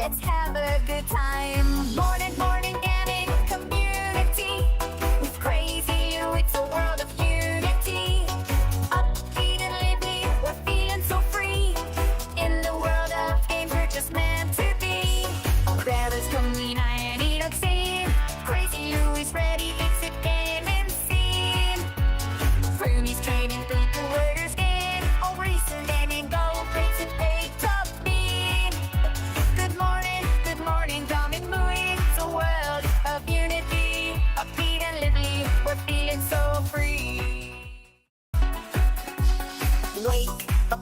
Let's have a good time. Morning gaming community. With crazy you, it's a world of unity. Upbeat and lively, we're feeling so free. In the world of games, we're just meant to be. Brothers coming, I need a team. Crazy you is ready, it's a gaming scene. Frumies trading people, where's game? All recent gaming, go race and pay top beam. Good morning, coming moving. It's a world of unity. Upbeat and lively, we're feeling so free.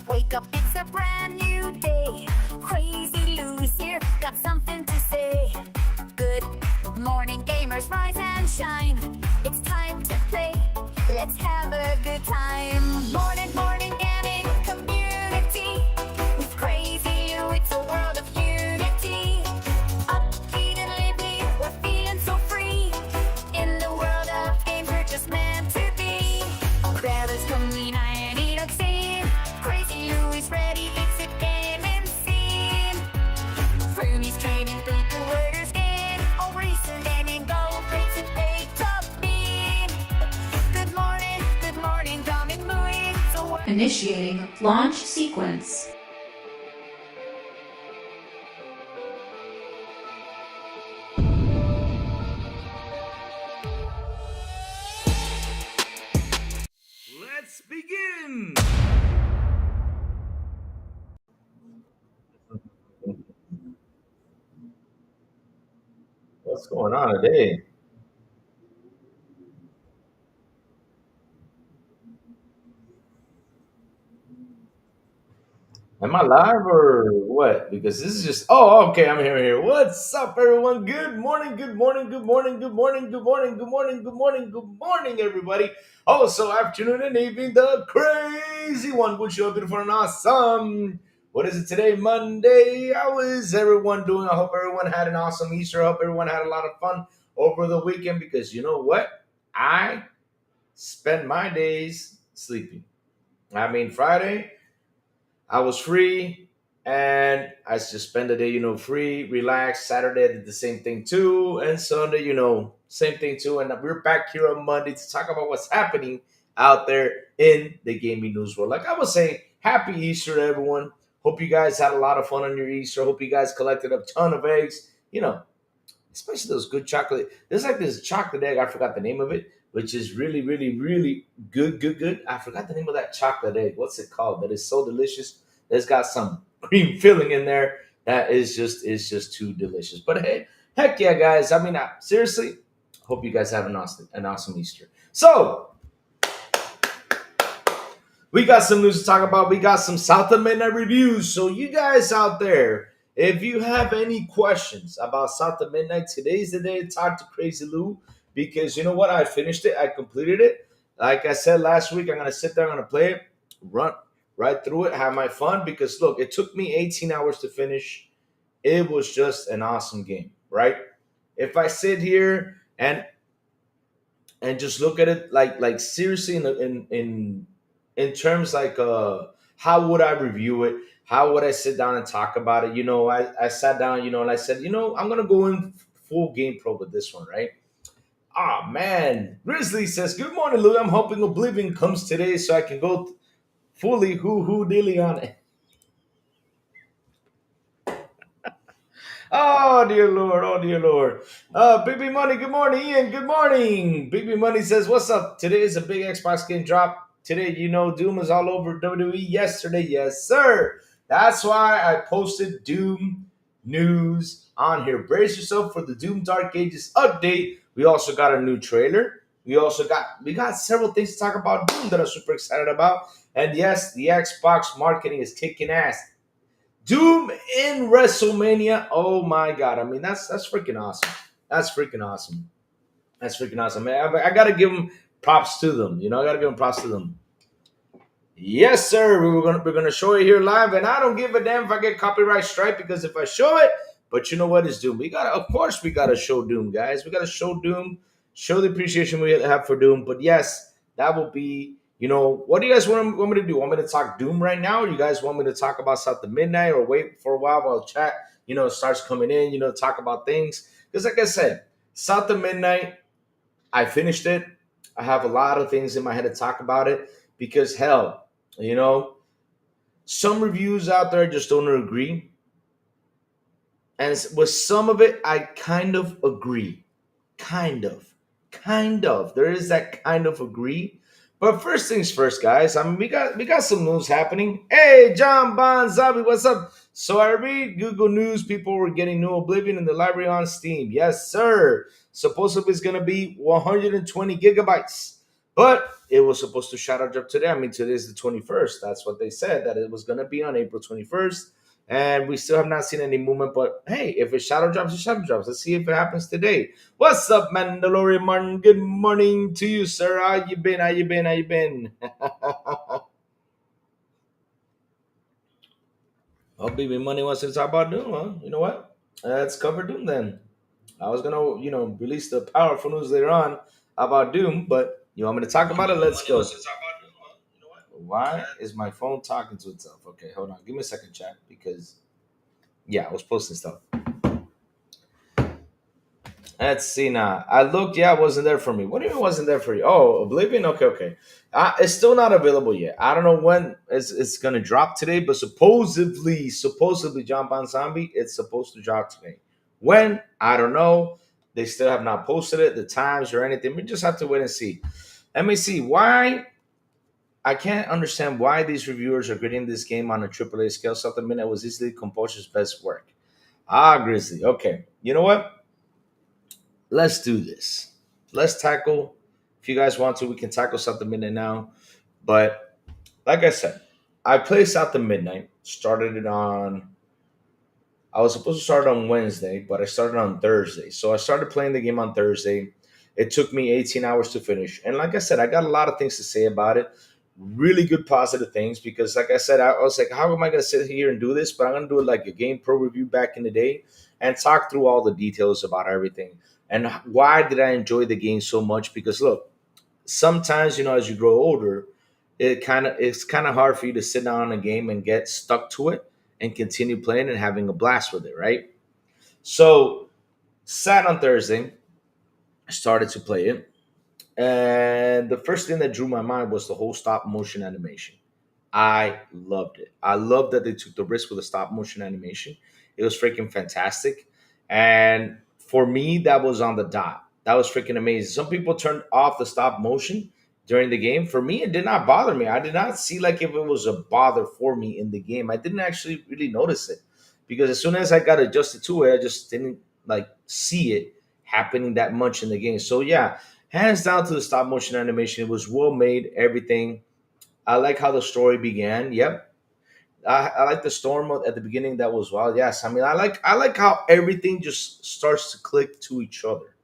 Wake up, it's a brand new day. Crazy Lou's here, got something to say. Good morning, gamers, rise and shine. It's time to play, let's have a good time. Morning gaming community. With crazy you, it's a world of unity. Upbeat and lively, we're feeling so free. In the world of games, we're just meant to be. Brothers coming, I need a team. Crazy you is ready, it's a gaming scene. Frumies trading people, where's game? All recent gaming, go race and pay top beam. Good morning, coming moving. So Initiating launch sequence. Let's begin! What's going on today? Am I live or what? Because this is just okay, I'm here. What's up, everyone? Good morning, good morning, good morning, good morning, good morning, good morning, good morning, good morning, everybody. Also, afternoon and evening, the crazy one. Would you have been for an awesome? What is it today? Monday. How is everyone doing? I hope everyone had an awesome Easter. I hope everyone had a lot of fun over the weekend because you know what? I spend my days sleeping. I mean, Friday, I was free and I just spent the day, free, relaxed. Saturday, I did the same thing too. And Sunday, same thing too. And we're back here on Monday to talk about what's happening out there in the gaming news world. Like I was saying, happy Easter to everyone. Hope you guys had a lot of fun on your Easter. Hope you guys collected a ton of eggs. Especially those good chocolate. There's like this chocolate egg. I forgot the name of it, which is really, really, really good, good, good. I forgot the name of that chocolate egg. What's it called? That is so delicious. That's got some cream filling in there. That is just too delicious. But hey, heck yeah, guys. I mean, seriously, hope you guys have an awesome Easter. So we got some news to talk about. We got some South of Midnight reviews. So you guys out there, if you have any questions about South of Midnight, today's the day to talk to Crazy Lou because you know what? I finished it. I completed it. Like I said last week, I'm gonna sit there. I'm gonna play it, run right through it, have my fun. Because look, it took me 18 hours to finish. It was just an awesome game, right? If I sit here and just look at it like seriously in terms like how would I review it, how would I sit down and talk about it. I sat down, and I said, I'm gonna go in full game pro with this one, right? Ah, man, Grizzly says, good morning, Lou. I'm hoping Oblivion comes today so I can go fully hoo dilly on it. Oh dear Lord, oh dear Lord. Big B Money, good morning, Ian. Good morning. Big B Money says, what's up? Today is a big Xbox game drop. Today, Doom is all over WWE. Yesterday, yes, sir. That's why I posted Doom news on here. Brace yourself for the Doom Dark Ages update. We also got a new trailer. We got several things to talk about Doom that I'm super excited about. And yes, the Xbox marketing is kicking ass. Doom in WrestleMania. Oh my God. I mean, that's freaking awesome. That's freaking awesome. That's freaking awesome. Man, I got to give them props to them. I got to give them props to them. Yes, sir. We're gonna show it here live, and I don't give a damn if I get copyright strike because if I show it, but you know what is Doom? Of course, we gotta show Doom, guys. We gotta show Doom, show the appreciation we have for Doom. But yes, that will be. What do you guys want me to do? Want me to talk Doom right now? Or you guys want me to talk about South of Midnight or wait for a while chat starts coming in, talk about things. Because like I said, South of Midnight, I finished it. I have a lot of things in my head to talk about it because hell, you know, some reviews out there just don't agree. And with some of it, I kind of agree. Kind of. Kind of. There is that kind of agree. But first things first, guys. I mean, we got some news happening. Hey, John Bon Zabi, what's up? So I read Google News. People were getting New Oblivion in the library on Steam. Yes, sir. Supposedly it's gonna be 120 gigabytes, but it was supposed to shadow drop today. I mean, today is the 21st. That's what they said, that it was gonna be on April 21st, and we still have not seen any movement. But hey, if it shadow drops, it shadow drops. Let's see if it happens today. What's up, Mandalorian Martin? Good morning to you, sir. How you been? How you been? How you been? Oh, baby, money wants to talk about Doom, huh? You know what? Let's cover Doom then. I was gonna, release the powerful news later on about Doom, but you want me to talk about it? Let's go. Why is my phone talking to itself? Okay, hold on. Give me a second, chat, because yeah, I was posting stuff. Let's see now. I looked, yeah, it wasn't there for me. What do you mean it wasn't there for you? Oh, Oblivion? Okay, okay. It's still not available yet. I don't know when it's going to drop today, but supposedly, John Bon Zombie, it's supposed to drop today. When? I don't know. They still have not posted it, the times or anything. We just have to wait and see. Let me see. Why? I can't understand why these reviewers are grading this game on a AAA scale. Something that was easily Composer's best work. Ah, Grizzly. Okay. You know what? Let's do this. Let's tackle. If you guys want to, we can tackle something midnight now. But like I said, I placed out the midnight. Started it on. I was supposed to start on Wednesday, but I started on Thursday. So I started playing the game on Thursday. It took me 18 hours to finish. And like I said, I got a lot of things to say about it. Really good positive things because, like I said, I was like, how am I going to sit here and do this? But I'm going to do it like a Game Pro review back in the day and talk through all the details about everything. And why did I enjoy the game so much? Because look, sometimes, as you grow older, it's kind of hard for you to sit down on a game and get stuck to it and continue playing and having a blast with it, right? So sat on Thursday, started to play it, and the first thing that drew my mind was the whole stop motion animation. I loved it. I loved that they took the risk with the stop motion animation. It was freaking fantastic. And for me, that was on the dot. That was freaking amazing. Some people turned off the stop motion during the game. For me, it did not bother me. I did not see like if it was a bother for me in the game. I didn't actually really notice it because as soon as I got adjusted to it, I just didn't like see it happening that much in the game. So yeah, hands down to the stop motion animation. It was well made, everything. I like how the story began. Yep. I like the storm at the beginning. That was wild. Yes. I mean, I like how everything just starts to click to each other.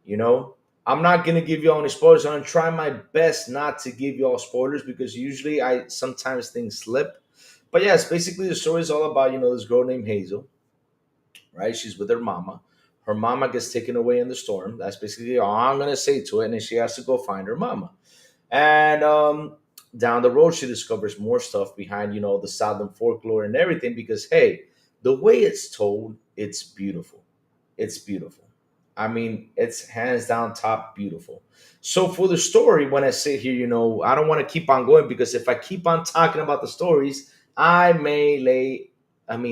You know, I'm not gonna give you all any spoilers. I'm gonna try my best not to give you all spoilers because usually I sometimes things slip. But yes, basically the story is all about this girl named Hazel, right? She's with her mama. Her mama gets taken away in the storm. That's basically all I'm gonna say to it, and then she has to go find her mama. And down the road, she discovers more stuff behind, the Southern folklore and everything. Because hey, the way it's told, it's beautiful. It's beautiful. I mean, it's hands down top beautiful. So for the story, when I sit here, I don't want to keep on going because if I keep on talking about the stories, I may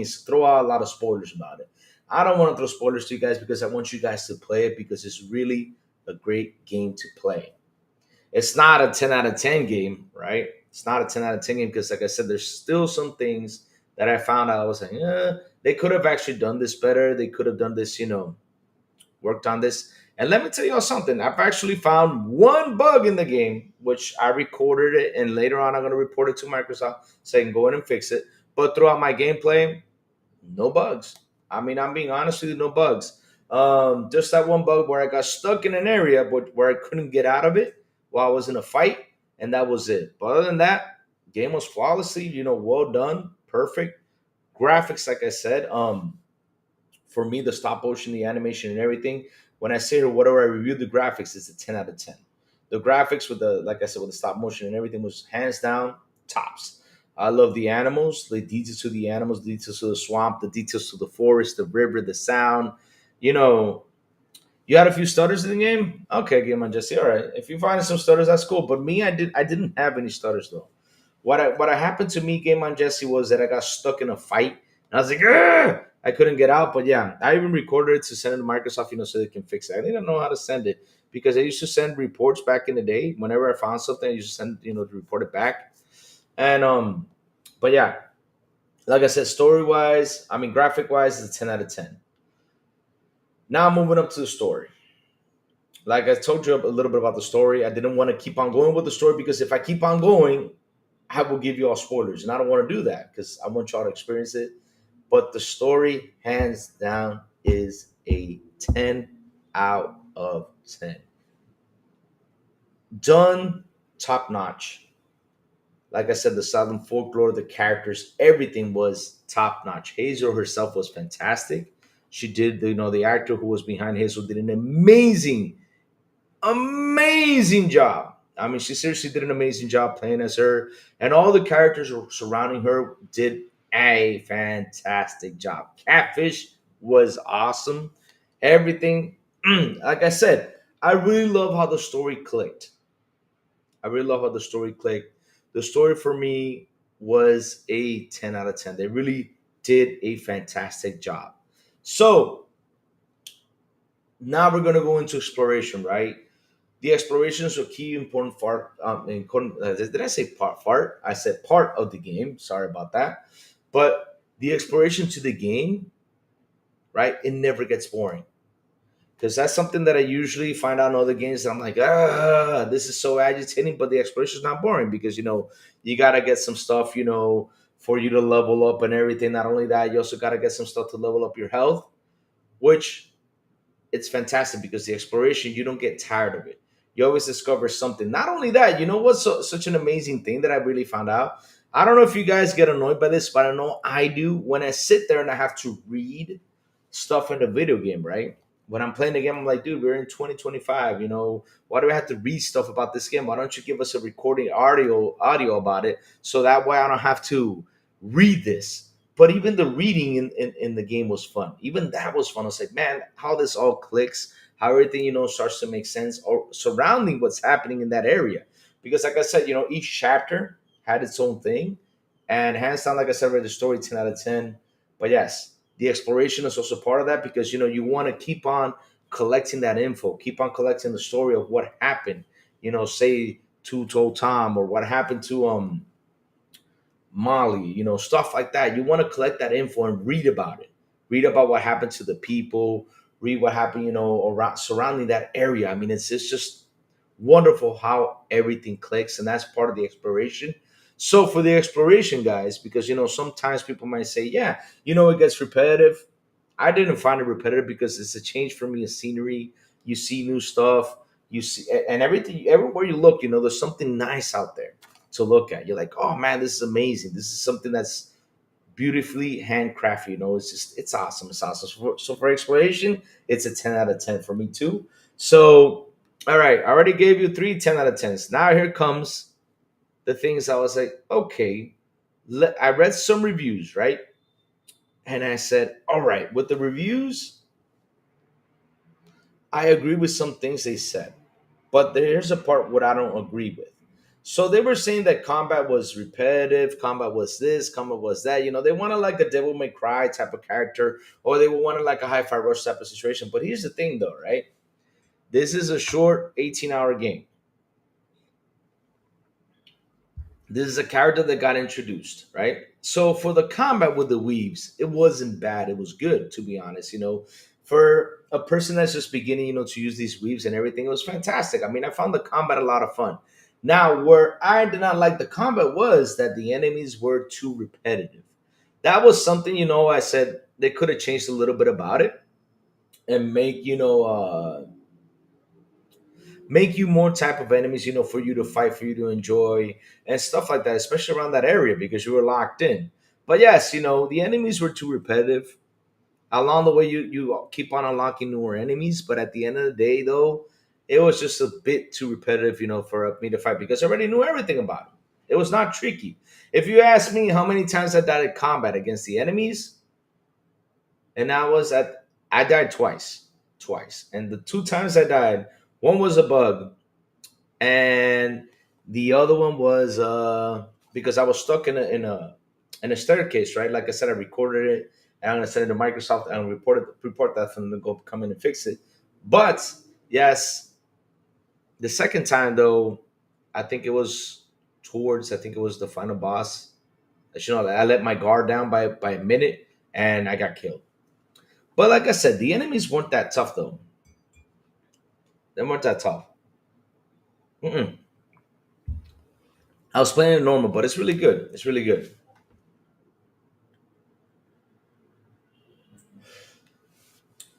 throw out a lot of spoilers about it. I don't want to throw spoilers to you guys because I want you guys to play it because it's really a great game to play. It's not a 10 out of 10 game, right? It's not a 10 out of 10 game because, like I said, there's still some things that I found out. I was like, they could have actually done this better. They could have done this, worked on this. And let me tell you something. I've actually found one bug in the game, which I recorded it, and later on I'm going to report it to Microsoft so I can go in and fix it. But throughout my gameplay, no bugs. I mean, I'm being honest with you, no bugs. Just that one bug where I got stuck in an area, but where I couldn't get out of it while I was in a fight, and that was it. But other than that, game was flawlessly, well done, perfect graphics. Like I said, for me, the stop motion, the animation, and everything. When I say here, whatever I reviewed the graphics, it's a 10 out of 10. The graphics with the, like I said, with the stop motion and everything was hands down tops. I love the animals, the details to the animals, the details to the swamp, the details to the forest, the river, the sound. You know, you had a few stutters in the game. Okay, Game on Jesse. All right, if you find some stutters, that's cool. But me, I didn't have any stutters though. What happened to me, Game on Jesse, was that I got stuck in a fight, and I was like, "Ugh!" I couldn't get out. But yeah, I even recorded it to send it to Microsoft, so they can fix it. I didn't know how to send it because I used to send reports back in the day. Whenever I found something, I used to send to report it back. And but yeah, like I said, story wise, I mean graphic wise, it's a 10 out of 10. Now moving up to the story. Like I told you a little bit about the story. I didn't want to keep on going with the story because if I keep on going, I will give you all spoilers, and I don't want to do that because I want y'all to experience it. But the story, hands down, is a 10 out of 10. Done top notch. Like I said, the Southern folklore, the characters, everything was top notch. Hazel herself was fantastic. She did, the actor who was behind Hazel did an amazing job. I mean, she seriously did an amazing job playing as her, and all the characters surrounding her did a fantastic job. Catfish was awesome. Everything, like I said, I really love how the story clicked. I really love how the story clicked. The story for me was a 10 out of 10. They really did a fantastic job. So now we're going to go into exploration, right? The exploration is a key important part. Did I say part? Part? I said part of the game. Sorry about that. But the exploration to the game, right? It never gets boring because that's something that I usually find out in other games. That I'm like, this is so agitating, but the exploration is not boring because you gotta get some stuff, for you to level up and everything. Not only that, you also gotta get some stuff to level up your health, which it's fantastic because the exploration, you don't get tired of it. You always discover something. Not only that, you know what's such an amazing thing that I really found out. I don't know if you guys get annoyed by this, but I know I do when I sit there and I have to read stuff in the video game, right? When I'm playing the game, I'm like, dude, we're in 2025. Why do I have to read stuff about this game? Why don't you give us a recording audio about it so that way I don't have to read this? But even the reading in the game was fun. Even that was fun. I was like, man, how this all clicks, how everything, starts to make sense or surrounding what's happening in that area. Because like I said, each chapter had its own thing. And hands down, like I said, read the story 10 out of 10. But yes, the exploration is also part of that because you want to keep on collecting that info, keep on collecting the story of what happened, say to Told Tom or what happened to Molly, stuff like that. You want to collect that info and read about it. Read about what happened to the people, read what happened, around surrounding that area. I mean, it's just wonderful how everything clicks, and that's part of the exploration. So for the exploration, guys, because sometimes people might say, yeah, it gets repetitive. I didn't find it repetitive because it's a change for me of scenery. You see new stuff, you see, and everything everywhere you look, there's something nice out there to look at. You're like, oh man, this is amazing. This is something that's beautifully handcrafted. It's awesome. It's awesome. So for exploration, it's a 10 out of 10 for me too. So, all right, I already gave you 3 10 out of 10s. Now here comes the things I was like, okay, I read some reviews, right? And I said, all right, with the reviews, I agree with some things they said, but there's a part what I don't agree with. So they were saying that combat was repetitive, combat was this, combat was that. They wanted like a Devil May Cry type of character, or they wanted like a Hi-Fi Rush type of situation. But here's the thing, though, right? This is a short 18-hour game. This is a character that got introduced, right? So for the combat with the weaves, it wasn't bad. It was good, to be honest. For a person that's just beginning, to use these weaves and everything, it was fantastic. I mean, I found the combat a lot of fun. Now, where I did not like the combat was that the enemies were too repetitive. That was something, I said they could have changed a little bit about it and make you more type of enemies, for you to fight, for you to enjoy, and stuff like that, especially around that area because you were locked in. But yes, the enemies were too repetitive. Along the way, you keep on unlocking newer enemies, but at the end of the day, though, it was just a bit too repetitive, for me to fight because I already knew everything about it. It was not tricky. If you ask me how many times I died at combat against the enemies, and I died twice, twice, and the two times I died, one was a bug, and the other one was because I was stuck in a staircase, right? Like I said, I recorded it, and I'm gonna send it to Microsoft and report that for them to go come in and fix it. But yes, the second time though, I think it was the final boss. You know, I let my guard down by a minute, and I got killed. But like I said, the enemies weren't that tough though. They weren't that tough. Mm-mm. I was playing it normal, but it's really good. It's really good.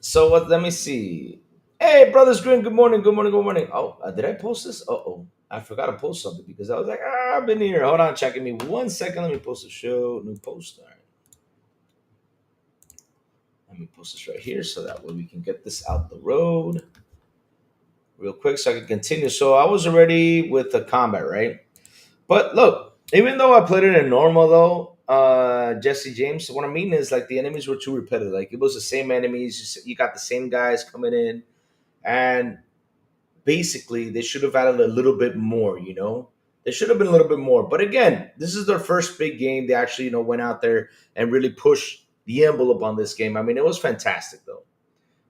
So what? Let me see. Hey, brothers, Green. Good morning. Good morning. Good morning. Oh, did I post this? Oh, I forgot to post something because I was like, I've been here. Hold on, checking me 1 second. Let me post a show. New post. All right. Let me post this right here so that way we can get this out the road real quick so I can continue. So I was already with the combat, right? But look, even though I played it in normal though, Jesse James, what I mean is like the enemies were too repetitive. Like it was the same enemies. You got the same guys coming in, and basically they should have added a little bit more. You know, there should have been a little bit more. But again, this is their first big game. They actually went out there and really pushed the envelope on this game. I mean, it was fantastic though.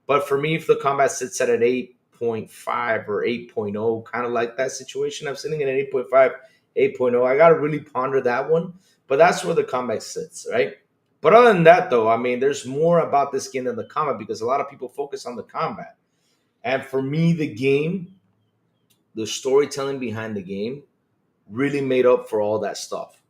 But for me, if the combat sits at an 8.5 or 8.0, kind of like that situation, I'm sitting at an 8.5, 8.0. I got to really ponder that one. But that's where the combat sits, right? But other than that, though, I mean, there's more about this game than the combat because a lot of people focus on the combat. And for me, the game, the storytelling behind the game really made up for all that stuff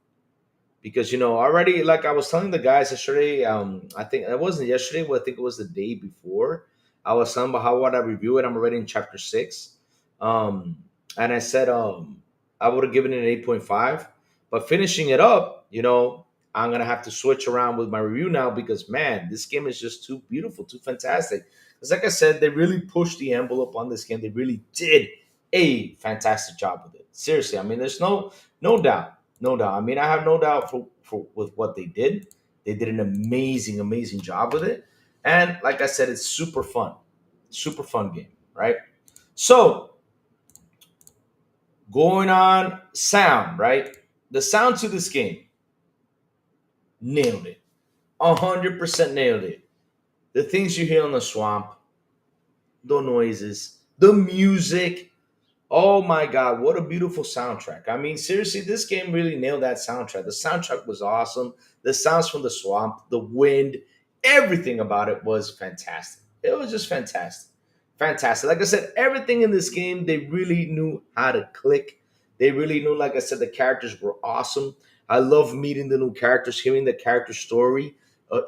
because already like I was telling the guys yesterday, I think it wasn't yesterday, but I think it was the day before. I was telling about how would I review it. I'm already in chapter 6, um and I said I would have given it an 8.5, but finishing it up, I'm gonna have to switch around with my review now because man, this game is just too beautiful, too fantastic. Because like I said, they really pushed the envelope on this game. They really did a fantastic job with it. Seriously, I mean, there's no doubt, no doubt. I mean, I have no doubt for with what they did. They did an amazing, amazing job with it. And like I said, it's super fun game, right? So going on sound, right? The sound to this game nailed it, 100% nailed it. The things you hear on the swamp, the noises, the music. Oh my God, what a beautiful soundtrack. I mean, seriously, this game really nailed that soundtrack. The soundtrack was awesome. The sounds from the swamp, the wind, everything about it was fantastic. It was just fantastic. Fantastic. Like I said, everything in this game, they really knew how to click. They really knew, like I said, the characters were awesome. I love meeting the new characters, hearing the character story,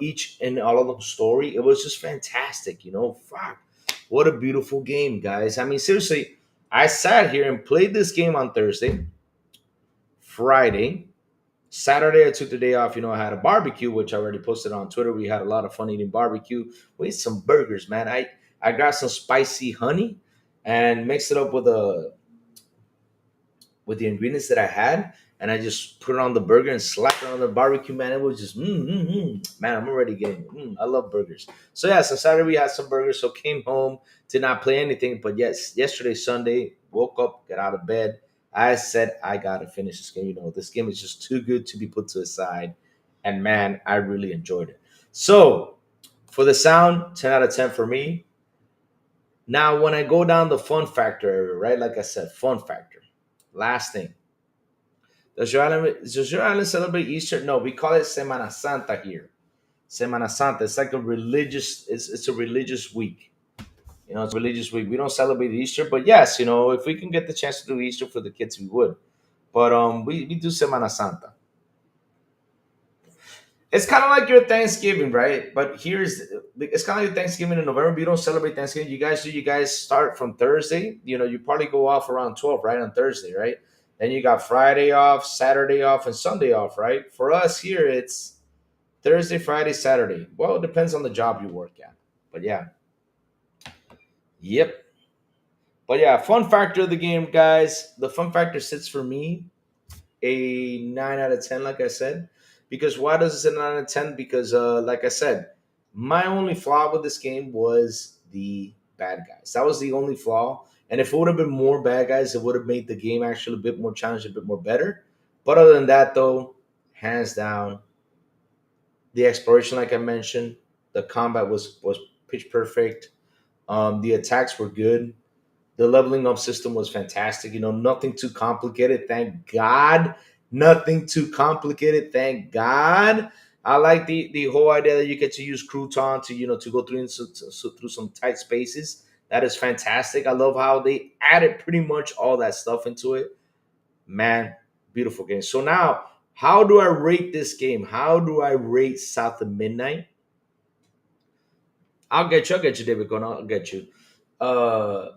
each and all of the story. It was just fantastic, Fuck. What a beautiful game, guys. I mean, seriously, I sat here and played this game on Thursday, Friday, Saturday. I took the day off. I had a barbecue, which I already posted on Twitter. We had a lot of fun eating barbecue. We ate some burgers, man. I got some spicy honey and mixed it up with the ingredients that I had, and I just put it on the burger and slapped it on the barbecue. Man, it was just man. I'm already getting I love burgers. So yeah, so Saturday we had some burgers. So came home, did not play anything, but yes, yesterday Sunday woke up, got out of bed. I said I gotta finish this game. This game is just too good to be put to the side, and man, I really enjoyed it. So for the sound, 10 out of 10 for me. Now, when I go down the fun factor area, right? Like I said, fun factor. Last thing. Does your island celebrate Easter? No, we call it Semana Santa here. Semana Santa. It's like a religious. It's a religious week. It's a religious week. We don't celebrate Easter, but yes, if we can get the chance to do Easter for the kids, we would. But we do Semana Santa. It's kind of like your Thanksgiving, right? But it's kind of like Thanksgiving in November. But you don't celebrate Thanksgiving. You guys start from Thursday. You probably go off around 12, right, on Thursday, right? Then you got Friday off, Saturday off, and Sunday off, right? For us here, it's Thursday, Friday, Saturday. Well, it depends on the job you work at. But yeah, yep. But yeah, fun factor of the game, guys. The fun factor sits for me a 9 out of 10, like I said. Because why does it say 9 out of 10? Because, like I said, my only flaw with this game was the bad guys. That was the only flaw. And if it would have been more bad guys, it would have made the game actually a bit more challenging, a bit more better. But other than that, though, hands down, the exploration, like I mentioned, the combat was pitch perfect. The attacks were good. The leveling up system was fantastic. Nothing too complicated. Thank God. Nothing too complicated. Thank God. I like the whole idea that you get to use crouton to go through some tight spaces. That is fantastic. I love how they added pretty much all that stuff into it. Man, beautiful game. So now, how do I rate this game? How do I rate South of Midnight? I'll get you, David Gordon. I'll get you. Uh,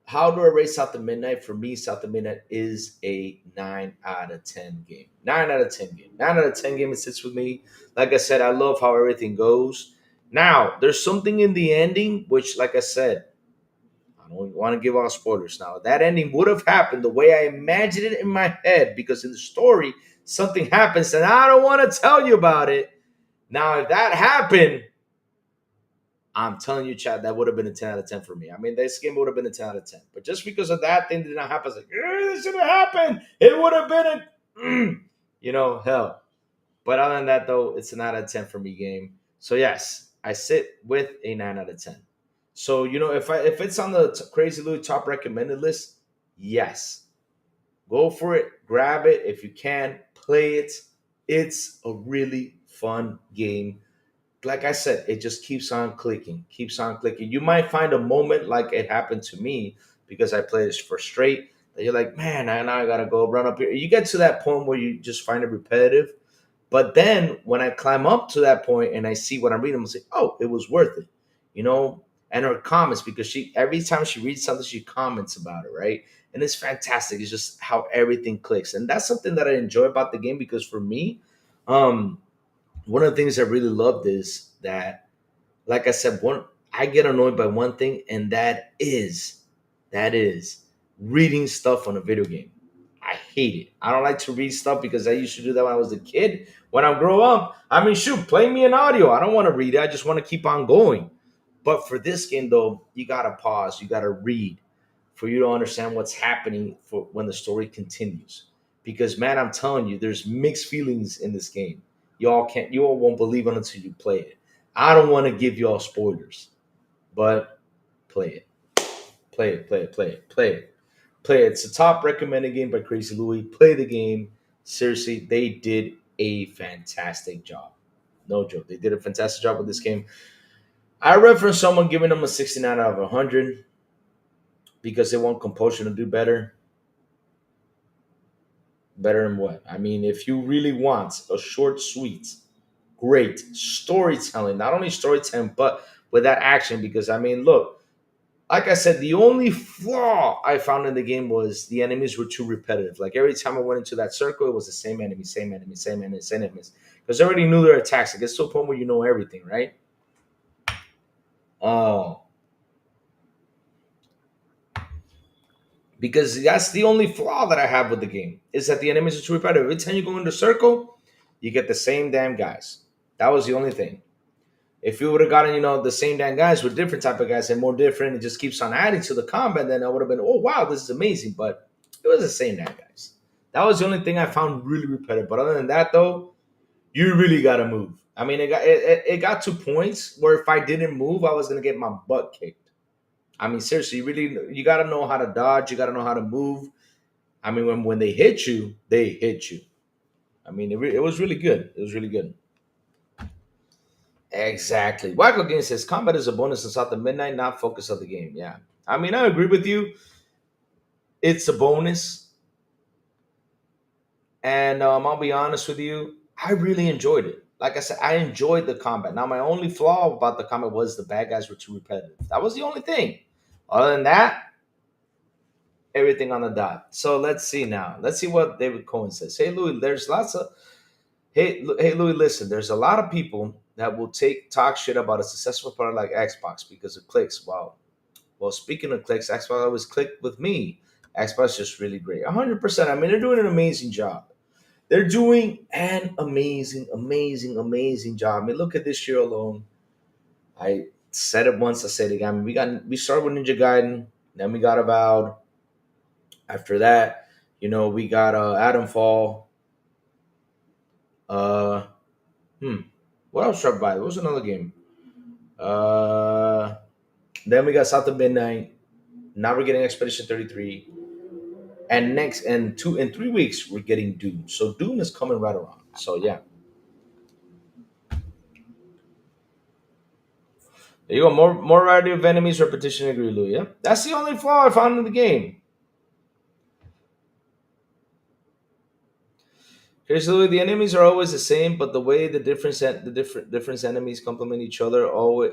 how do I rate South of Midnight? For me, South of Midnight is a 9 out of 10 game. 9 out of 10 game. 9 out of 10 game. It sits with me. Like I said, I love how everything goes. Now, there's something in the ending, which, like I said, I don't want to give out spoilers now. That ending would have happened the way I imagined it in my head, because in the story, something happens and I don't want to tell you about it. Now, if that happened, I'm telling you, Chad, that would have been a 10 out of 10 for me. I mean, this game would have been a 10 out of 10. But just because of that thing did not happen, I was like, this should have happened. It would have been hell. But other than that, though, it's a 9 out of 10 for me game. So, yes, I sit with a 9 out of 10. So, if it's on the Crazy Louis top recommended list, yes. Go for it. Grab it if you can. Play it. It's a really fun game. Like I said, it just keeps on clicking, keeps on clicking. You might find a moment like it happened to me because I played this for straight that you're like, man, now I gotta go run up here. You get to that point where you just find it repetitive. But then when I climb up to that point and I see what I'm reading, I'm say, oh, it was worth it, you know. And her comments, because she every time she reads something, she comments about it, right? And it's fantastic. It's just how everything clicks, and that's something that I enjoy about the game. Because for me, um, one of the things I really loved is that, like I said, one I get annoyed by one thing, and that is reading stuff on a video game. I hate it. I don't like to read stuff because I used to do that when I was a kid. When I grow up, I mean, shoot, play me an audio. I don't want to read it. I just want to keep on going. But for this game, though, you gotta pause. You gotta read for you to understand what's happening for when the story continues. Because man, I'm telling you, there's mixed feelings in this game. You all won't believe it until you play it. I don't want to give you all spoilers, but play it. Play it, play it, play it, play it. Play it. It's a top recommended game by Crazy Louis. Play the game. Seriously, they did a fantastic job. No joke. They did a fantastic job with this game. I read from someone giving them a 69 out of 100 because they want compulsion to do better. Better than what? I mean, if you really want a short, sweet, great storytelling, not only storytelling, but with that action. Because, I mean, look, like I said, the only flaw I found in the game was the enemies were too repetitive. Like every time I went into that circle, it was the same enemy, same enemy, same enemy, same enemies. Because I already knew their attacks. It gets to a point where you know everything, right? Oh, because that's the only flaw that I have with the game is that the enemies are too repetitive. Every time you go into a circle, you get the same damn guys. That was the only thing. If you would have gotten, the same damn guys with different type of guys and more different, it just keeps on adding to the combat, then I would have been, oh wow, this is amazing. But it was the same damn guys. That was the only thing I found really repetitive. But other than that, though, you really gotta move. I mean, it got to points where if I didn't move, I was gonna get my butt kicked. I mean, seriously, you gotta know how to dodge. You gotta know how to move. I mean, when they hit you, they hit you. I mean, it was really good. It was really good. Exactly. Wacko Game says combat is a bonus in South of Midnight, not focus of the game. Yeah. I mean, I agree with you. It's a bonus. And I'll be honest with you, I really enjoyed it. Like I said, I enjoyed the combat. Now, my only flaw about the combat was the bad guys were too repetitive. That was the only thing. Other than that, everything on the dot. So let's see now. Let's see what David Cohen says. Hey, Louis, there's lots of hey, Louis, listen, there's a lot of people that will talk shit about a successful product like Xbox because of clicks. Well, speaking of clicks, Xbox always clicked with me. Xbox is just really great. 100%. I mean, they're doing an amazing job. They're doing an amazing, amazing, amazing job. I mean, look at this year alone. I said it once, I said it again. We started with Ninja Gaiden, then we got about after that, we got Adam Fall. Uh hmm. What else dropped by? What was another game? Uh then we got South of Midnight. Now we're getting Expedition 33. And next and 3 weeks we're getting Doom. So Doom is coming right around. So yeah. There you go. More variety of enemies, repetition, agree, Lou. Yeah. That's the only flaw I found in the game. Here's Louis. The enemies are always the same, but the way the different enemies complement each other always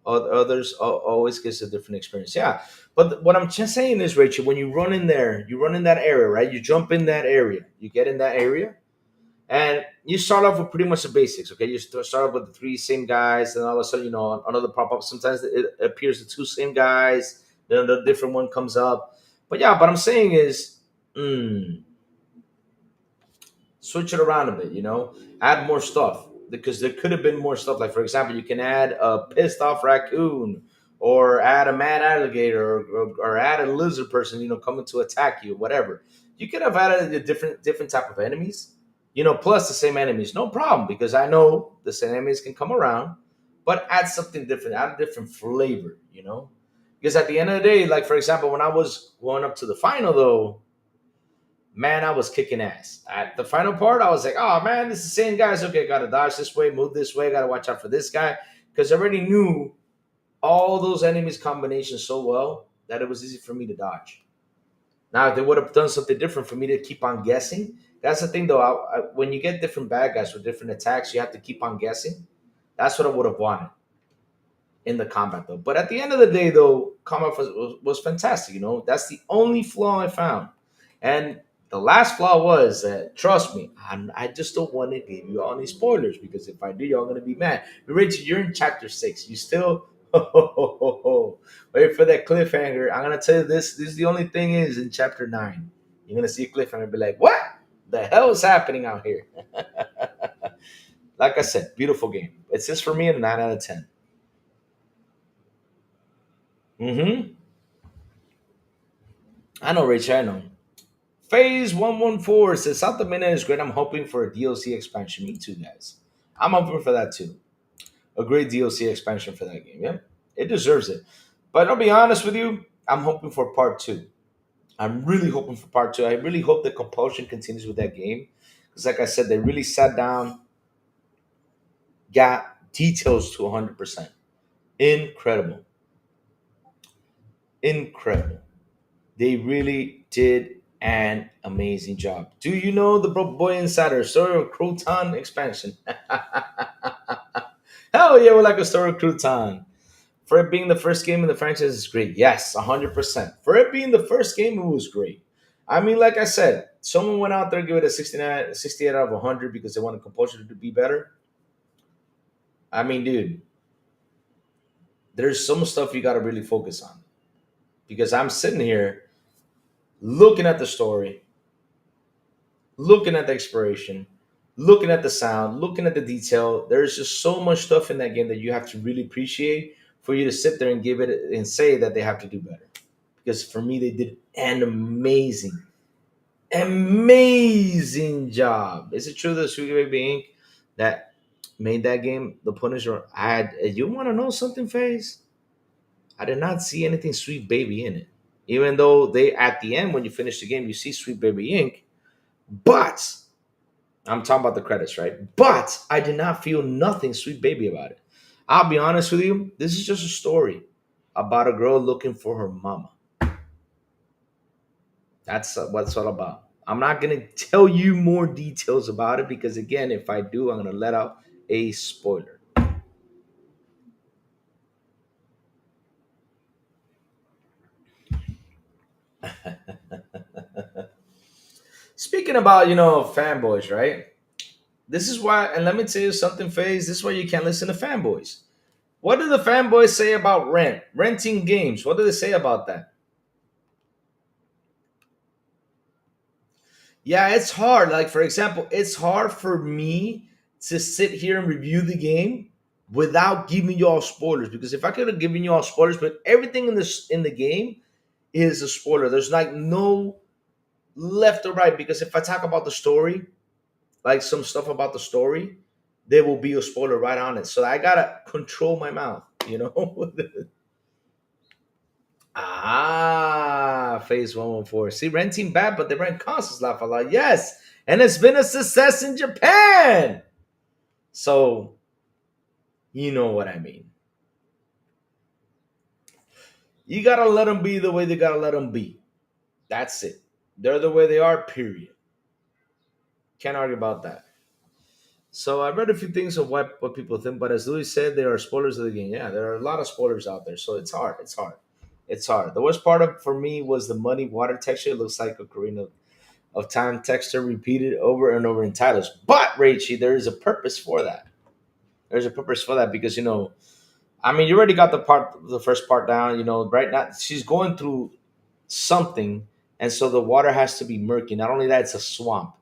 always gives a different experience. Yeah, but what I'm just saying is, Rachel, when you run in there, you run in that area, right? You jump in that area, you get in that area, and you start off with pretty much the basics. Okay, you start off with the three same guys, and all of a sudden, another pop up. Sometimes it appears the two same guys, then the different one comes up. But yeah, what I'm saying is. Switch it around a bit, add more stuff because there could have been more stuff. Like, for example, you can add a pissed off raccoon or add a mad alligator or add a lizard person, coming to attack you, whatever. You could have added a different type of enemies, plus the same enemies, no problem, because I know the same enemies can come around, but add something different, add a different flavor, because at the end of the day, like, for example, when I was going up to the final, though, man, I was kicking ass. At the final part, I was like, oh man, this is the same guys. Okay, gotta dodge this way, move this way, gotta watch out for this guy. Because I already knew all those enemies combinations so well that it was easy for me to dodge. Now, if they would have done something different for me to keep on guessing, that's the thing though. When you get different bad guys with different attacks, you have to keep on guessing. That's what I would have wanted in the combat though. But at the end of the day, though, combat was fantastic. That's the only flaw I found. And the last flaw was that, trust me, I just don't want to give you all any spoilers because if I do, y'all going to be mad. Rachel, you're in chapter 6. You still, wait for that cliffhanger. I'm going to tell you this. This is the only thing is in chapter 9. You're going to see a cliffhanger and be like, what the hell is happening out here? Like I said, beautiful game. It's just for me a 9 out of 10. Mm-hmm. I know, Rachel, I know. Phase 114 says South Dominion is great. I'm hoping for a DLC expansion. Me too, guys. I'm hoping for that too. A great DLC expansion for that game. Yeah, it deserves it. But I'll be honest with you, I'm hoping for part two. I'm really hoping for part two. I really hope the compulsion continues with that game. Because, like I said, they really sat down, got details to 100%. Incredible. Incredible. They really did an amazing job. Do you know the Broke Boy Insider Story of Crouton expansion? Hell yeah, we like a Story of Crouton. For it being the first game in the franchise is great. Yes, 100%. For it being the first game, it was great. I mean, like I said, someone went out there and gave it a 69, 68 out of 100 because they wanted compulsion to be better. I mean, dude, there's some stuff you got to really focus on. Because I'm sitting here looking at the story, looking at the exploration, looking at the sound, looking at the detail. There's just so much stuff in that game that you have to really appreciate for you to sit there and give it and say that they have to do better. Because for me, they did an amazing job. Is it true that Sweet Baby Inc. that made that game the Punisher? You want to know something, Face? I did not see anything Sweet Baby in it. Even though they at the end when you finish the game you see Sweet Baby Inc. But I'm talking about the credits, right? But I did not feel nothing Sweet Baby about it. I'll be honest with you. This is just a story about a girl looking for her mama. That's what it's all about. I'm not going to tell you more details about it because, again, if I do, I'm going to let out a spoiler. Speaking about, fanboys, right? This is why, and let me tell you something, FaZe. This is why you can't listen to fanboys. What do the fanboys say about renting games? What do they say about that? Yeah, it's hard. Like for example, it's hard for me to sit here and review the game without giving you all spoilers. Because if I could have given you all spoilers, but everything in the game is a spoiler. There's like no left or right. Because if I talk about the story, like some stuff about the story, there will be a spoiler right on it. So I gotta control my mouth, you know? Phase 114. See, renting bad, but the rent costs us laugh a lot. Yes. And it's been a success in Japan. So you know what I mean. You gotta let them be the way they gotta let them be. That's it. They're the way they are, period. Can't argue about that. So I read a few things of what people think, but as Louis said, there are spoilers of the game. Yeah, there are a lot of spoilers out there, so it's hard. It's hard. It's hard. The worst part of for me was the muddy water texture. It looks like a Karina of time texture repeated over and over in titles. But Raichi, there is a purpose for that. There's a purpose for that because I mean, you already got the first part down. Right now she's going through something, and so the water has to be murky. Not only that, it's a swamp.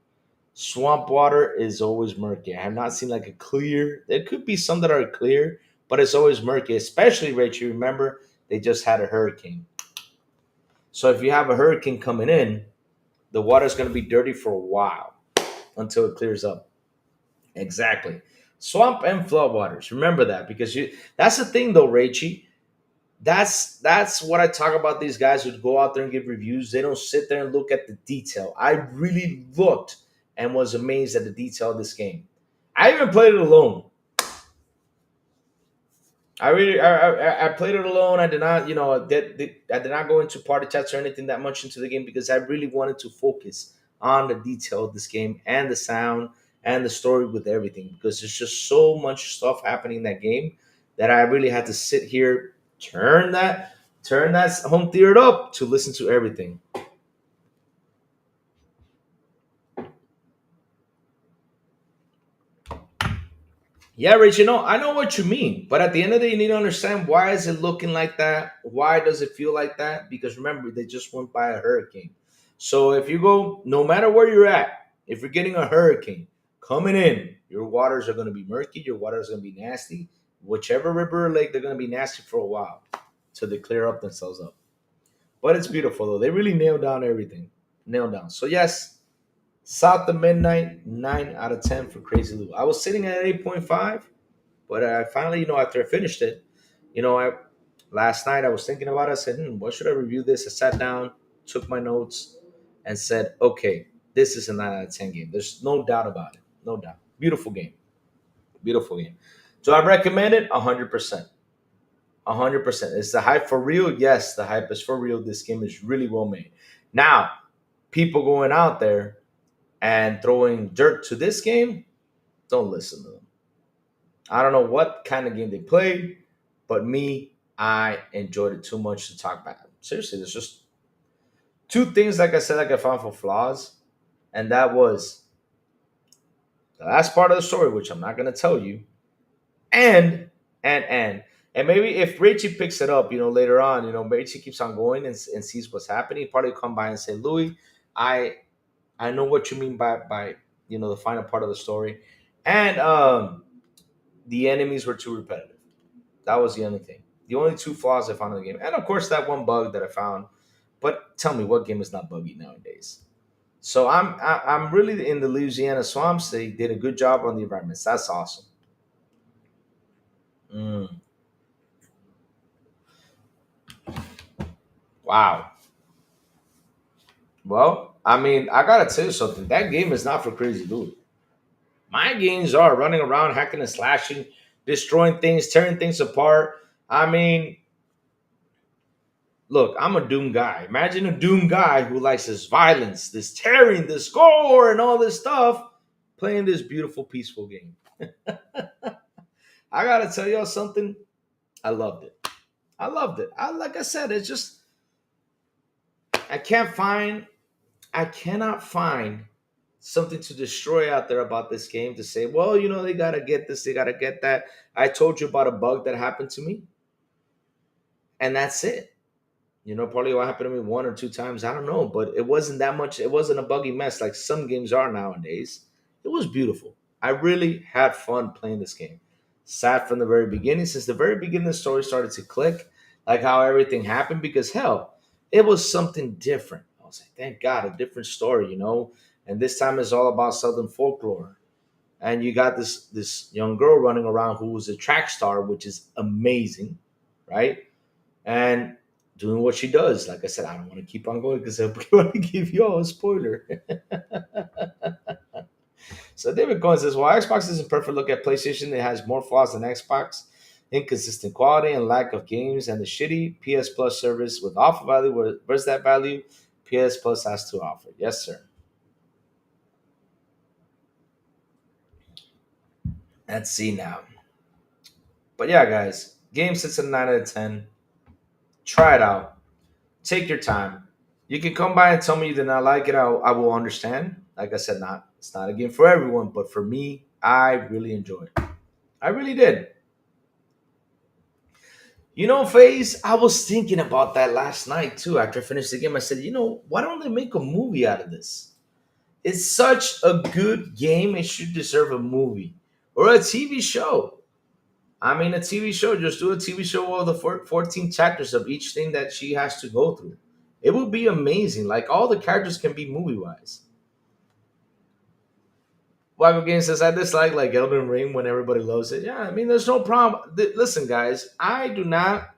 Swamp water is always murky. I have not seen like a clear. There could be some that are clear, but it's always murky. Especially, Rachel, remember they just had a hurricane. So if you have a hurricane coming in, the water's going to be dirty for a while until it clears up. Exactly. Swamp and floodwaters. Remember that because that's the thing though, Rachie. That's what I talk about these guys who go out there and give reviews. They don't sit there and look at the detail. I really looked and was amazed at the detail of this game. I even played it alone. I played it alone. I did not, I did not go into party chats or anything that much into the game because I really wanted to focus on the detail of this game and the sound and the story with everything because there's just so much stuff happening in that game that I really had to sit here, turn that home theater up to listen to everything. Yeah, Rich, I know what you mean, but at the end of the day, you need to understand why is it looking like that? Why does it feel like that? Because remember, they just went by a hurricane. So if you go, no matter where you're at, if you're getting a hurricane coming in, your waters are going to be murky, your waters are going to be nasty. Whichever river or lake, they're going to be nasty for a while till they clear up themselves up. But it's beautiful though. They really nailed down everything. Nailed down. So yes, South of Midnight, 9 out of 10 for Crazy Lou. I was sitting at 8.5, but I finally, after I finished it, I last night I was thinking about it. I said, what should I review this? I sat down, took my notes, and said, okay, this is a 9 out of 10 game. There's no doubt about it. No doubt. Beautiful game. Beautiful game. Do I recommend it? 100%. 100%. Is the hype for real? Yes, the hype is for real. This game is really well made. Now, people going out there and throwing dirt to this game, don't listen to them. I don't know what kind of game they played, but me, I enjoyed it too much to talk bad. Seriously, there's just two things, like I said, like I found for flaws, and that was the last part of the story, which I'm not going to tell you, and and maybe if Richie picks it up, later on, Richie keeps on going and sees what's happening, he'll probably come by and say, Louis, I I know what you mean by the final part of the story, and the enemies were too repetitive. That was the only thing. The only two flaws I found in the game, and of course that one bug that I found. But tell me, what game is not buggy nowadays? So I'm really in the Louisiana swamps. They did a good job on the environments. That's awesome. Mm, wow. Well, I mean, I gotta tell you something. That game is not for crazy dude. My games are running around, hacking and slashing, destroying things, tearing things apart. I mean, look, I'm a Doom guy. Imagine a Doom guy who likes this violence, this tearing, this gore, and all this stuff, playing this beautiful, peaceful game. I gotta tell y'all something. I loved it. I loved it. Like I said, it's just I can't find, I cannot find something to destroy out there about this game to say, well, they gotta get this, they gotta get that. I told you about a bug that happened to me, and that's it. Probably what happened to me one or two times. I don't know, but it wasn't that much. It wasn't a buggy mess like some games are nowadays. It was beautiful. I really had fun playing this game. Sat from the very beginning. Since the very beginning, the story started to click, like how everything happened. Because hell, it was something different. I was like, thank God, a different story. And this time it's all about Southern folklore. And you got this young girl running around who was a track star, which is amazing, right? And doing what she does. Like I said, I don't want to keep on going because I want to give you all a spoiler. So David Cohen says, while Xbox isn't perfect, look at PlayStation. It has more flaws than Xbox, inconsistent quality and lack of games, and the shitty PS Plus service with offer value. Where's that value? PS Plus has to offer. Yes, sir. Let's see now. But yeah, guys, game sits at a 9 out of 10. Try it out. Take your time. You can come by and tell me you did not like it. I will understand. Like I said, it's not a game for everyone, but for me, I really enjoyed it. I really did. FaZe, I was thinking about that last night too. After I finished the game, I said, why don't they make a movie out of this? It's such a good game. It should deserve a movie or a TV show. I mean, a TV show. Just do a TV show of the 14 chapters of each thing that she has to go through. It would be amazing. Like all the characters can be movie wise. Wago Game says, I dislike like Elden Ring when everybody loves it. Yeah, I mean, there's no problem. Listen, guys, I do not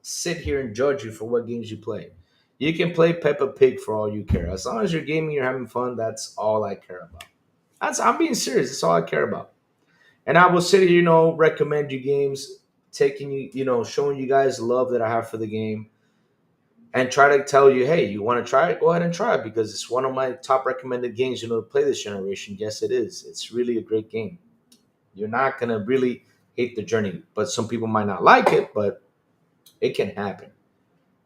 sit here and judge you for what games you play. You can play Peppa Pig for all you care. As long as you're gaming, you're having fun, that's all I care about. I'm being serious. That's all I care about. And I will sit here, recommend you games, taking you, showing you guys the love that I have for the game, and try to tell you, hey, you want to try it? Go ahead and try it because it's one of my top recommended games, to play this generation. Yes, it is. It's really a great game. You're not gonna really hate the journey, but some people might not like it, but it can happen.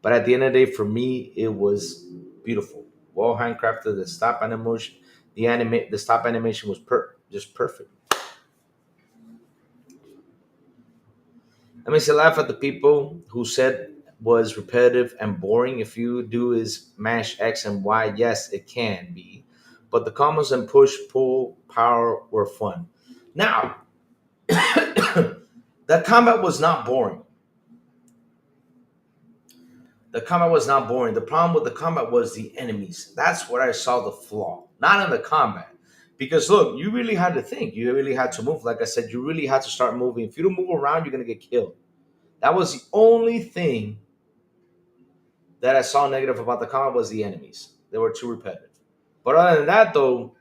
But at the end of the day, for me, it was beautiful. Well handcrafted. The stop animation was just perfect. Let me say, laugh at the people who said was repetitive and boring. If you do is mash X and Y, yes, it can be. But the combos and push, pull, power were fun. Now, the combat was not boring. The combat was not boring. The problem with the combat was the enemies. That's where I saw the flaw, not in the combat. Because look, you really had to think. You really had to move. Like I said, you really had to start moving. If you don't move around, you're gonna get killed. That was the only thing that I saw negative about the combat was the enemies. They were too repetitive. But other than that, though,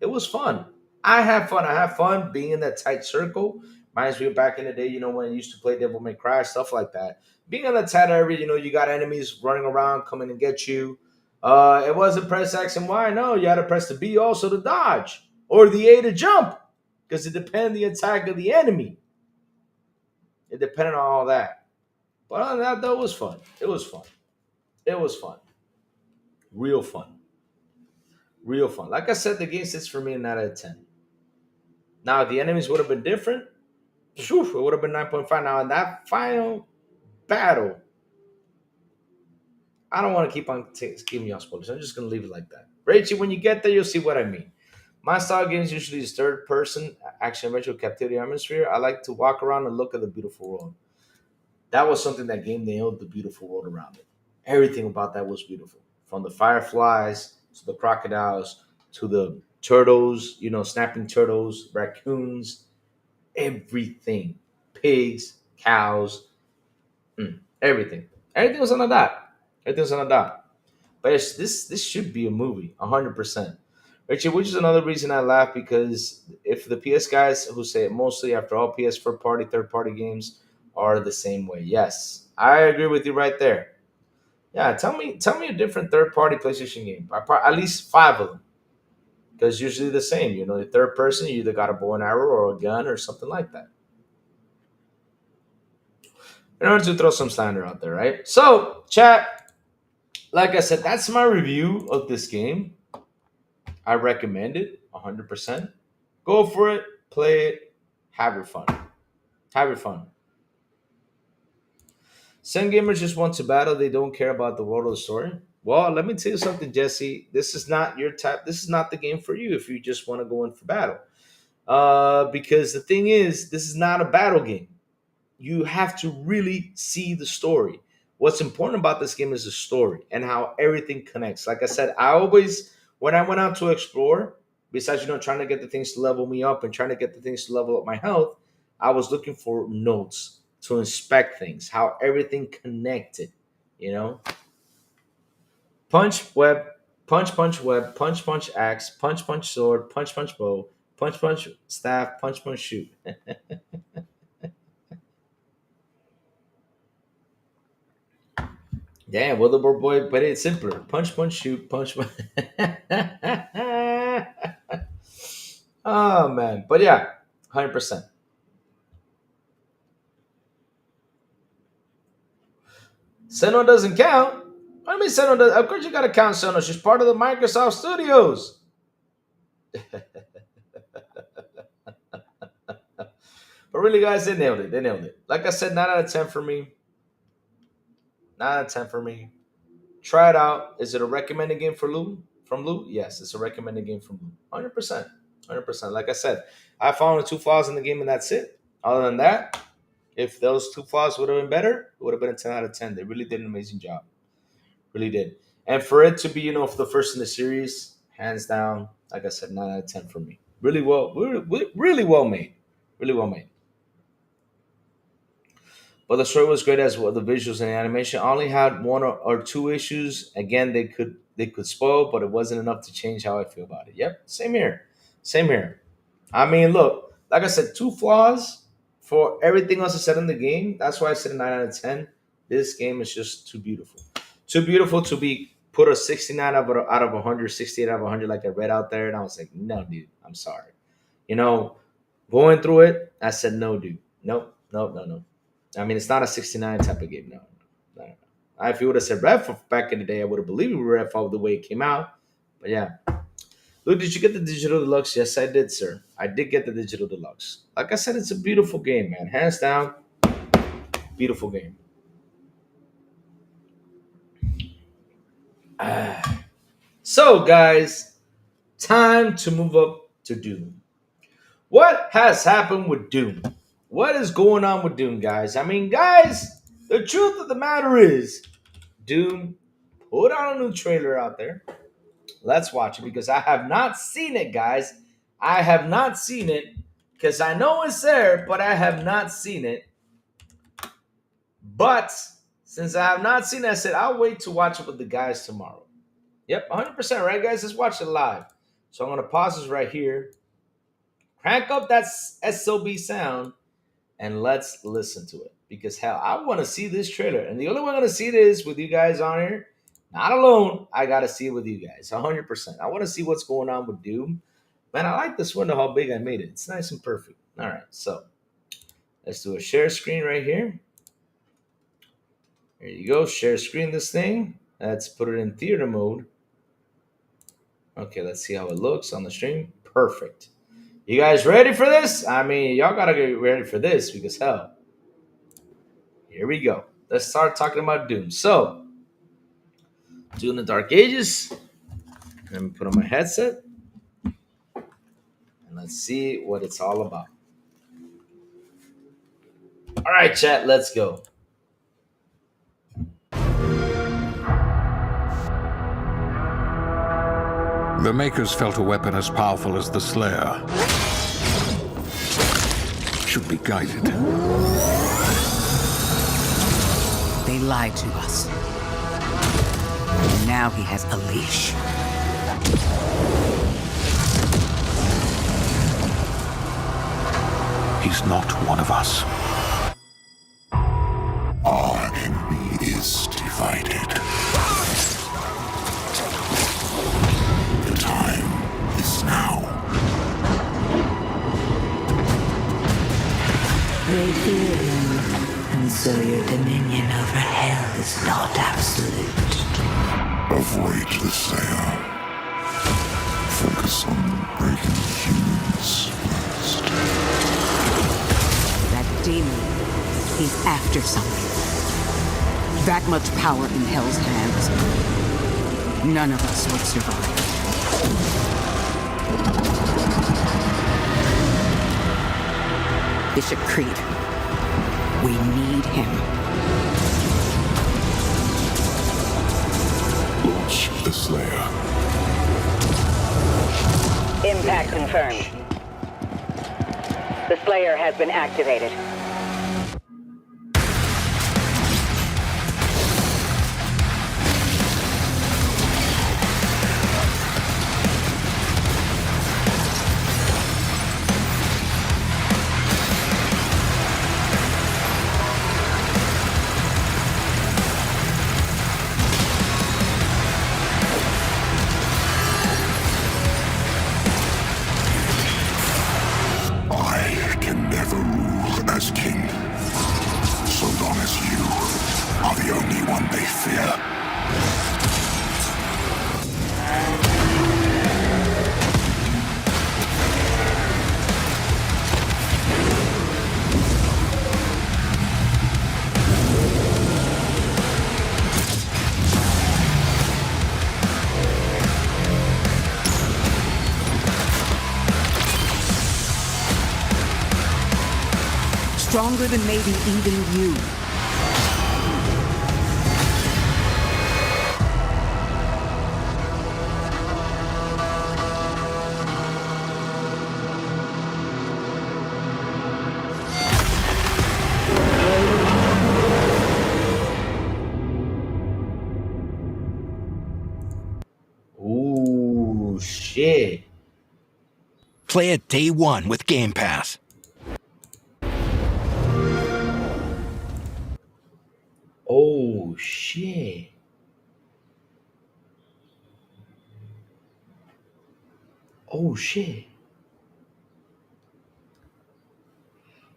it was fun. I had fun. I had fun being in that tight circle. Reminds me of back in the day, when I used to play Devil May Cry, stuff like that. Being in that tight area, you got enemies running around, coming and get you. It wasn't press X and Y. No, you had to press the B also to dodge or the A to jump because it depended on the attack of the enemy. It depended on all that. But other than that, though, it was fun. It was fun. It was fun. Real fun. Real fun. Like I said, the game sits for me a 9 out of 10. Now, if the enemies would have been different, phew, it would have been 9.5. Now, in that final battle, I don't want to keep on giving y'all spoilers. I'm just going to leave it like that. Rachel, when you get there, you'll see what I mean. My style games usually is third person, action adventure, captivity atmosphere. I like to walk around and look at the beautiful world. That was something that game nailed, the beautiful world around it. Everything about that was beautiful. From the fireflies to the crocodiles to the turtles, snapping turtles, raccoons, everything. Pigs, cows, everything. Everything was on a dot. Everything was on a dot. But this should be a movie, 100%. Richard, which is another reason I laugh because if the PS guys who say it mostly after all PS third party games are the same way. Yes, I agree with you right there. Yeah, tell me a different third party PlayStation game. At least five of them, because usually the same. The third person, you either got a bow and arrow or a gun or something like that. In order to throw some slander out there, right? So, chat. Like I said, that's my review of this game. I recommend it 100%. Go for it, play it, have your fun. Have your fun. Some gamers just want to battle. They don't care about the world of the story. Well, let me tell you something, Jesse. This is not your type. This is not the game for you if you just want to go in for battle. Because the thing is, this is not a battle game. You have to really see the story. What's important about this game is the story and how everything connects. Like I said, I always, when I went out to explore, besides trying to get the things to level me up and trying to get the things to level up my health, I was looking for notes to inspect things, how everything connected. You know, punch web, punch punch web, punch punch axe, punch punch sword, punch punch bow, punch punch staff, punch punch shoot. Damn, Wilbur boy, but it's simpler. Punch, punch, shoot, punch. Oh man, but yeah, 100%. Seno doesn't count. What do you mean Seno does? Of course you gotta count Seno. She's part of the Microsoft Studios. But really, guys, they nailed it. They nailed it. Like I said, 9 out of 10 for me. 9 out of 10 for me. Try it out. Is it a recommended game for Lou? From Lou? Yes, it's a recommended game from Lou. 100%. 100%. Like I said, I found the two flaws in the game and that's it. Other than that, if those two flaws would have been better, it would have been a 10 out of 10. They really did an amazing job. Really did. And for it to be, for the first in the series, hands down, like I said, 9 out of 10 for me. Really well, really well made. Really well made. But the story was great as well. The visuals and the animation only had one or two issues. Again, they could spoil, but it wasn't enough to change how I feel about it. Yep, same here, same here. I mean, look, like I said, two flaws for everything else I said in the game. That's why I said a 9 out of 10. This game is just too beautiful to be put a 69 out of 100, 68 out of 100 like I read out there, and I was like, no, dude, I'm sorry. Going through it, I said, no, dude, nope, nope, no, no. I mean, it's not a 69 type of game. No, no, no. If you would have said Redfall back in the day, I would have believed it was Redfall the way it came out. But yeah. Look, did you get the digital deluxe? Yes, I did, sir. I did get the digital deluxe. Like I said, it's a beautiful game, man. Hands down, beautiful game. So, guys, time to move up to Doom. What has happened with Doom? What is going on with Doom, guys? I mean, guys, the truth of the matter is, Doom put out a new trailer out there. Let's watch it because I have not seen it, guys. I have not seen it because I know it's there, but I have not seen it. But since I have not seen it, I said I'll wait to watch it with the guys tomorrow. Yep, 100%, right, guys? Let's watch it live. So I'm going to pause this right here, crank up that SOB sound, and let's listen to it. Because, hell, I want to see this trailer. And the only way I'm going to see it is with you guys on here. Not alone. I got to see it with you guys. 100%. I want to see what's going on with Doom. Man, I like this window, how big I made it. It's nice and perfect. All right, so let's do a share screen right here. There you go. Share screen this thing. Let's put it in theater mode. Okay, let's see how it looks on the stream. Perfect. You guys ready for this? I mean, y'all got to get ready for this because, hell, here we go. Let's start talking about Doom. So, Doom the Dark Ages. Let me put on my headset. And let's see what it's all about. All right, chat, let's go. The Makers felt a weapon as powerful as the Slayer should be guided. They lied to us. And now he has a leash. He's not one of us. Our enemy is divided. The time is now. They fear him, and so your dominion over hell is not absolute. Avoid the Slayer. Focus on breaking humans first. That demon, he's after something. that much power in Hell's hands, none of us would survive. Bishop Creed, we need him. Launch the Slayer. Impact confirmed. The Slayer has been activated. I can never rule as king, so long as you are the only one they fear. Stronger than maybe even you. Ooh, shit. Play it day one with Game Pass. Oh, shit. Oh, shit.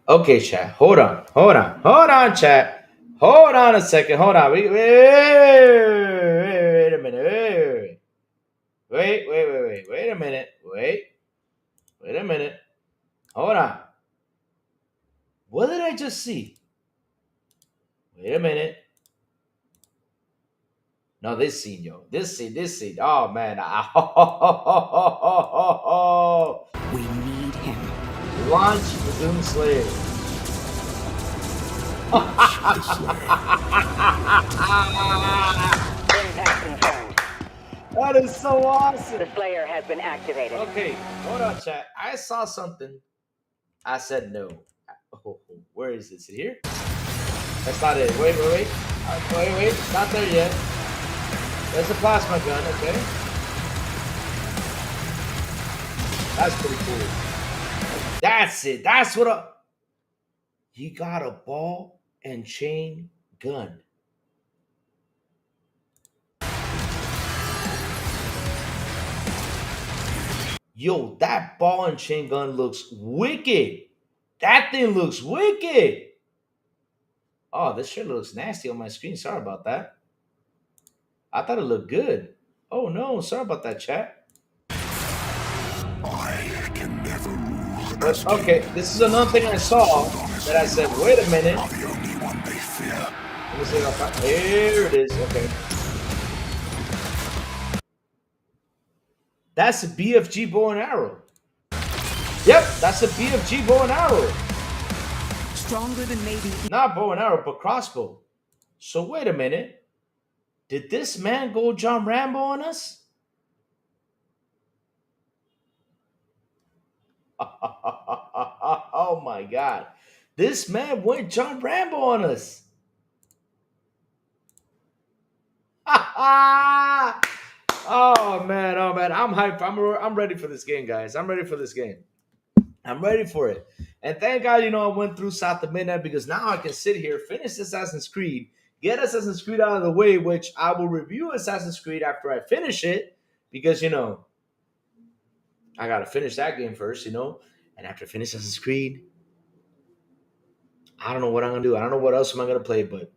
Okay, chat. Hold on, chat. Hold on a second. Hold on. Wait a minute. Wait a minute. Wait a minute. Hold on. What did I just see? Wait a minute. No, this scene, yo. This scene. Oh, man. We need him. Launch the Doom Slayer. Launch the Slayer. Impact confirmed. That is so awesome. The Slayer has been activated. Okay, hold on, chat. I saw something. I said no. Oh, where is it? Is it here? That's not it. Wait. Wait. It's not there yet. There's a plasma gun, okay? That's pretty cool. That's it. That's what a... He got a ball and chain gun. Yo, that ball and chain gun looks wicked. That thing looks wicked. Oh, this shit looks nasty on my screen. Sorry about that. I thought it looked good. Oh no, sorry about that, chat. I can never rule But as king, okay, this is another thing I saw that I said, wait a minute. are the only one they fear. Let me see if I find. Here it is. Okay. That's a BFG bow and arrow. Yep, that's a BFG bow and arrow. Stronger than maybe. Not bow and arrow, but crossbow. So wait a minute. Did this man go John Rambo on us? Oh my God. This man went John Rambo on us. Oh man. I'm hyped. I'm ready for this game, guys. I'm ready for this game. I'm ready for it. And thank God, I went through South of Midnight because now I can sit here, finish Assassin's Creed, get Assassin's Creed out of the way, which I will review Assassin's Creed after I finish it because, I got to finish that game first, And after I finish Assassin's Creed, I don't know what I'm going to do. I don't know what else am I going to play, but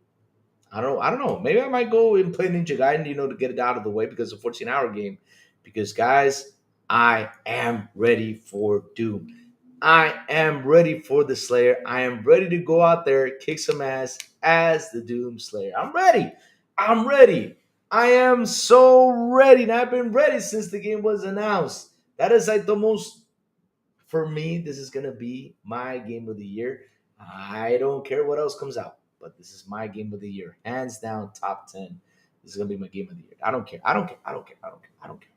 I don't know. Maybe I might go and play Ninja Gaiden, to get it out of the way because it's a 14-hour game. Because, guys, I am ready for Doom. I am ready for the Slayer. I am ready to go out there, kick some ass as the Doom Slayer. I'm ready. I'm ready. I am so ready. And I've been ready since the game was announced. That is like the most, for me, this is going to be my game of the year. I don't care what else comes out, but this is my game of the year. Hands down, top 10. This is going to be my game of the year. I don't care. I don't care. I don't care. I don't care. I don't care.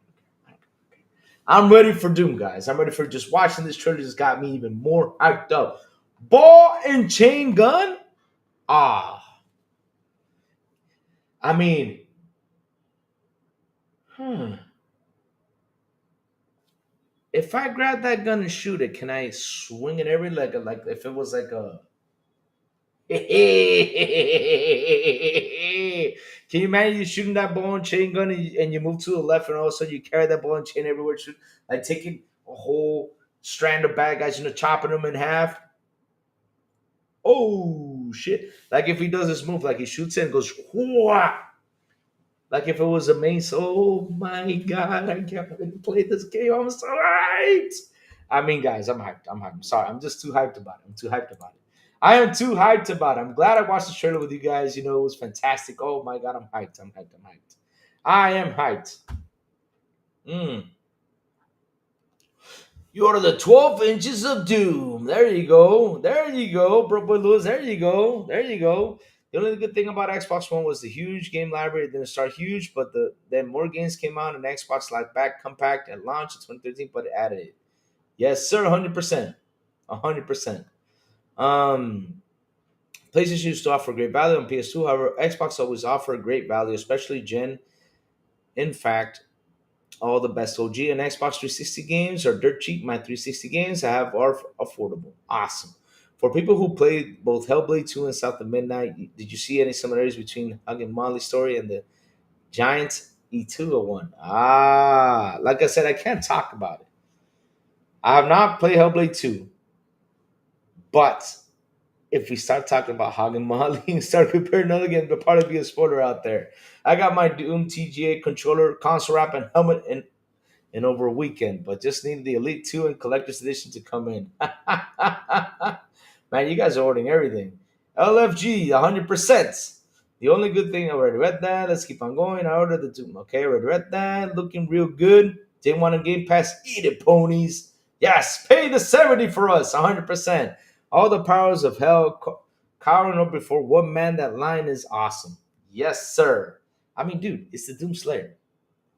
I'm ready for Doom, guys. I'm ready for just watching this trailer. Just got me even more hyped up. Ball and chain gun? Ah. I mean, if I grab that gun and shoot it, can I swing it every like if it was like a can you imagine you shooting that ball and chain gun and you move to the left and all of a sudden you carry that ball and chain everywhere, shoot like taking a whole strand of bad guys, chopping them in half. Oh shit! Like if he does this move, like he shoots it and goes, whoa! Like if it was a mace. Oh my god! I can't wait to play this game. I'm so hyped. I mean, guys, I'm hyped. I'm hyped. I'm sorry. I'm just too hyped about it. I'm too hyped about it. I am too hyped about it. I'm glad I watched the trailer with you guys. It was fantastic. Oh my god, I'm hyped. I'm hyped. I'm hyped. I am hyped. You're the 12 inches of doom. There you go. There you go. Bro, boy Lewis. There you go. There you go. The only good thing about Xbox One was the huge game library. It didn't start huge, but then more games came out and Xbox Live back compact at launch in 2013, but it added it. Yes, sir. 100%. 100%. PlayStation used to offer great value on PS2. However, Xbox always offered great value, especially Gen. In fact, all the best OG and Xbox 360 games are dirt cheap. My 360 games are affordable. Awesome. For people who played both Hellblade 2 and South of Midnight, did you see any similarities between Hug and Molly's story and the Giant E2 one? Like I said, I can't talk about it. I have not played Hellblade 2, but if we start talking about Hog and Molly and start preparing another game, there'll probably be a spoiler out there. I got my Doom TGA controller, console wrap, and helmet in over a weekend, but just needed the Elite 2 and Collector's Edition to come in. Man, you guys are ordering everything. LFG, 100%. The only good thing, I already read that. Let's keep on going. I ordered the Doom. Okay, already read that. Looking real good. Didn't want a Game Pass. Eat it, ponies. Yes, pay the 70 for us, 100%. All the powers of hell cowering up before one man. That line is awesome. Yes, sir. I mean, dude, it's the Doom Slayer.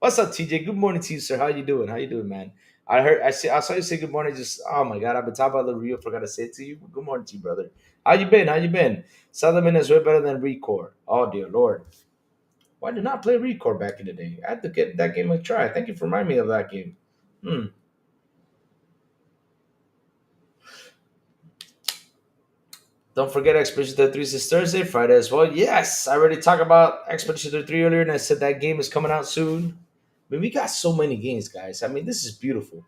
What's up, TJ? Good morning to you, sir. How you doing? How you doing, man? I saw you say good morning. Just oh my god, I've been talking about the review. Forgot to say it to you. Good morning to you, brother. How you been? How you been? Southern is way better than Recore. Oh dear lord. Why did not play Recore back in the day? I had to get that game a try. Thank you for reminding me of that game. Don't forget Expedition 33 is this Thursday, Friday as well. Yes, I already talked about Expedition 33 earlier, and I said that game is coming out soon. I mean, we got so many games, guys. I mean, this is beautiful.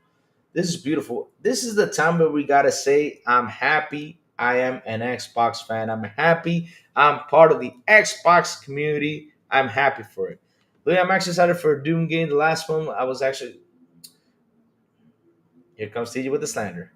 This is beautiful. This is the time where we gotta say, I'm happy I am an Xbox fan. I'm happy I'm part of the Xbox community. I'm happy for it. Look, I'm actually excited for a Doom game. The last one, I was actually. Here comes TJ with the slander.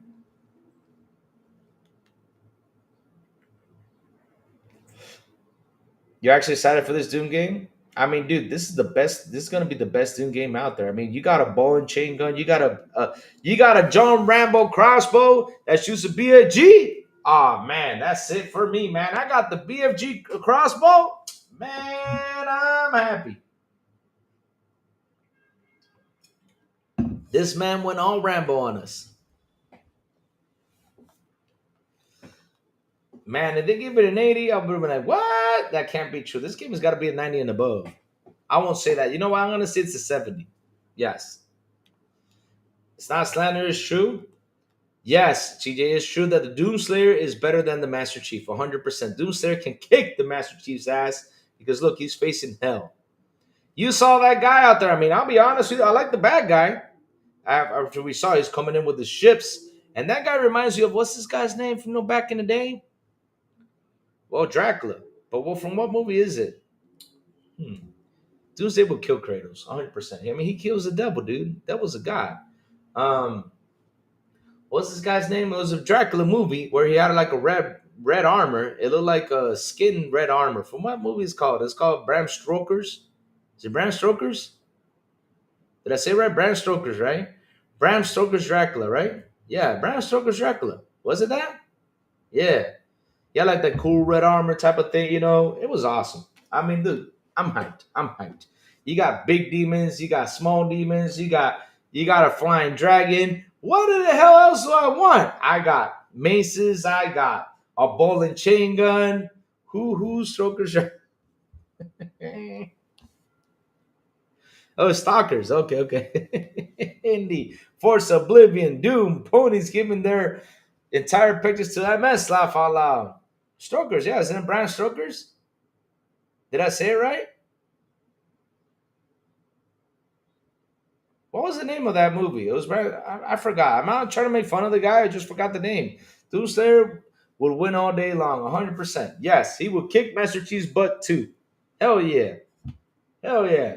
You're actually excited for this Doom game? I mean, dude, this is the best. This is gonna be the best Doom game out there. I mean, you got a ball and chain gun. You got a John Rambo crossbow that shoots a BFG. Oh man, that's it for me, man. I got the BFG crossbow. Man, I'm happy. This man went all Rambo on us. Man, if they give it an 80, I would have been like, what? That can't be true. This game has got to be a 90 and above. I won't say that. You know what? I'm going to say it's a 70. Yes. It's not slander. It's true. Yes, TJ, it's true that the Doomslayer is better than the Master Chief. 100%. Doomslayer can kick the Master Chief's ass because, look, he's facing hell. You saw that guy out there. I mean, I'll be honest with you. I like the bad guy. After we saw he's coming in with the ships. And that guy reminds you of, what's this guy's name from back in the day? Well, Dracula. But from what movie is it? Doomsday will kill Kratos, 100%. I mean, he kills the devil, dude. Devil's a god. What's this guy's name? It was a Dracula movie where he had like a red armor. It looked like a skin red armor. From what movie is called? It's called Bram Stoker's. Is it Bram Stoker's? Did I say right? Bram Stoker's, right? Bram Stoker's Dracula, right? Yeah, Bram Stoker's Dracula. Was it that? Yeah. Yeah, like that cool red armor type of thing, It was awesome. I mean, dude, I'm hyped. I'm hyped. You got big demons, you got small demons, you got a flying dragon. What the hell else do I want? I got maces, I got a ball and chain gun. Who's Stoker's? Oh, stalkers. Okay, okay. Indy, Force Oblivion, Doom, ponies giving their entire pictures to MS. Laugh out loud. Strokers, yeah, isn't it Brian Strokers? Did I say it right? What was the name of that movie? It was I forgot. I'm not trying to make fun of the guy. I just forgot the name. Doomslayer would win all day long, 100%. Yes, he would kick Master Chief's butt too. Hell yeah. Hell yeah.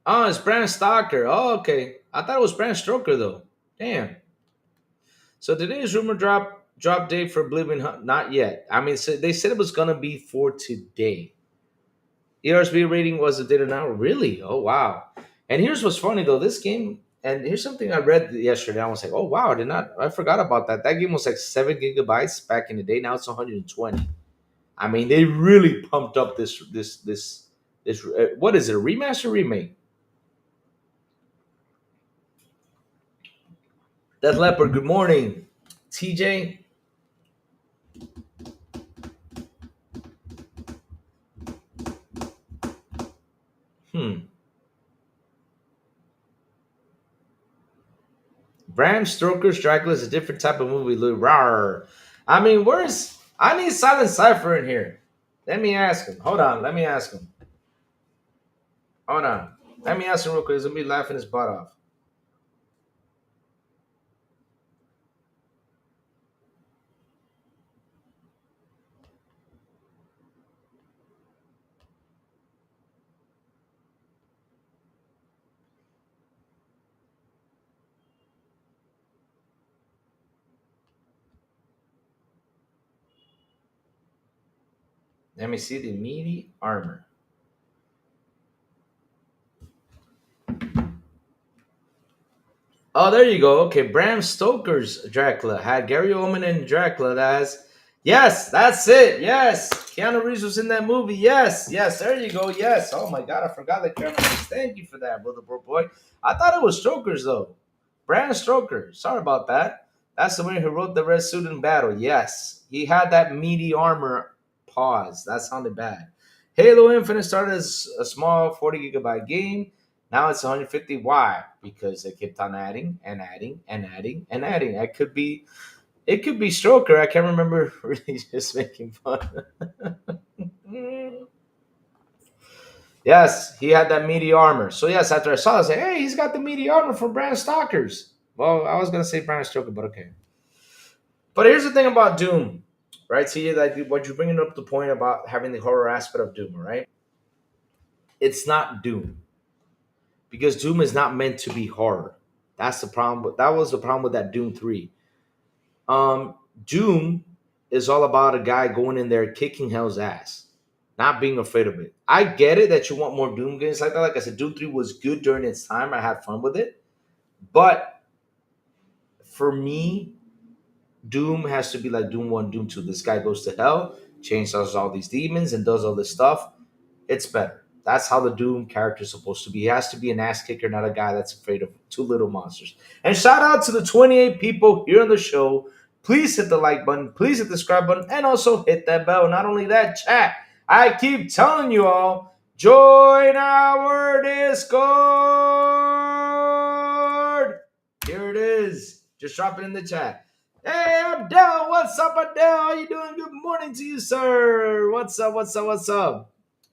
Oh, it's Bram Stoker. Oh, okay. I thought it was Bram Stoker though. Damn. So today's rumor drop date for Oblivion not yet. I mean, so they said it was gonna be for today. ERSB rating was a data now. Really? Oh wow. And here's what's funny though. This game, and here's something I read yesterday. I was like, oh wow, I forgot about that. That game was like 7 GB back in the day. Now it's 120. I mean, they really pumped up this. What is it? A remaster, remake? That leopard. Good morning, TJ. Bram Stoker's Dracula is a different type of movie. Rawr. I mean, I need Silent Cypher in here. Let me ask him. Hold on. Let me ask him. Hold on. Let me ask him real quick. He's gonna be laughing his butt off. Let me see the meaty armor. Oh, there you go. Okay, Bram Stoker's Dracula had Gary Oldman and Dracula. Yes, that's it. Yes, Keanu Reeves was in that movie. Yes, there you go. Yes. Oh my God, I forgot that Keanu Reeves. Thank you for that, brother boy. I thought it was Stoker's though. Bram Stoker. Sorry about that. That's the man who wrote the Red Suit in Battle. Yes, he had that meaty armor. Pause. That sounded bad. Halo Infinite started as a small 40 GB game. Now it's 150. Why? Because they kept on adding and adding and adding and adding. It could be Stroker. I can't remember. Really, just making fun. Yes, he had that meaty armor. So yes, after I saw it, I was like, hey, he's got the meaty armor from Bram Stoker's. Well, I was gonna say Bram Stoker, but okay. But here's the thing about Doom, right? See, like what you're bringing up the point about having the horror aspect of Doom, right? It's not Doom because Doom is not meant to be horror. That's the problem. That was the problem with that Doom 3. Doom is all about a guy going in there kicking hell's ass, not being afraid of it. I get it that you want more Doom games like that. Like I said, Doom 3 was good during its time. I had fun with it. But for me, Doom has to be like Doom 1, Doom 2. This guy goes to hell, chainsaws all these demons, and does all this stuff. It's better. That's how the Doom character is supposed to be. He has to be an ass kicker, not a guy that's afraid of two little monsters. And shout out to the 28 people here on the show. Please hit the like button. Please hit the subscribe button. And also hit that bell. Not only that, chat. I keep telling you all, join our Discord. Here it is. Just drop it in the chat. Hey, Abdel. What's up, Abdel? How you doing? Good morning to you, sir. What's up?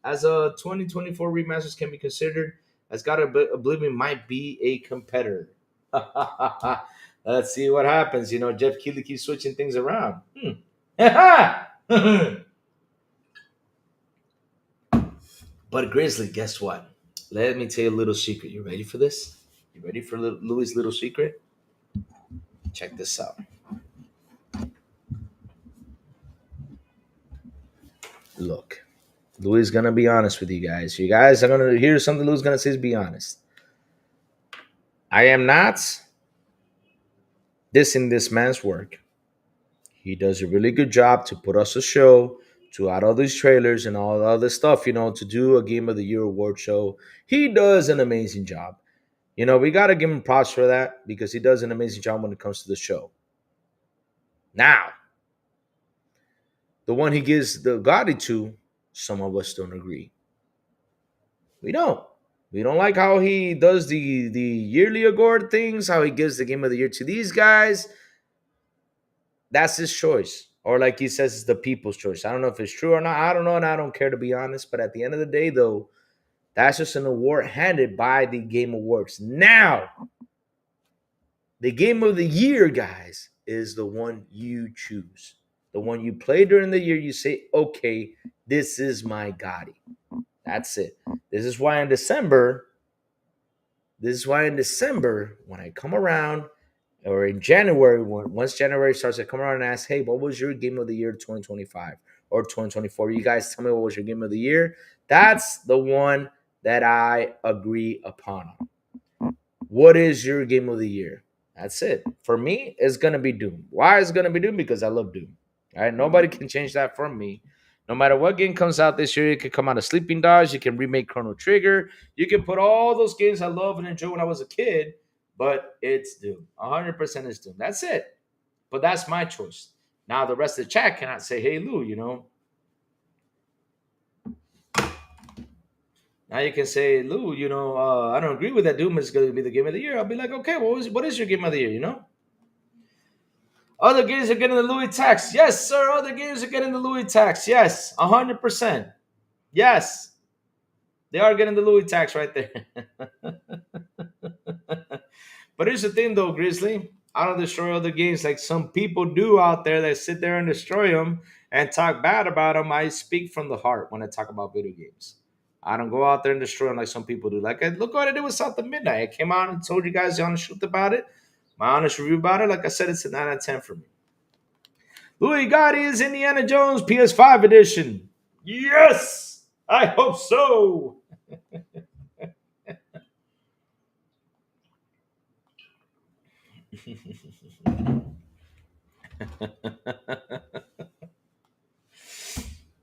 As a 2024 remasters can be considered, as God Oblivion might be a competitor. Let's see what happens. Jeff Keighley keeps switching things around. But Grizzly, guess what? Let me tell you a little secret. You ready for this? You ready for Louis' little secret? Check this out. Look, Louis is gonna be honest with you guys. You guys are gonna hear something Louis is gonna say is be honest. I am not dissing this man's work. He does a really good job to put us a show, to add all these trailers and all the other stuff, to do a Game of the Year award show. He does an amazing job. We got to give him props for that because he does an amazing job when it comes to the show. Now, the one he gives the Gotti to, some of us don't agree. We don't. We don't like how he does the yearly award things, how he gives the Game of the Year to these guys. That's his choice. Or like he says, it's the people's choice. I don't know if it's true or not. I don't know, and I don't care, to be honest. But at the end of the day, though, that's just an award handed by the Game Awards. Now, the Game of the Year, guys, is the one you choose. The one you play during the year, you say, okay, this is my Gotti. That's it. This is why in December, when I come around, or in January, once January starts, I come around and ask, hey, what was your Game of the Year 2025 or 2024? You guys tell me what was your Game of the Year. That's the one that I agree upon. What is your Game of the Year? That's it. For me, it's going to be Doom. Why is it going to be Doom? Because I love Doom. All right, nobody can change that from me. No matter what game comes out this year, it could come out of Sleeping Dogs. You can remake Chrono Trigger. You can put all those games I love and enjoy when I was a kid, but it's Doom. 100% is Doom. That's it. But that's my choice. Now, the rest of the chat cannot say, hey, Lou, Now you can say, Lou, I don't agree with that. Doom is going to be the Game of the Year. I'll be like, okay, what is your Game of the Year, Other games are getting the Louis tax. Yes, sir. Other games are getting the Louis tax. Yes, 100%. Yes. They are getting the Louis tax right there. But here's the thing, though, Grizzly. I don't destroy other games like some people do out there that sit there and destroy them and talk bad about them. I speak from the heart when I talk about video games. I don't go out there and destroy them like some people do. Look what I did with South of Midnight. I came out and told you guys the honest truth about it. My honest review about it. Like I said, it's a 9 out of 10 for me. Louis Gotti is Indiana Jones PS5 edition. Yes! I hope so.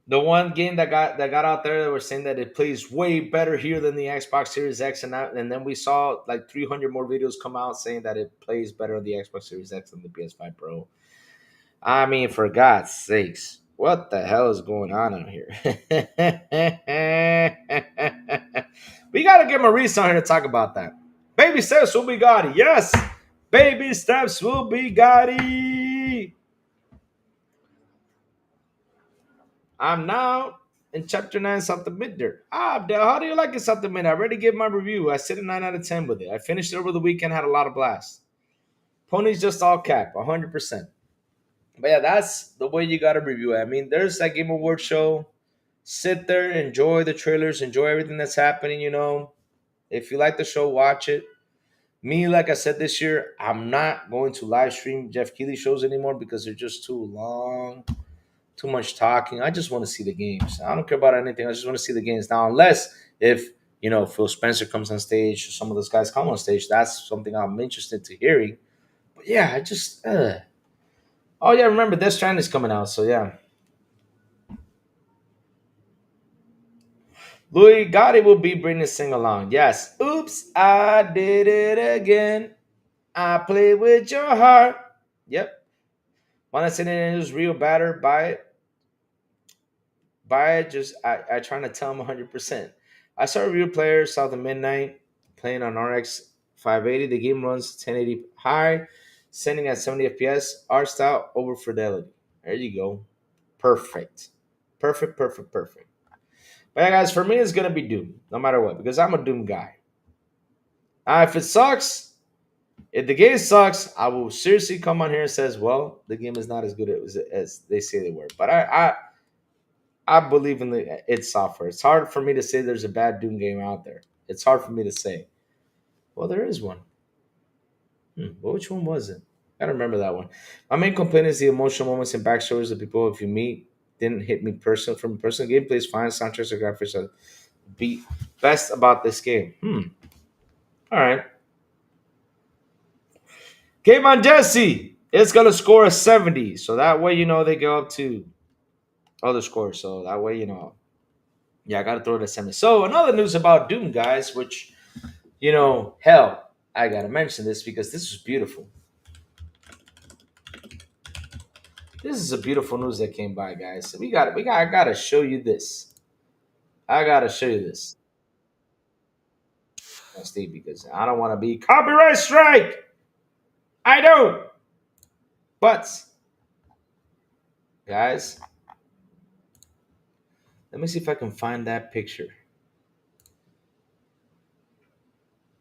The one game that got out there, they were saying that it plays way better here than the Xbox Series X, and then we saw like 300 more videos come out saying that it plays better on the Xbox Series X than the PS5 Pro. I mean, for God's sakes, what the hell is going on out here? We got to get Maurice on here to talk about that. Baby steps will be Gotti. Yes, baby steps will be Gotti. I'm now in Chapter 9, South of Midnight. Abdel, how do you like it, South of Midnight? I already gave my review. I said a 9 out of 10 with it. I finished it over the weekend, had a lot of blast. Pony's just all cap, 100%. But yeah, that's the way you got to review it. I mean, there's that Game Award show. Sit there, enjoy the trailers, enjoy everything that's happening, If you like the show, watch it. Me, like I said this year, I'm not going to live stream Jeff Keighley shows anymore because they're just too long. Too much talking. I just want to see the games. I don't care about anything. I just want to see the games. Now, unless if, Phil Spencer comes on stage or some of those guys come on stage, that's something I'm interested to hearing. But yeah, I just... Oh, yeah, remember, Death Stranding is coming out, so yeah. Louis Gotti will be bringing Sing Along. Yes. Oops, I did it again. I played with your heart. Yep. When I said it was real batter, buy it. I trying to tell him 100%. I saw a real player, South of Midnight, playing on RX 580. The game runs 1080 high, sending at 70 FPS, art style over fidelity. There you go. Perfect. Perfect. But yeah, guys, for me, it's going to be Doom, no matter what, because I'm a Doom guy. If it sucks, If the game sucks, I will seriously come on here and says, well, the game is not as good as they say they were. But I believe in its software. It's hard for me to say there's a bad Doom game out there. It's hard for me to say. Well, there is one. Well, which one was it? I don't remember that one. My main complaint is the emotional moments and backstories of people if you meet didn't hit me from personal gameplay is fine. Soundtracks or graphics are be best about this game. All right. Game on Jesse. It's gonna score a 70. So that way, they go up to other scores. So that way, yeah, I gotta throw it at 70. So another news about Doom, guys, which hell, I gotta mention this because this was beautiful. This is a beautiful news that came by, guys. So I gotta show you this. I gotta show you this. Steve, because I don't want to be copyright strike. I don't. But guys, let me see if I can find that picture.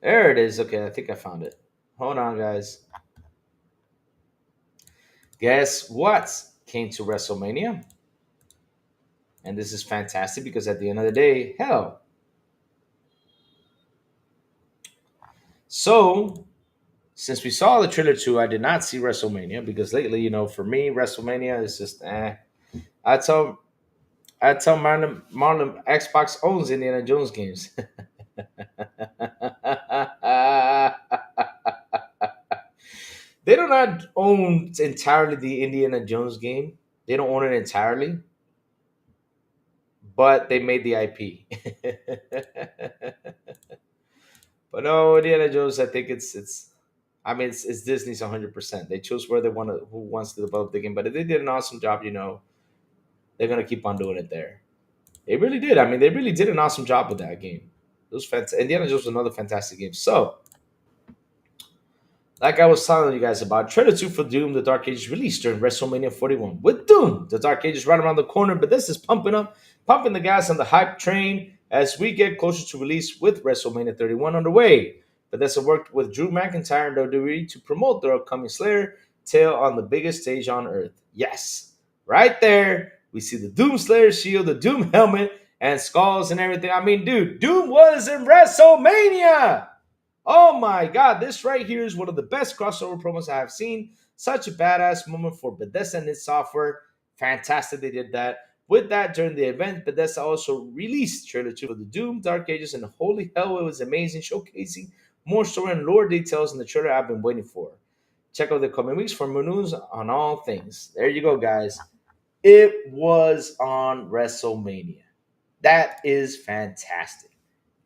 There it is. Okay, I think I found it. Hold on, guys. Guess what came to WrestleMania? And this is fantastic because at the end of the day, hell. So, since we saw the trailer 2, I did not see WrestleMania because lately, for me, WrestleMania is just I tell Marlon Xbox owns Indiana Jones games. They do not own entirely the Indiana Jones game. They don't own it entirely, but they made the IP. But no, Indiana Jones. I think it's. I mean, it's Disney's 100%. They chose where they want to, who wants to develop the game. But if they did an awesome job, they're gonna keep on doing it there. They really did. I mean, they really did an awesome job with that game. It was fantastic. Indiana Jones was another fantastic game. So, like I was telling you guys about, trailer 2 for Doom, The Dark Ages released during WrestleMania 41. With Doom, The Dark Ages right around the corner, but this is pumping the gas on the hype train as we get closer to release with WrestleMania 31 underway. Bethesda worked with Drew McIntyre and WWE to promote their upcoming Slayer tale on the biggest stage on Earth. Yes, right there, we see the Doom Slayer shield, the Doom helmet, and skulls and everything. I mean, dude, Doom was in WrestleMania! Oh my god, this right here is one of the best crossover promos I have seen. Such a badass moment for Bethesda and its software. Fantastic they did that. With that, during the event, Bethesda also released trailer 2 for the Doom Dark Ages, and holy hell, it was amazing, showcasing more story and lore details in the trailer I've been waiting for. Check out the coming weeks for more news on all things. There you go, guys. It was on WrestleMania. That is fantastic.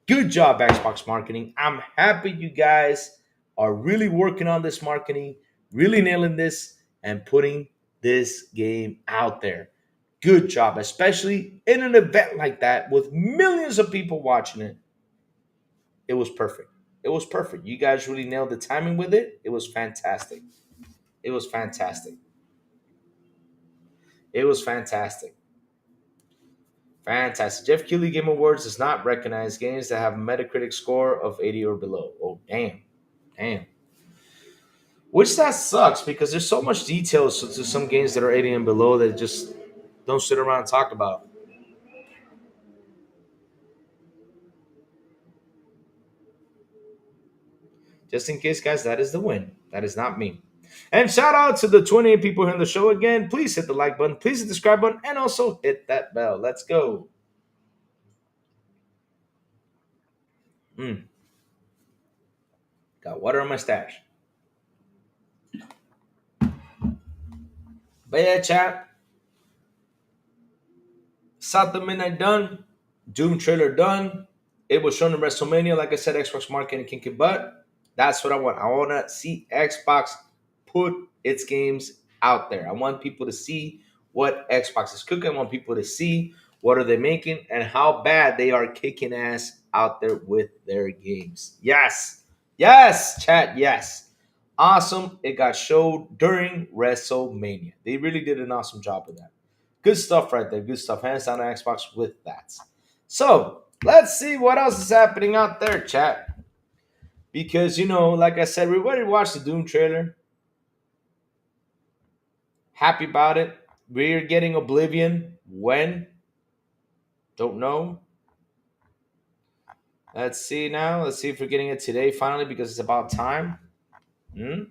Good job, Xbox marketing. I'm happy you guys are really working on this marketing, really nailing this, and putting this game out there. Good job, especially in an event like that with millions of people watching it. It was perfect. It was perfect. You guys really nailed the timing with it. It was fantastic. It was fantastic. It was fantastic. Fantastic. Jeff Keighley Game Awards does not recognize games that have a Metacritic score of 80 or below. Oh, damn. Damn. Which that sucks because there's so much details to some games that are 80 and below that just don't sit around and talk about. Just in case, guys, that is the win. That is not me. And shout out to the 28 people here on the show again. Please hit the like button. Please hit the subscribe button. And also hit that bell. Let's go. Got water on my stash. But yeah, chat. South of Midnight done. Doom trailer done. It was shown in WrestleMania. Like I said, Xbox marketing can kick butt. That's what I want. I want to see Xbox put its games out there. I want people to see what Xbox is cooking. I want people to see what are they making and how bad they are kicking ass out there with their games. Yes. Yes, chat. Yes. Awesome. It got showed during WrestleMania. They really did an awesome job with that. Good stuff right there. Good stuff. Hands down on Xbox with that. So let's see what else is happening out there, chat. Because, like I said, we already watched the Doom trailer. Happy about it. We're getting Oblivion. When? Don't know. Let's see now. Let's see if we're getting it today finally because it's about time. Hmm?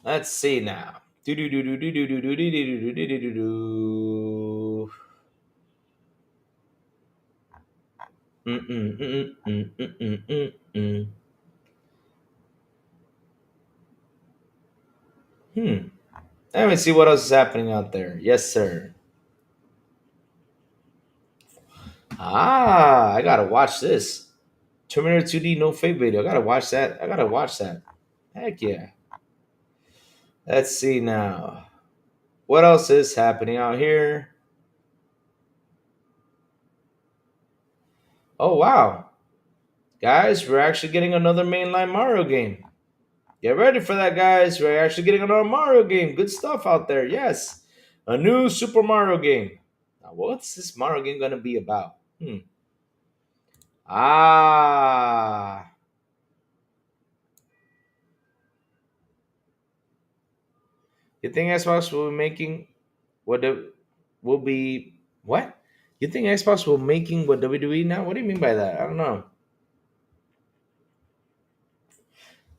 Let's see now. Do do do do do do do do do do do do do do. Hmm. Let me see what else is happening out there. Yes, sir. I gotta watch this. Terminator 2D No Fake video. I gotta watch that. I gotta watch that. Heck yeah. Let's see now. What else is happening out here? Oh wow. Guys, we're actually getting another mainline Mario game. Get ready for that, guys. We're actually getting another Mario game. Good stuff out there. Yes. A new Super Mario game. Now, what's this Mario game gonna be about? Ah. You think Xbox will be making what the will be what? You think Xbox will making what WWE now? What do you mean by that? I don't know.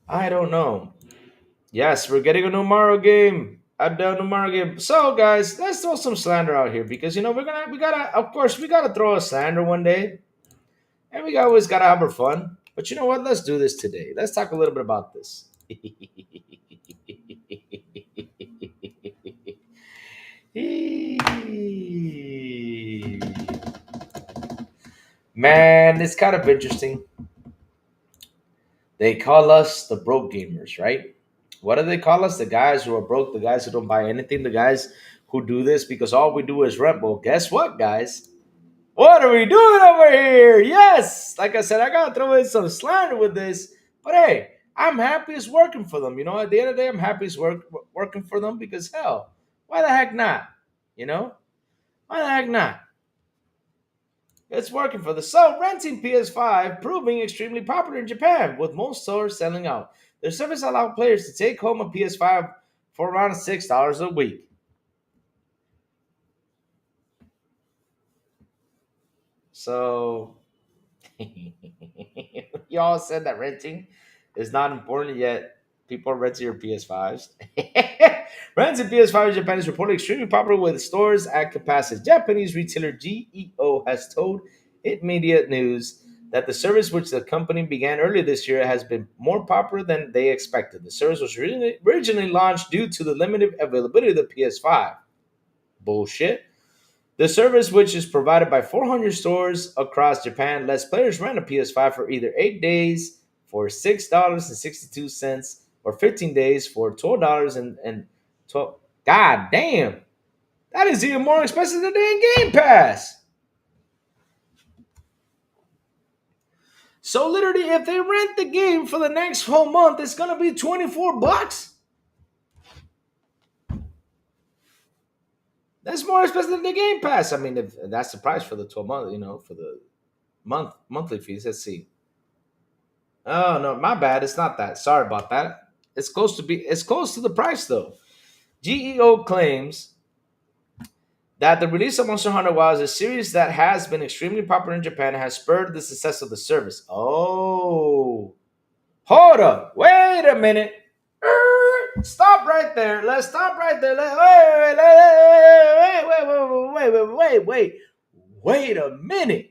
I don't know. Yes, we're getting a new Mario game. A new Mario game. So guys, let's throw some slander out here because we gotta of course we gotta throw a slander one day. And we always gotta have our fun. But you know what? Let's do this today. Let's talk a little bit about this. Man, it's kind of interesting. They call us the broke gamers, right? What do they call us? The guys who are broke, the guys who don't buy anything, the guys who do this because all we do is rent. Well, guess what, guys? What are we doing over here? Yes, like I said, I gotta throw in some slander with this, but hey, I'm happy it's working for them. At the end of the day, I'm happy it's working for them because hell, why the heck not? You know, why the heck not? It's working for the so renting PS5 proving extremely popular in Japan, with most stores selling out. Their service allowed players to take home a PS5 for around $6 a week. So y'all said that renting is not important yet. People are renting your PS5s. Renting PS5 in Japan is reportedly extremely popular with stores at capacity. Japanese retailer GEO has told It Media News that the service, which the company began earlier this year, has been more popular than they expected. The service was originally launched due to the limited availability of the PS5. Bullshit. The service, which is provided by 400 stores across Japan, lets players rent a PS5 for either 8 days for $6.62 or 15 days for $12 and 12. God damn, that is even more expensive than Game Pass. So literally, if they rent the game for the next whole month, it's gonna be $24. That's more expensive than the Game Pass. I mean, if that's the price for the 12 month, for the monthly fees. Let's see. Oh no, my bad. It's not that. Sorry about that. It's close to the price though. GEO claims that the release of Monster Hunter Wilds, a series that has been extremely popular in Japan, has spurred the success of the service. Oh, hold up. Wait a minute. Stop right there. Let's stop right there. Wait a minute.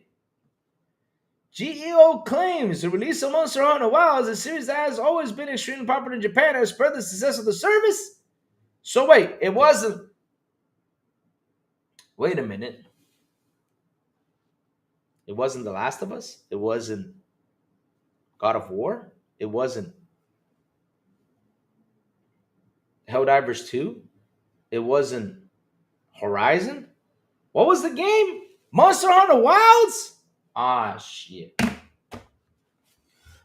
GEO claims the release of Monster Hunter Wilds, a series that has always been extremely popular in Japan, has spread the success of the service. So wait, it wasn't. Wait a minute. It wasn't The Last of Us. It wasn't God of War. It wasn't Helldivers 2. It wasn't Horizon. What was the game? Monster Hunter Wilds? Ah, shit.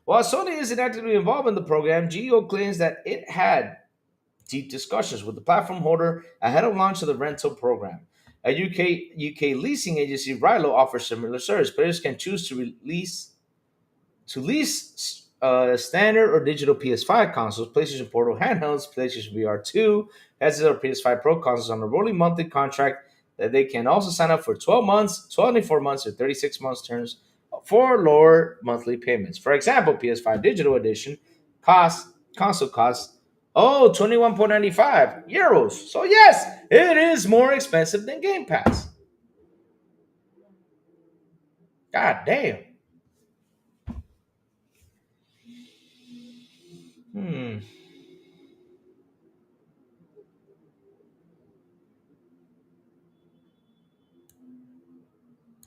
While Sony isn't actively involved in the program, GEO claims that it had deep discussions with the platform holder ahead of launch of the rental program. A UK leasing agency, Rilo, offers similar service. Players can choose to lease standard or digital PS5 consoles, PlayStation Portal handhelds, PlayStation VR 2, headsets, or PS5 Pro consoles on a rolling monthly contract that they can also sign up for 12 months, 24 months, or 36 months terms for lower monthly payments. For example, PS5 Digital Edition console costs 21.95 euros. So yes, it is more expensive than Game Pass. God damn. Hmm.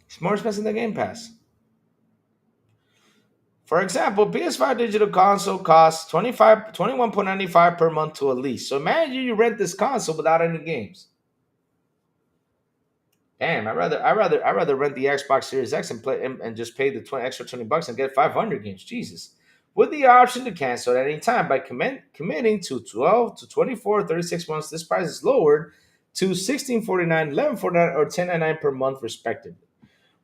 It's more expensive than Game Pass. For example, PS5 digital console costs 21.95 per month to a lease. So imagine you rent this console without any games. Damn, I rather rent the Xbox Series X and play and just pay the extra 20 bucks and get 500 games. Jesus. With the option to cancel at any time by committing to 12 to 24, 36 months, this price is lowered to 16.49, 11.49, or 10.99 per month respectively.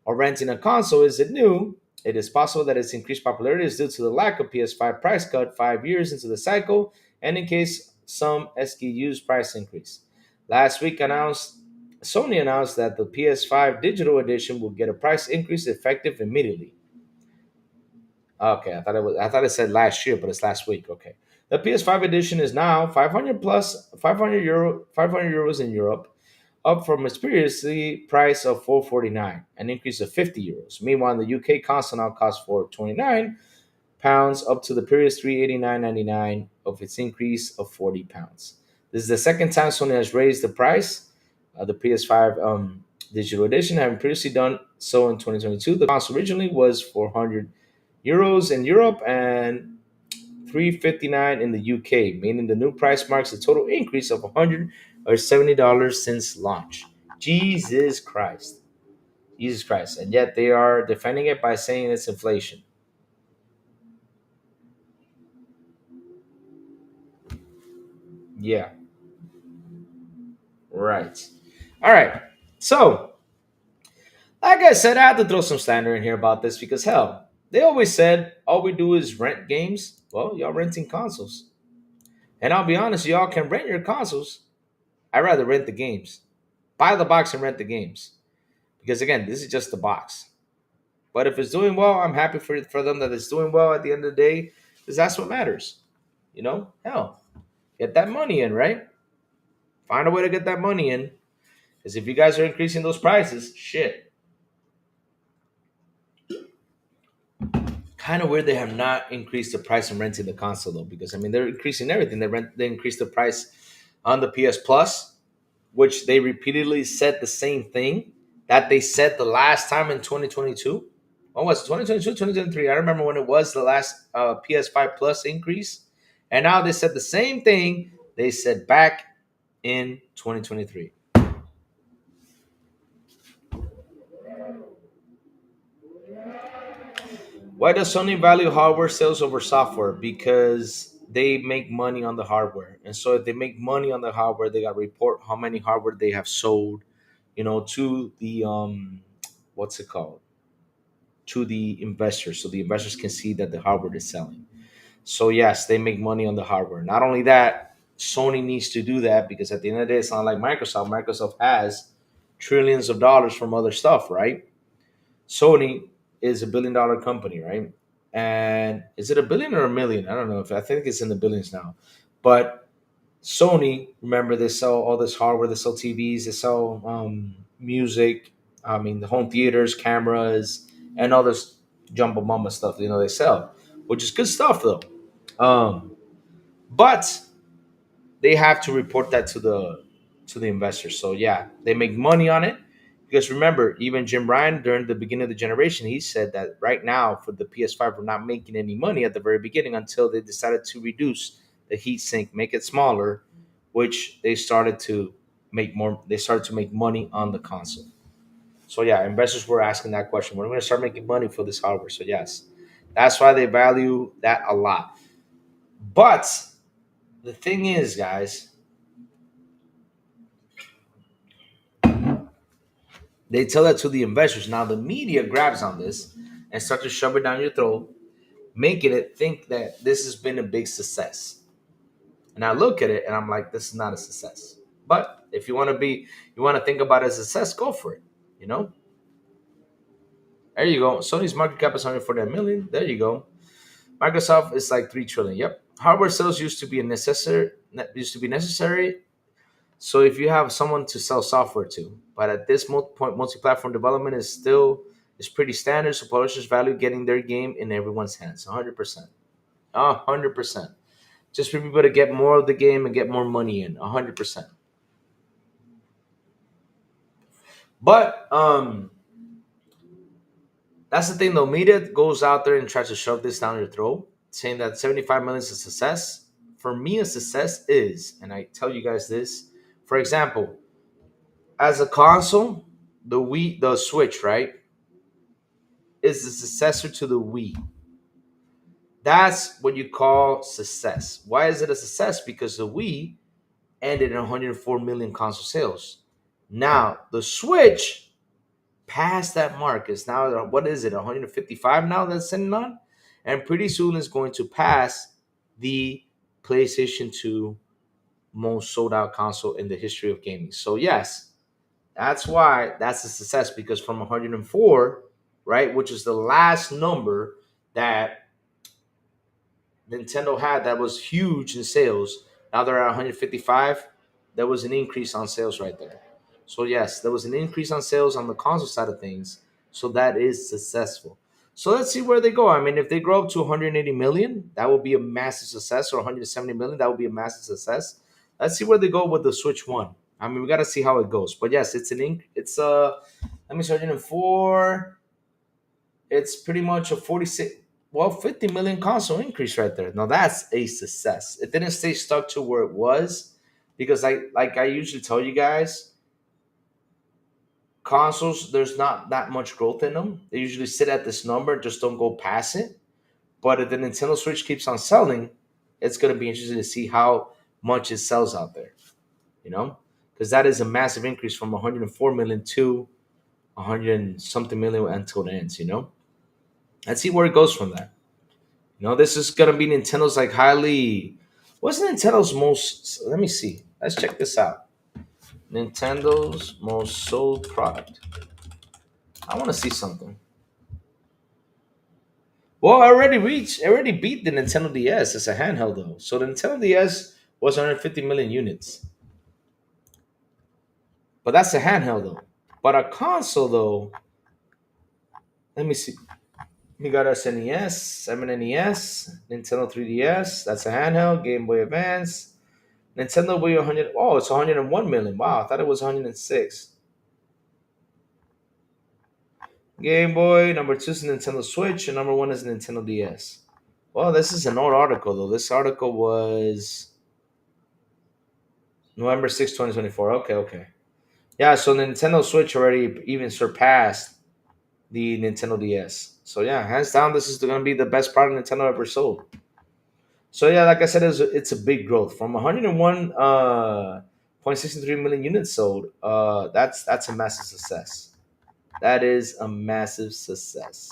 Or renting a console, is it new? It is possible that its increased popularity is due to the lack of PS5 price cut 5 years into the cycle, and in case some SKUs price increase. Last week, Sony announced that the PS5 Digital Edition will get a price increase effective immediately. Okay, I thought it said last year, but it's last week. Okay, the PS5 edition is now 500 plus 500 euros in Europe, up from its previously price of 449, an increase of 50 euros. Meanwhile, the UK console now costs 429 pounds, up to the previous 389.99 of its increase of 40 pounds. This is the second time Sony has raised the price. The PS5 digital edition, having previously done so in 2022. The console originally was 400 euros in Europe and 359 in the UK, meaning the new price marks a total increase of 100 or $70 since launch. Jesus Christ. Jesus Christ. And yet they are defending it by saying it's inflation. Yeah. Right. All right. So, like I said, I had to throw some slander in here about this because hell, they always said all we do is rent games. Well, y'all renting consoles. And I'll be honest, y'all can rent your consoles. I'd rather rent the games. Buy the box and rent the games. Because again, this is just the box. But if it's doing well, I'm happy for them that it's doing well at the end of the day, because that's what matters. Hell, get that money in, right? Find a way to get that money in. Because if you guys are increasing those prices, shit. Kind of weird they have not increased the price of renting the console though, because I mean they're increasing everything. They increased the price on the PS Plus, which they repeatedly said the same thing that they said the last time in 2022. When was it? 2022, 2023? I remember when it was the last PS5 Plus increase. And now they said the same thing they said back in 2023. Why does Sony value hardware sales over software? Because they make money on the hardware. And so if they make money on the hardware, they got to report how many hardware they have sold, to the what's it called? To the investors. So the investors can see that the hardware is selling. So yes, they make money on the hardware. Not only that, Sony needs to do that because at the end of the day, it's not like Microsoft. Microsoft has trillions of dollars from other stuff, right? Sony is a $1 billion company, right? And is it a billion or a million? I don't know. If I think it's in the billions now. But Sony, remember, they sell all this hardware. They sell TVs. They sell music. I mean, the home theaters, cameras, and all this jumbo mama stuff. They sell, which is good stuff though. But they have to report that to the investors. So yeah, they make money on it. Because remember, even Jim Ryan during the beginning of the generation, he said that right now for the PS5, we're not making any money at the very beginning until they decided to reduce the heat sink, make it smaller, which they started to make more. They started to make money on the console. So yeah, investors were asking that question: when are we going to start making money for this hardware? So yes, that's why they value that a lot. But the thing is, guys, They tell that to the investors. Now the media grabs on this and start to shove it down your throat, making it think that this has been a big success. And I look at it and I'm like, this is not a success. But if you want to think about it as a success, go for it. You know, there you go. Sony's market cap is 149 million. There you go. Microsoft is like 3 trillion. Yep. Hardware sales used to be necessary. So if you have someone to sell software to, but at this point, multi-platform development is pretty standard. So publishers value getting their game in everyone's hands. 100%. 100%. Just for people to get more of the game and get more money in. 100%. But that's the thing though. Media goes out there and tries to shove this down your throat, saying that 75 million is a success. For me, a success is, and I tell you guys this, for example, as a console, the Switch, right, is the successor to the Wii. That's what you call success. Why is it a success? Because the Wii ended in 104 million console sales. Now, the Switch passed that mark. It's now, what is it, 155 now that's sitting on? And pretty soon it's going to pass the PlayStation 2 most sold out console in the history of gaming. So, yes, that's why that's a success, because from 104, right, which is the last number that Nintendo had that was huge in sales, now they're at 155. There was an increase on sales right there. So yes, there was an increase on sales on the console side of things. So that is successful. So let's see where they go. I mean, if they grow up to 180 million, that will be a massive success, or 170 million, that will be a massive success. Let's see where they go with the Switch One. I mean, we got to see how it goes. But yes, it's let me start in 4. It's pretty much a 50 million console increase right there. Now that's a success. It didn't stay stuck to where it was, because like I usually tell you guys, consoles, there's not that much growth in them. They usually sit at this number, just don't go past it. But if the Nintendo Switch keeps on selling, it's going to be interesting to see how much it sells out there, you know, because that is a massive increase from 104 million to 100 and something million until it ends, you know. Let's see where it goes from that. You know, this is going to be Nintendo's like highly. What's Nintendo's most? Let me see. Let's check this out. Nintendo's most sold product. I want to see something. Well, I already beat the Nintendo DS as a handheld though. So the Nintendo DS was 150 million units. But that's a handheld though. But a console though, let me see. We got our SNES, 7NES, Nintendo 3DS, that's a handheld, Game Boy Advance, Nintendo Wii 100. Oh, it's 101 million. Wow, I thought it was 106. Game Boy, number 2 is Nintendo Switch, and number 1 is Nintendo DS. Well, this is an old article though. This article was November 6, 2024. Okay. Yeah, so the Nintendo Switch already even surpassed the Nintendo DS. So yeah, hands down, this is going to be the best product Nintendo ever sold. So yeah, like I said, it's a big growth from 101.63 million units sold. That's a massive success. That is a massive success.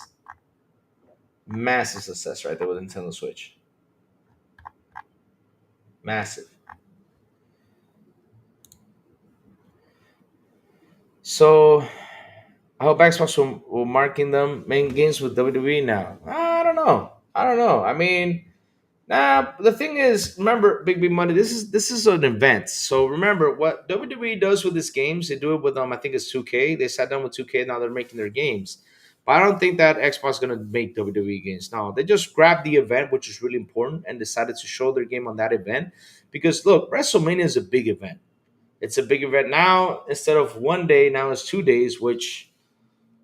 Massive success right there with Nintendo Switch. Massive. So I hope Xbox will marking them main games with WWE now. I don't know. I mean, the thing is, remember, Big Money. This is an event. So remember what WWE does with these games. They do it with I think it's 2K. They sat down with 2K. Now they're making their games. But I don't think that Xbox is gonna make WWE games. No, they just grabbed the event, which is really important, and decided to show their game on that event. Because look, WrestleMania is a big event. It's a big event now. Instead of one day, now it's 2 days, which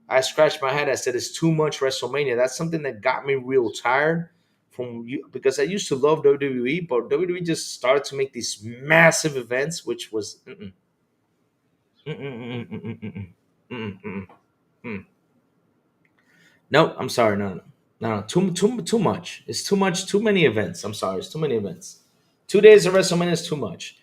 I scratched my head. I said it's too much WrestleMania. That's something that got me real tired from you, because I used to love WWE, but WWE just started to make these massive events, which was no. I'm sorry, no. Too much. It's too much. Too many events. I'm sorry, it's too many events. 2 days of WrestleMania is too much.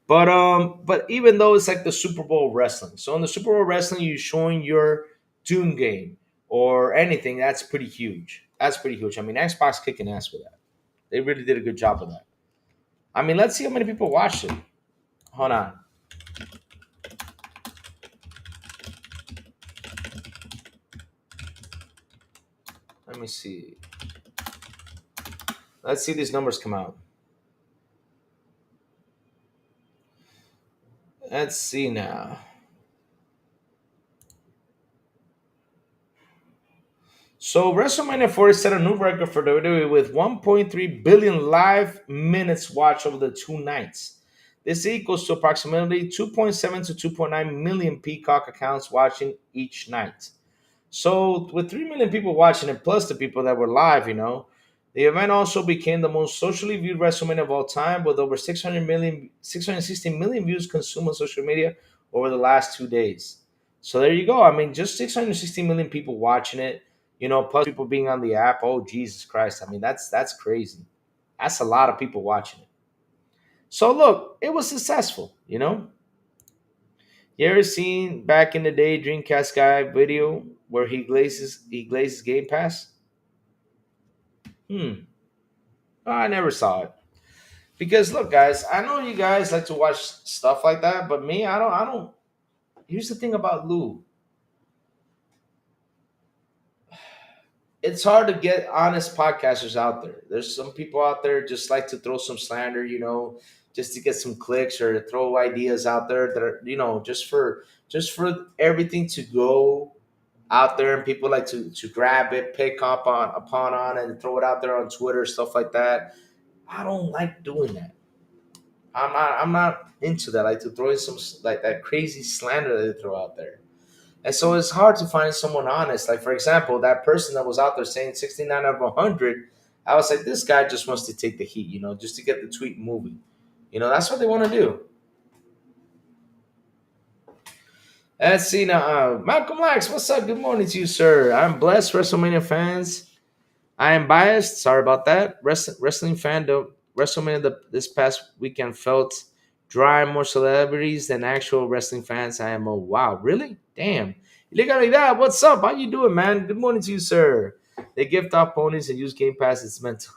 But even though it's like the Super Bowl wrestling, so in the Super Bowl wrestling, you're showing your Doom game or anything. That's pretty huge. That's pretty huge. I mean, Xbox kicking ass with that. They really did a good job of that. I mean, let's see how many people watched it. Hold on. Let me see. Let's see these numbers come out. Let's see now. So WrestleMania 40 set a new record for WWE with 1.3 billion live minutes watched over the 2 nights. This equals to approximately 2.7 to 2.9 million Peacock accounts watching each night. So with 3 million people watching it, plus the people that were live, the event also became the most socially viewed WrestleMania of all time, with over 660 million views consumed on social media over the last 2 days. So there you go. I mean, just 660 million people watching it, plus people being on the app. Oh, Jesus Christ. I mean, that's crazy. That's a lot of people watching it. So look, it was successful. You ever seen back in the day Dreamcast guy video where he glazes Game Pass? I never saw it. Because look, guys, I know you guys like to watch stuff like that, but me, I don't. Here's the thing about Lou. It's hard to get honest podcasters out there. There's some people out there just like to throw some slander, just to get some clicks or throw ideas out there that are, just for everything to go out there, and people like to grab it, pick up on and throw it out there on Twitter, stuff like that. I don't like doing that. I'm not into that. I like to throw in some like that crazy slander that they throw out there. And so it's hard to find someone honest. Like, for example, that person that was out there saying 69 out of 100, I was like, this guy just wants to take the heat, just to get the tweet moving. That's what they want to do. Let's see now. Malcolm Lax, what's up? Good morning to you, sir. I'm blessed, WrestleMania fans. I am biased. Sorry about that. Wrestling fan, though. WrestleMania this past weekend felt dry, more celebrities than actual wrestling fans. I am a wow, really? Damn. Ilegalidad, what's up? How you doing, man? Good morning to you, sir. They gift off ponies and use Game Pass. It's mental.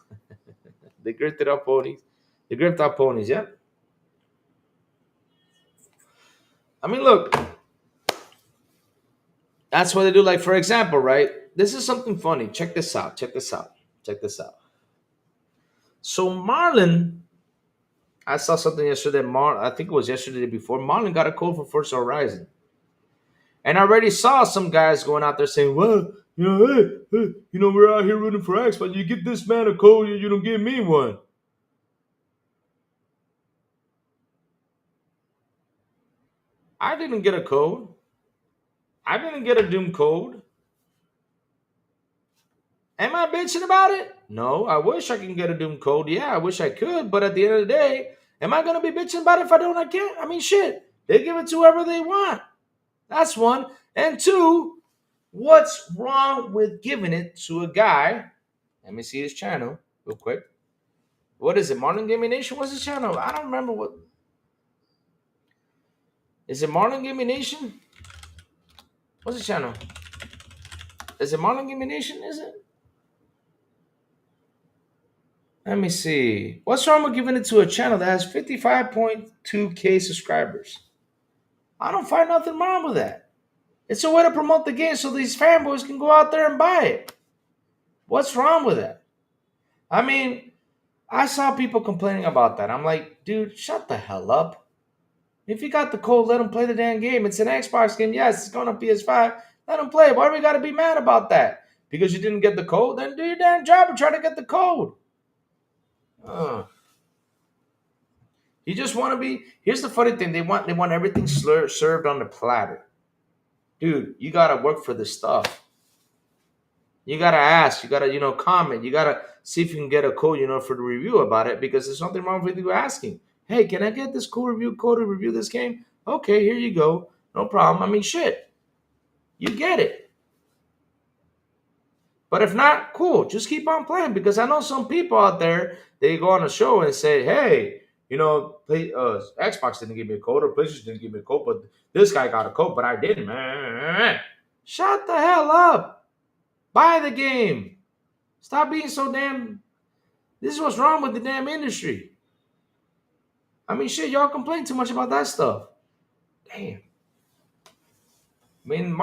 They gifted off ponies. They gift off ponies, yeah? I mean, look. That's what they do. Like, for example, right? This is something funny. Check this out. So Marlon, I saw something yesterday. I think it was yesterday the day before. Marlon got a code for Forza Horizon, and I already saw some guys going out there saying, "Well, hey, we're out here rooting for X, but you give this man a code, you don't give me one." I didn't get a code. I didn't get a Doom code. Am I bitching about it? No, I wish I can get a Doom code. Yeah, I wish I could. But at the end of the day, am I going to be bitching about it if I don't? I can't. I mean, shit. They give it to whoever they want. That's one. And two, what's wrong with giving it to a guy? Let me see his channel real quick. What is it? Marlon Gaming Nation? What's his channel? I don't remember what. Is it Marlon Gaming Nation? What's his channel? Is it Marlon Gaming Nation? Is it? Let me see. What's wrong with giving it to a channel that has 55.2K subscribers? I don't find nothing wrong with that. It's a way to promote the game so these fanboys can go out there and buy it. What's wrong with that? I mean, I saw people complaining about that. I'm like, dude, shut the hell up. If you got the code, let them play the damn game. It's an Xbox game. Yes, it's going on PS5. Let them play it. Why do we got to be mad about that? Because you didn't get the code? Then do your damn job and try to get the code. You just want to be. Here's the funny thing: they want everything served on the platter. Dude, you gotta work for this stuff. You gotta ask. You gotta comment. You gotta see if you can get a code for the review about it, because there's nothing wrong with you asking. Hey, can I get this code to review this game? Okay, here you go. No problem. I mean, shit. You get it. But if not, cool. Just keep on playing, because I know some people out there, they go on a show and say, hey, Xbox didn't give me a code or PlayStation didn't give me a code, but this guy got a code, but I didn't. Shut the hell up. Buy the game. Stop being so damn. This is what's wrong with the damn industry. I mean, shit, y'all complain too much about that stuff. Damn. I mean,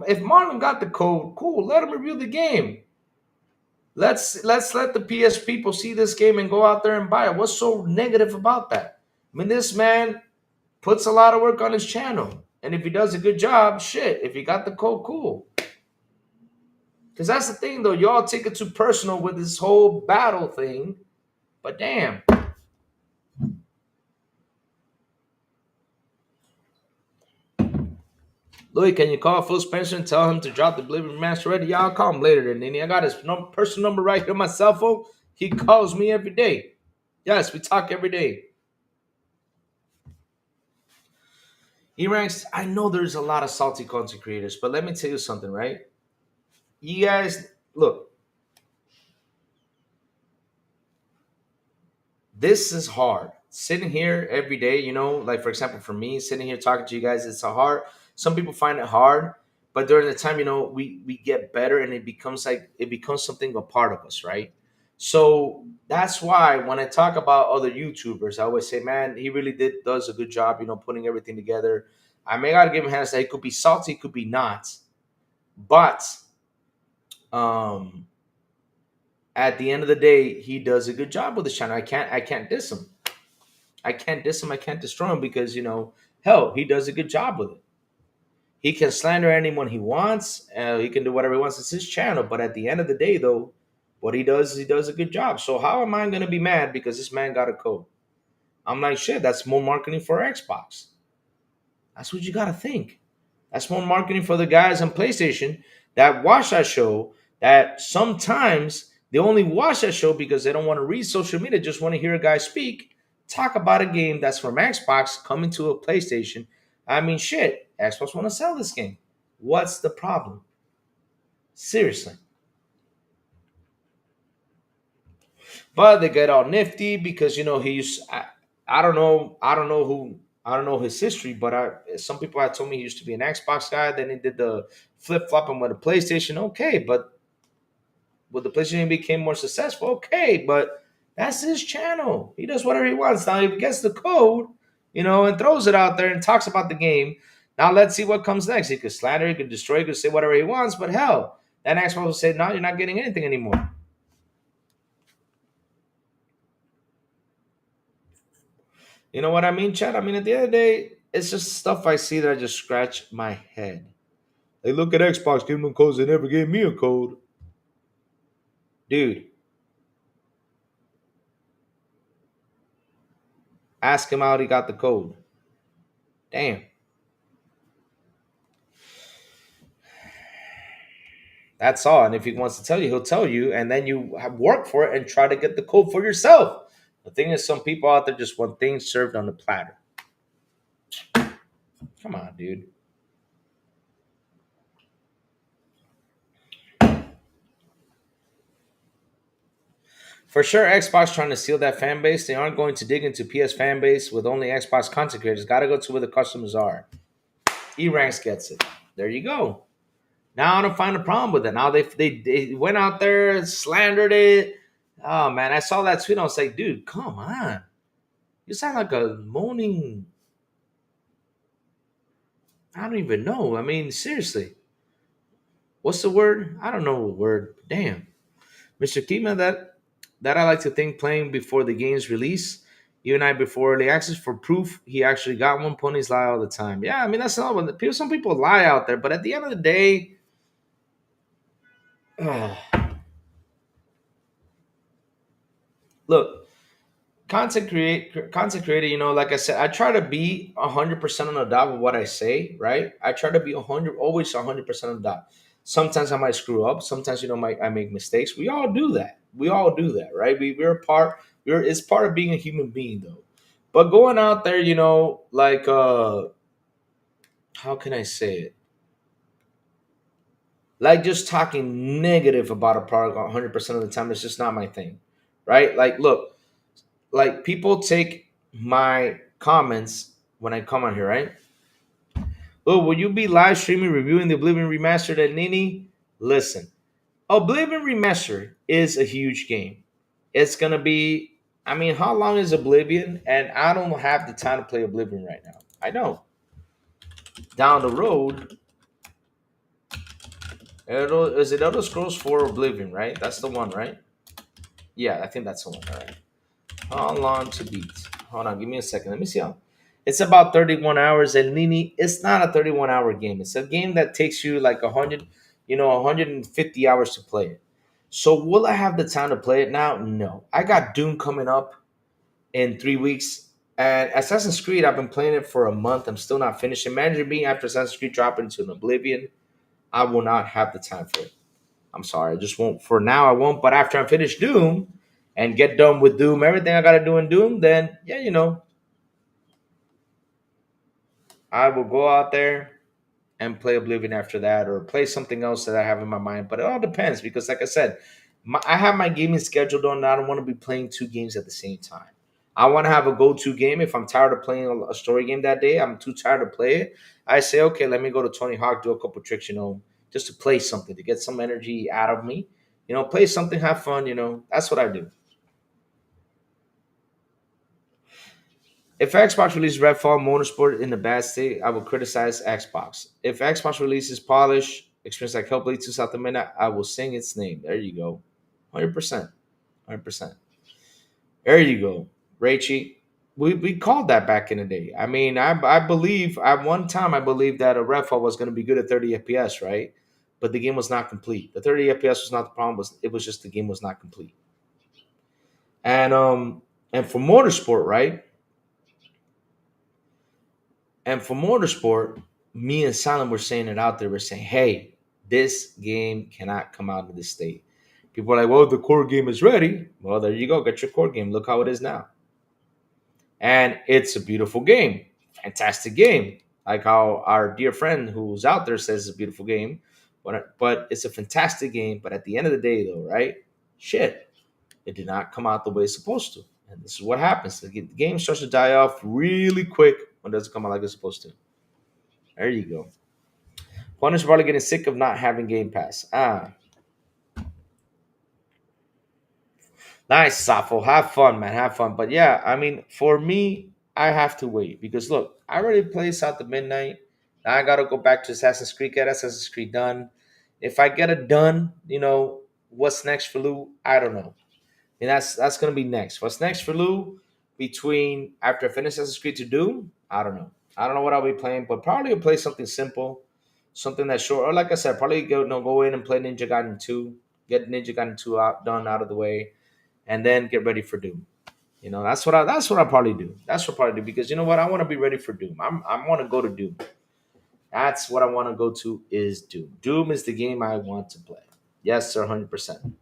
if Marlon got the code, cool. Let him review the game. Let's let the PS people see this game and go out there and buy it. What's so negative about that? I mean, this man puts a lot of work on his channel, and if he does a good job, shit. If he got the code, cool. Because that's the thing, though. Y'all take it too personal with this whole battle thing. But damn. Louis, can you call Phil Spencer and tell him to drop the delivery master ready? Yeah, I'll call him later then, Nini. I got his personal number right here on my cell phone. He calls me every day. Yes, we talk every day. E-Ranks, I know there's a lot of salty content creators, but let me tell you something, right? You guys, look. This is hard. Sitting here every day, like for example, for me, sitting here talking to you guys, it's a hard. Some people find it hard, but during the time, we get better and it becomes something a part of us, right? So that's why when I talk about other YouTubers, I always say, man, he really does a good job, putting everything together. I may gotta give him hands that it could be salty, it could be not, but at the end of the day, he does a good job with his channel. I can't diss him. I can't diss him. I can't destroy him because, hell, he does a good job with it. He can slander anyone he wants. He can do whatever he wants. It's his channel. But at the end of the day, though, what he does a good job. So how am I going to be mad because this man got a code? I'm like, shit, that's more marketing for Xbox. That's what you got to think. That's more marketing for the guys on PlayStation that watch that show, that sometimes they only watch that show because they don't want to read social media, just want to hear a guy speak, talk about a game that's from Xbox coming to a PlayStation. I mean, shit, Xbox want to sell this game. What's the problem? Seriously. But they get all nifty because, I don't know his history, but some people had told me he used to be an Xbox guy. Then he did the flip-flopping with a PlayStation. Okay, but with the PlayStation, he became more successful. Okay, but that's his channel. He does whatever he wants. Now, if he gets the code, and throws it out there and talks about the game, now let's see what comes next. He could slander, he could destroy, he could say whatever he wants, but hell, that Xbox will say, no, you're not getting anything anymore. You know what I mean, Chad? I mean, at the end of the day, it's just stuff I see that I just scratch my head. They look at Xbox, give them codes, they never gave me a code. Dude. Ask him how he got the code. Damn. That's all. And if he wants to tell you, he'll tell you. And then you have work for it and try to get the code for yourself. The thing is, some people out there just want things served on the platter. Come on, dude. For sure, Xbox trying to steal that fan base. They aren't going to dig into PS fan base with only Xbox content creators. Got to go to where the customers are. E-Ranks gets it. There you go. Now I don't find a problem with it. Now they went out there, slandered it. Oh, man, I saw that tweet. I was like, dude, come on. You sound like a moaning. I don't even know. I mean, seriously. What's the word? I don't know the word. Damn. Mr. Kima, that I like to think playing before the game's release. You and I before early access for proof he actually got one. Ponies lie all the time. Yeah, I mean, that's not what some people lie out there. But at the end of the day, look, content creator, like I said, I try to be 100% on the dot with what I say, right? I try to be always 100% on the dot. Sometimes I might screw up. Sometimes, I make mistakes. We all do that. Right? It's part of being a human being, though. But going out there, like, how can I say it? Like just talking negative about a product 100% of the time is just not my thing, right? Like, look, like people take my comments when I come on here, right? Oh, will you be live streaming reviewing the Oblivion Remastered at Nini? Listen, Oblivion Remastered is a huge game. It's gonna be. I mean, how long is Oblivion? And I don't have the time to play Oblivion right now. I know. Down the road, is it Elder Scrolls 4 Oblivion, right? That's the one, right? Yeah, I think that's the one. All right. How long to beat? Hold on, give me a second. Let me see how. It's about 31 hours, and Nini, it's not a 31-hour game. It's a game that takes you like 100, 150 hours to play it. So will I have the time to play it now? No. I got Doom coming up in 3 weeks. And Assassin's Creed, I've been playing it for a month. I'm still not finished. Imagine being after Assassin's Creed dropping into an Oblivion. I will not have the time for it. I'm sorry. I just won't. For now, I won't. But after I finish Doom and get done with Doom, everything I got to do in Doom, then, yeah, I will go out there and play Oblivion after that, or play something else that I have in my mind. But it all depends because, like I said, I have my gaming scheduled on. I don't want to be playing two games at the same time. I want to have a go-to game. If I'm tired of playing a story game that day, I'm too tired to play it. I say, okay, let me go to Tony Hawk, do a couple tricks, just to play something to get some energy out of me. Play something, have fun. That's what I do. If Xbox releases Redfall Motorsport in a bad state, I will criticize Xbox. If Xbox releases Polish, experience like Hellblade to South America, I will sing its name. There you go. 100%. 100%. There you go. Raichi. We called that back in the day. I mean, I believe, at one time, I believed that a Redfall was going to be good at 30 FPS, right? But the game was not complete. The 30 FPS was not the problem. It was just the game was not complete. And for Motorsport, right? And for Motorsport, me and Silent were saying it out there. We're saying, hey, this game cannot come out of this state. People are like, well, the core game is ready. Well, there you go. Get your core game. Look how it is now. And it's a beautiful game. Fantastic game. Like how our dear friend who's out there says it's a beautiful game. But it's a fantastic game. But at the end of the day, though, right? Shit. It did not come out the way it's supposed to. And this is what happens. The game starts to die off really quick when it doesn't come out like it's supposed to. There you go. Punish probably getting sick of not having Game Pass. Nice, Safo. Have fun, man. Have fun. But yeah, I mean, for me, I have to wait because look, I already played South of Midnight. Now I gotta go back to Assassin's Creed. Get Assassin's Creed done. If I get it done, what's next for Lou? I don't know. And that's gonna be next. What's next for Lou? Between after I finish Assassin's Creed to Doom, I don't know. I don't know what I'll be playing, but probably I'll play something simple, something that's short. Or like I said, probably go in and play Ninja Gaiden 2, get Ninja Gaiden 2 out of the way, and then get ready for Doom. That's what I probably do. That's what I probably do because you know what? I want to be ready for Doom. I want to go to Doom. That's what I want to go to is Doom. Doom is the game I want to play. Yes, sir, 100%.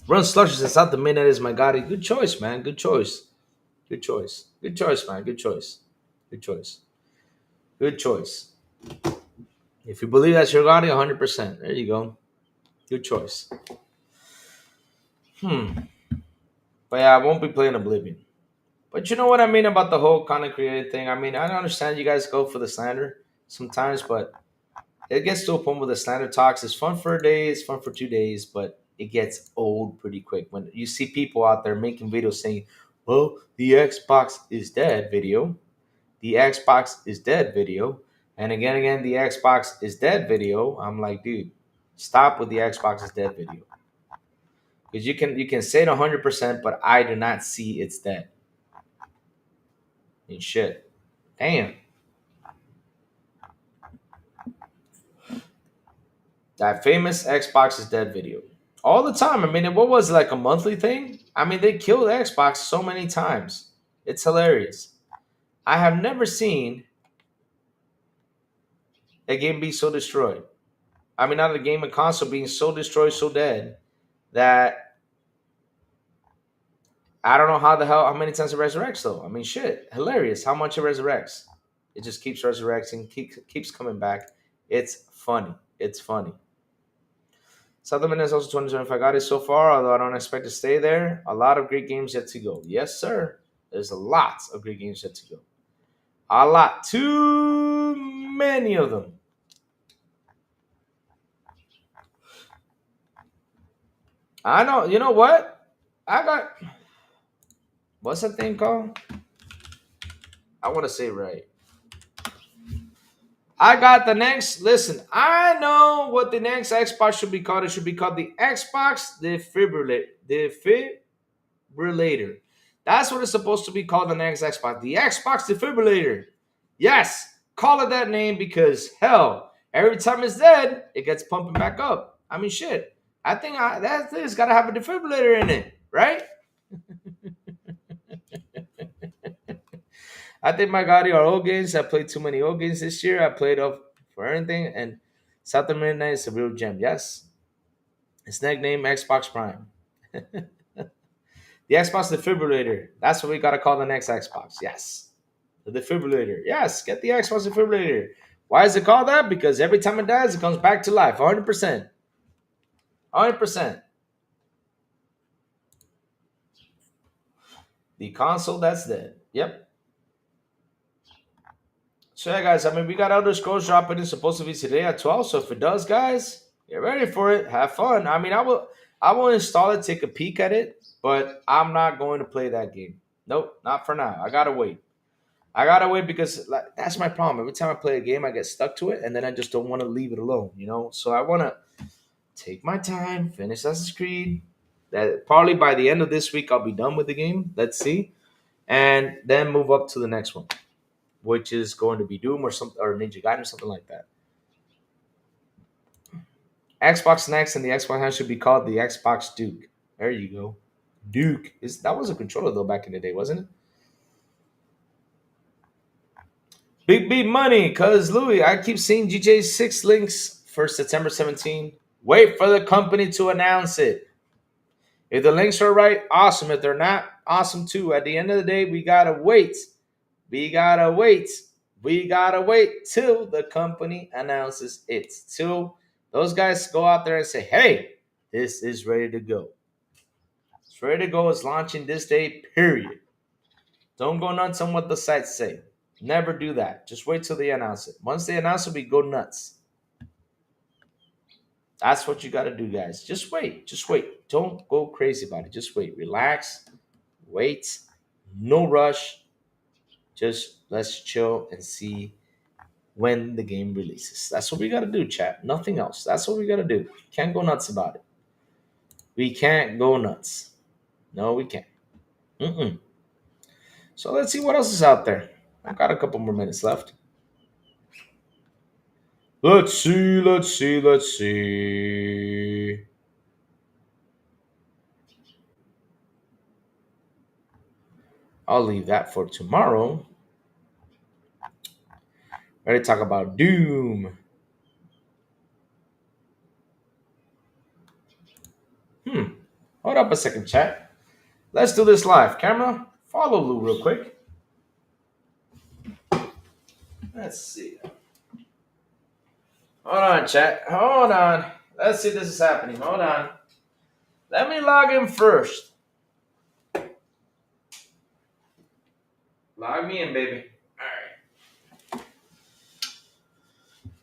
Run Slushers says out the minute is my god. Good choice, man. Good choice. Good choice. Good choice, man. Good choice. Good choice. Good choice. If you believe that's your god, 100%. There you go. Good choice. But yeah, I won't be playing Oblivion. But you know what I mean about the whole content creator thing? I mean, I understand you guys go for the slander sometimes, but it gets to a point where the slander talks. It's fun for a day, it's fun for 2 days, but it gets old pretty quick. When you see people out there making videos saying, well, the Xbox is dead video. The Xbox is dead video. And again, the Xbox is dead video. I'm like, dude, stop with the Xbox is dead video. Because you can say it 100%, but I do not see it's dead. And shit. Damn. That famous Xbox is dead video. All the time. I mean, what was it, like a monthly thing? I mean, they killed Xbox so many times. It's hilarious. I have never seen a game be so destroyed. I mean, not a game, a console being so destroyed, so dead, that I don't know how many times it resurrects, though. I mean, shit, hilarious how much it resurrects. It just keeps resurrecting, keeps coming back. It's funny. It's funny. South America is also 2025 got it so far, although I don't expect to stay there. A lot of great games yet to go. Yes, sir. There's a lot of great games yet to go. A lot. Too many of them. I know. You know what? I got. What's that thing called? I want to say it right. I got the next. Listen, I know what the next Xbox should be called. It should be called the Xbox Defibrillator. That's what it's supposed to be called. The next Xbox, the Xbox Defibrillator. Yes, call it that name because hell, every time it's dead, it gets pumping back up. I mean, shit. I think that thing's got to have a defibrillator in it, right? I think my God, are old games. I played too many old games this year. I played up for anything, and South American is a real gem. Yes, it's nicknamed Xbox Prime. The Xbox Defibrillator. That's what we gotta call the next Xbox. Yes, the defibrillator. Yes, get the Xbox Defibrillator. Why is it called that? Because every time it dies, it comes back to life. 100%. 100%. The console that's dead. Yep. So yeah, guys, I mean, we got Elder Scrolls dropping. It's supposed to be today at 12. So if it does, guys, get ready for it. Have fun. I mean, I will install it, take a peek at it, but I'm not going to play that game. Nope, not for now. I gotta wait. I gotta wait because that's my problem. Every time I play a game, I get stuck to it, and then I just don't want to leave it alone, you know? So I want to take my time, finish Assassin's Creed. That probably by the end of this week, I'll be done with the game. Let's see. And then move up to the next one, which is going to be Doom or something, or Ninja Gaiden or something like that. Xbox Next and the Xbox One should be called the Xbox Duke. There you go. Duke. That was a controller though back in the day, wasn't it? Big B money, cuz Louis, I keep seeing GTA 6 links for September 17. Wait for the company to announce it. If the links are right, awesome. If they're not, awesome too. At the end of the day, we gotta wait. We gotta wait. We gotta wait till the company announces it. Till those guys go out there and say, hey, this is ready to go. It's ready to go. It's launching this day, period. Don't go nuts on what the sites say. Never do that. Just wait till they announce it. Once they announce it, we go nuts. That's what you got to do, guys. Just wait. Just wait. Don't go crazy about it. Just wait. Relax. Wait. No rush. Just let's chill and see when the game releases. That's what we got to do, chat. Nothing else. That's what we got to do. Can't go nuts about it. We can't go nuts. No, we can't. So let's see what else is out there. I got a couple more minutes left. Let's see. I'll leave that for tomorrow. Ready to talk about Doom. Hold up a second, chat. Let's do this live. Camera, follow Lou real quick. Let's see. Hold on, chat. Hold on. Let's see if this is happening. Hold on. Let me log in first. Log me in, baby. All right.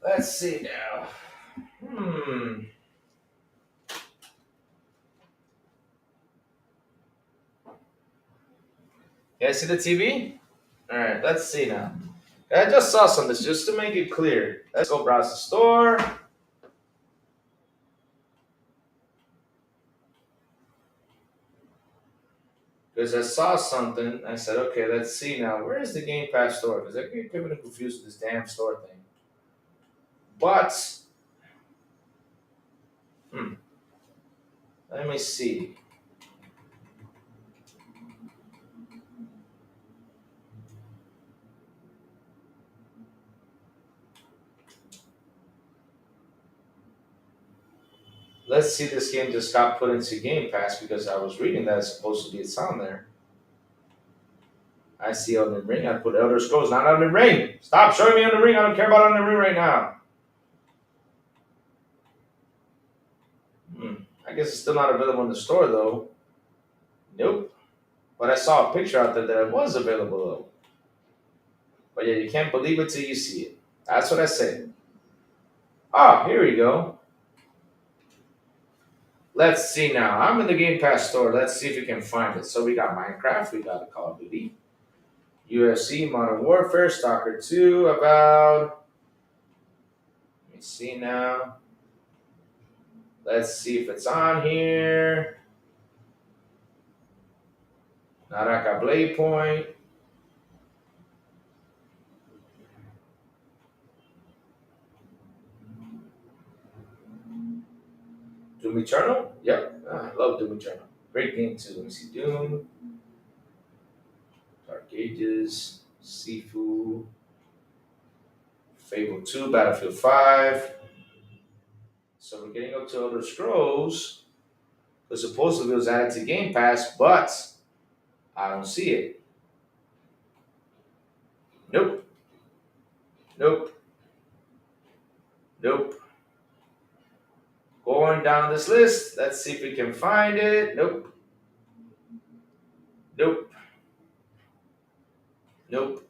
Let's see now. You guys see the TV? All right, let's see now. I just saw something just to make it clear. Let's go browse the store. Because I saw something, I said, okay, let's see now. Where is the Game Pass store? Because I get people confused with this damn store thing. But, let me see. Let's see, this game just got put into Game Pass because I was reading that it's supposed to be it's on there. I see Elden Ring. I put Elder Scrolls, not Elden Ring. Stop showing me Elden Ring. I don't care about Elden Ring right now. I guess it's still not available in the store though. Nope. But I saw a picture out there that it was available though. But yeah, you can't believe it till you see it. That's what I say. Oh, here we go. Let's see now. I'm in the Game Pass store. Let's see if we can find it. So we got Minecraft, we got Call of Duty, UFC, Modern Warfare, Stalker 2, Avowed. Let me see now. Let's see if it's on here. Naraka Blade Point. Doom Eternal? Yep. I love Doom Eternal. Great game too. Let me see. Doom. Dark Ages. Sifu. Fable 2. Battlefield 5. So we're getting up to Elder Scrolls. But supposedly it was added to Game Pass, but I don't see it. Nope. Nope. Nope. Going down this list. Let's see if we can find it. Nope. Nope. Nope.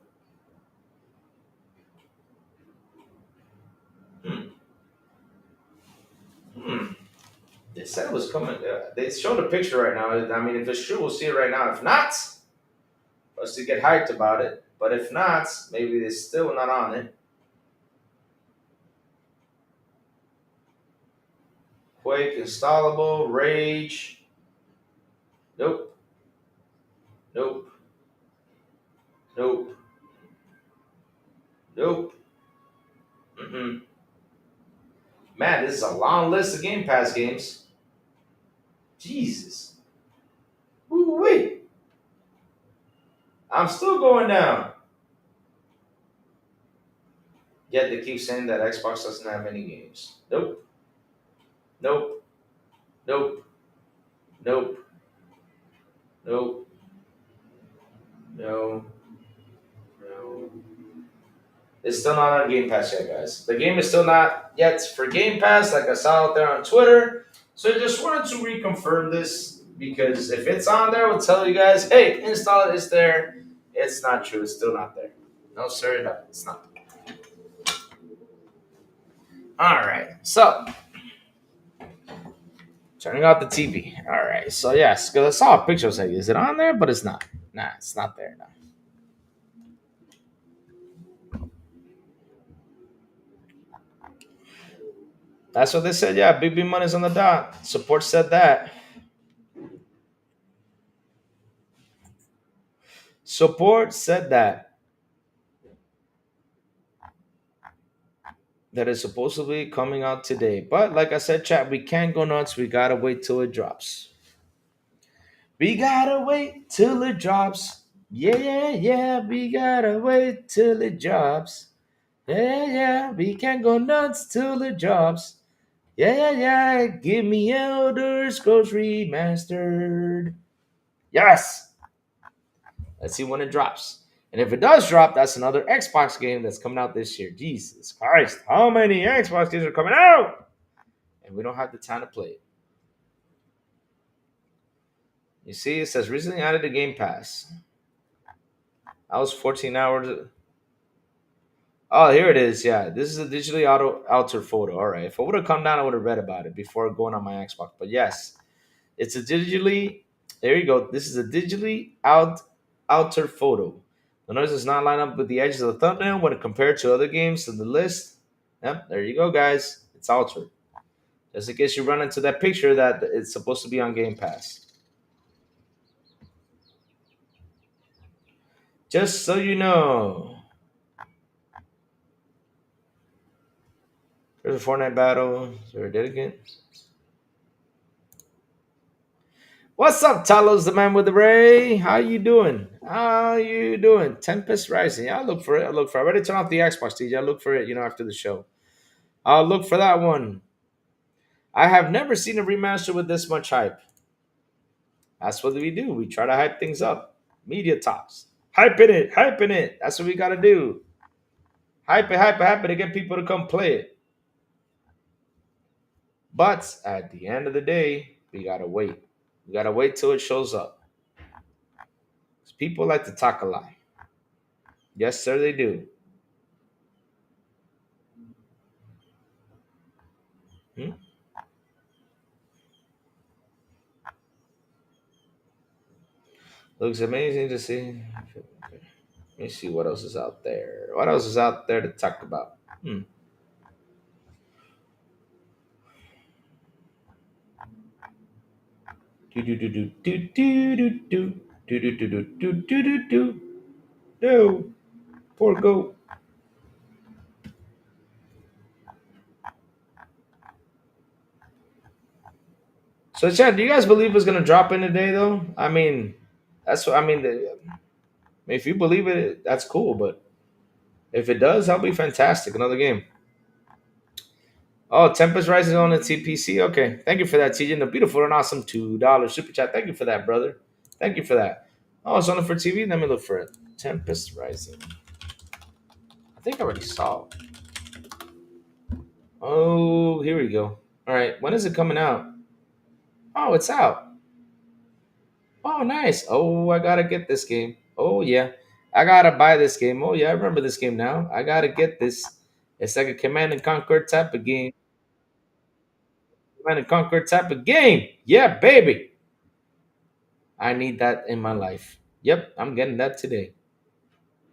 They said it was coming. They showed a picture right now. I mean, if it's true, we'll see it right now. If not, for us to get hyped about it. But if not, maybe they're still not on it. Quake installable, Rage. Nope. Nope. Nope. Nope. Mm-mm. Man, this is a long list of Game Pass games. Jesus. Ooh, wait. I'm still going down. Yet they keep saying that Xbox doesn't have any games. Nope. Nope. Nope. Nope. Nope. No. No. It's still not on Game Pass yet, guys. The game is still not yet for Game Pass, like I saw out there on Twitter. So I just wanted to reconfirm this because if it's on there, we'll tell you guys, hey, install it, it's there. It's not true. It's still not there. No, sir, no, it's not. All right. So, turning off the TV. All right. So, yes, because I saw a picture. I was like, is it on there? But it's not. Nah, it's not there now. That's what they said. Yeah, Big B Money's on the dot. Support said that. Support said that. That is supposedly coming out today. But like I said, chat, we can't go nuts. We gotta wait till it drops. We gotta wait till it drops. Yeah, yeah, yeah. We gotta wait till it drops. Yeah, yeah. We can't go nuts till it drops. Yeah, yeah, yeah. Give me Elder Scrolls Remastered. Yes. Let's see when it drops. And if it does drop, that's another Xbox game that's coming out this year. Jesus Christ. How many Xbox games are coming out? And we don't have the time to play it. You see, it says recently added to Game Pass. That was 14 hours. Oh, here it is. Yeah, this is a digitally altered photo. All right. If I would have come down, I would have read about it before going on my Xbox. But yes, it's a digitally. There you go. This is a digitally altered photo. The noise does not line up with the edges of the thumbnail when compared to other games in the list. Yep, there you go, guys. It's altered. Just in case you run into that picture that it's supposed to be on Game Pass. Just so you know. There's a Fortnite battle. Is there a dead again? What's up, Talos, the man with the ray? How you doing? How you doing? Tempest Rising. Yeah, I'll look for it. I already turned off the Xbox, TJ. I'll look for it, after the show. I'll look for that one. I have never seen a remaster with this much hype. That's what we do. We try to hype things up. Media talks. Hyping it. That's what we got to do. Hype it to get people to come play it. But at the end of the day, we gotta wait. We gotta wait till it shows up. 'Cause people like to talk a lot. Yes, sir, they do. Hmm? Looks amazing to see. Let me see what else is out there. What else is out there to talk about? Hmm. Do do do do do do do do do do do do do do do. No, poor goat. So, Chad, do you guys believe it's gonna drop in today, though? I mean, that's what I mean. If you believe it, that's cool. But if it does, that'll be fantastic. Another game. Oh, Tempest Rising on the TPC. Okay, thank you for that, TJ. And a beautiful and awesome $2 super chat. Thank you for that, brother. Thank you for that. Oh, it's only for TV. Let me look for it. Tempest Rising. I think I already saw it. Oh, here we go. All right, when is it coming out? Oh, it's out. Oh, nice. Oh, I gotta get this game. Oh, yeah. I gotta buy this game. Oh, yeah, I remember this game now. I gotta get this. It's like a Command and Conquer type of game. Command and Conquer type of game. Yeah, baby. I need that in my life. Yep, I'm getting that today.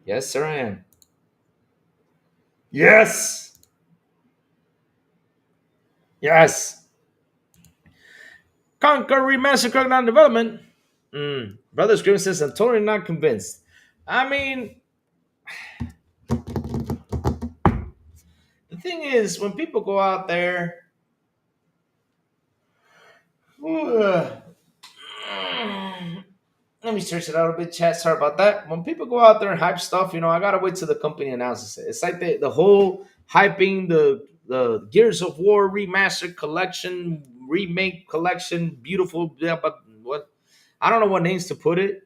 Yes, sir, I am. Yes. Yes. Conquer Remaster Crocodile Development. Brother Scream says, I'm totally not convinced. I mean, the thing is, when people go out there, let me search it out a bit, chat. Sorry about that. When people go out there and hype stuff, I gotta wait till the company announces it. It's like the whole hyping the Gears of War remastered collection, remake collection, beautiful. Yeah, but what? I don't know what names to put it.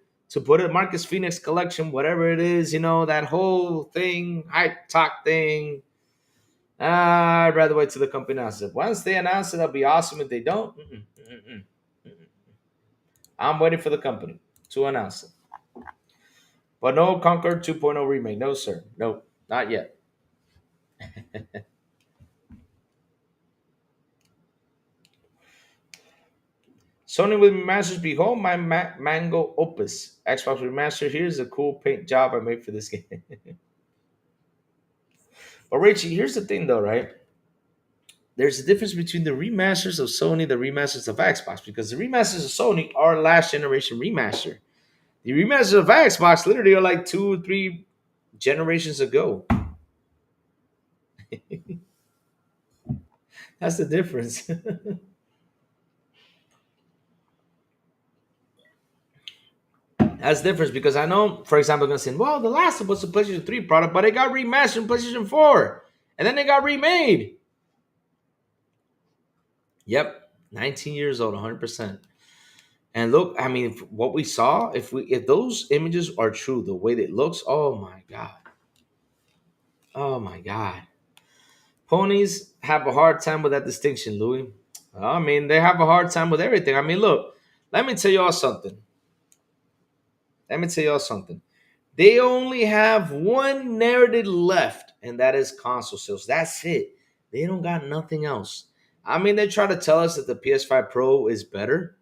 Marcus Phoenix collection, whatever it is, that whole thing, hype talk thing. I'd rather wait till the company announces it. Once they announce it, that'll be awesome. If they don't, I'm waiting for the company to announce it. But no Conquer 2.0 remake. No, sir. No, not yet. Sony with remasters. Behold my Mango Opus. Xbox remaster. Here's a cool paint job I made for this game. But Richie, here's the thing though, right? There's a difference between the remasters of Sony, the remasters of Xbox, because the remasters of Sony are last generation remaster. The remasters of Xbox literally are like 2 or 3 generations ago. That's the difference. That's the difference because I know, for example, I'm going to say, well, The Last of Us was a PlayStation 3 product, but it got remastered in PlayStation 4. And then it got remade. Yep. 19 years old, 100%. And look, I mean, what we saw, if those images are true, the way that it looks, oh my God. Oh my God. Ponies have a hard time with that distinction, Louis. I mean, they have a hard time with everything. I mean, look, let me tell y'all something. They only have one narrative left, and that is console sales. That's it. They don't got nothing else. I mean, they try to tell us that the PS5 Pro is better.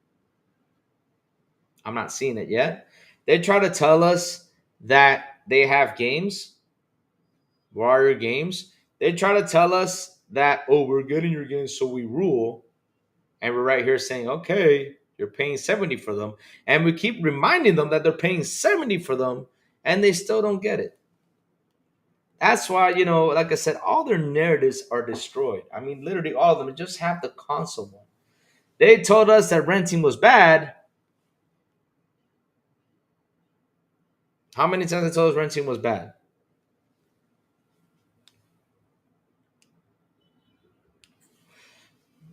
I'm not seeing it yet. They try to tell us that they have games, warrior games. They try to tell us that, oh, we're getting your games, so we rule. And we're right here saying, okay, you're paying 70 for them. And we keep reminding them that they're paying 70 for them, and they still don't get it. That's why, like I said, all their narratives are destroyed. I mean, literally all of them. Just have the console one. They told us that renting was bad. How many times they told us renting was bad?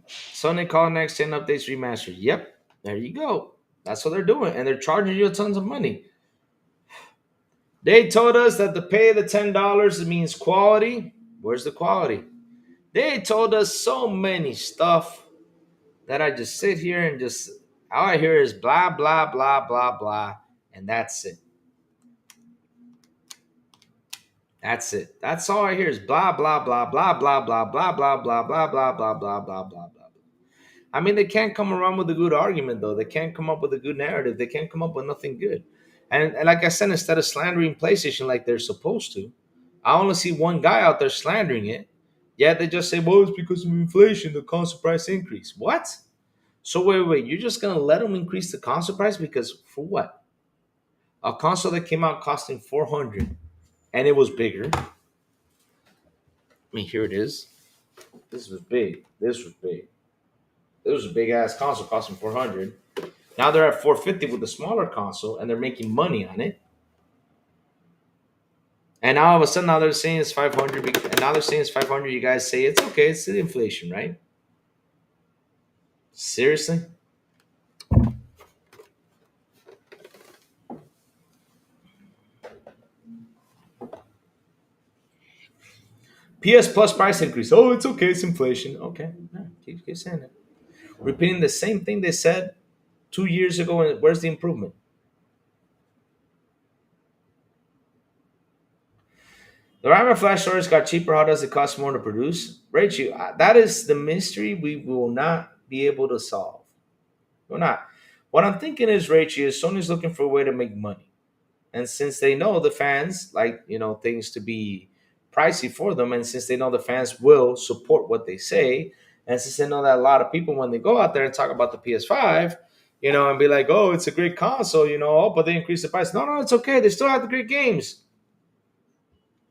Sony call next gen updates remastered. Yep, there you go. That's what they're doing. And they're charging you tons of money. They told us that to pay the $10 means quality. Where's the quality? They told us so many stuff. that I just sit here and just all I hear is blah blah blah blah blah, and that's it. That's it. That's all I hear is blah blah blah blah blah blah blah blah blah blah blah blah blah blah blah blah. I mean, they can't come around with a good argument though. They can't come up with a good narrative. They can't come up with nothing good. And like I said, instead of slandering PlayStation like they're supposed to, I only see one guy out there slandering it. Yet they just say, "Well, it's because of inflation, the console price increase." What? So wait, you're just gonna let them increase the console price because for what? A console that came out costing 400 and it was bigger. I mean, here it is. This was big. This was big. This was a big ass console costing 400. Now they're at 450 with the smaller console and they're making money on it. And now all of a sudden now they're saying it's 500 and now they're saying it's 500. You guys say it's okay. It's the inflation, right? Seriously? PS Plus price increase. Oh, it's okay. It's inflation. Okay. No, keep saying it. Repeating the same thing they said 2 years ago. And where's the improvement? The RAM and flash storage got cheaper. How does it cost more to produce? Rachel, that is the mystery we will not be able to solve. We're not. What I'm thinking is, Rachel, is Sony's looking for a way to make money. And since they know the fans like, things to be pricey for them, and since they know the fans will support what they say, and since they know that a lot of people, when they go out there and talk about the PS5, and be like, oh, it's a great console, oh, but they increased the price. No, it's okay. They still have the great games.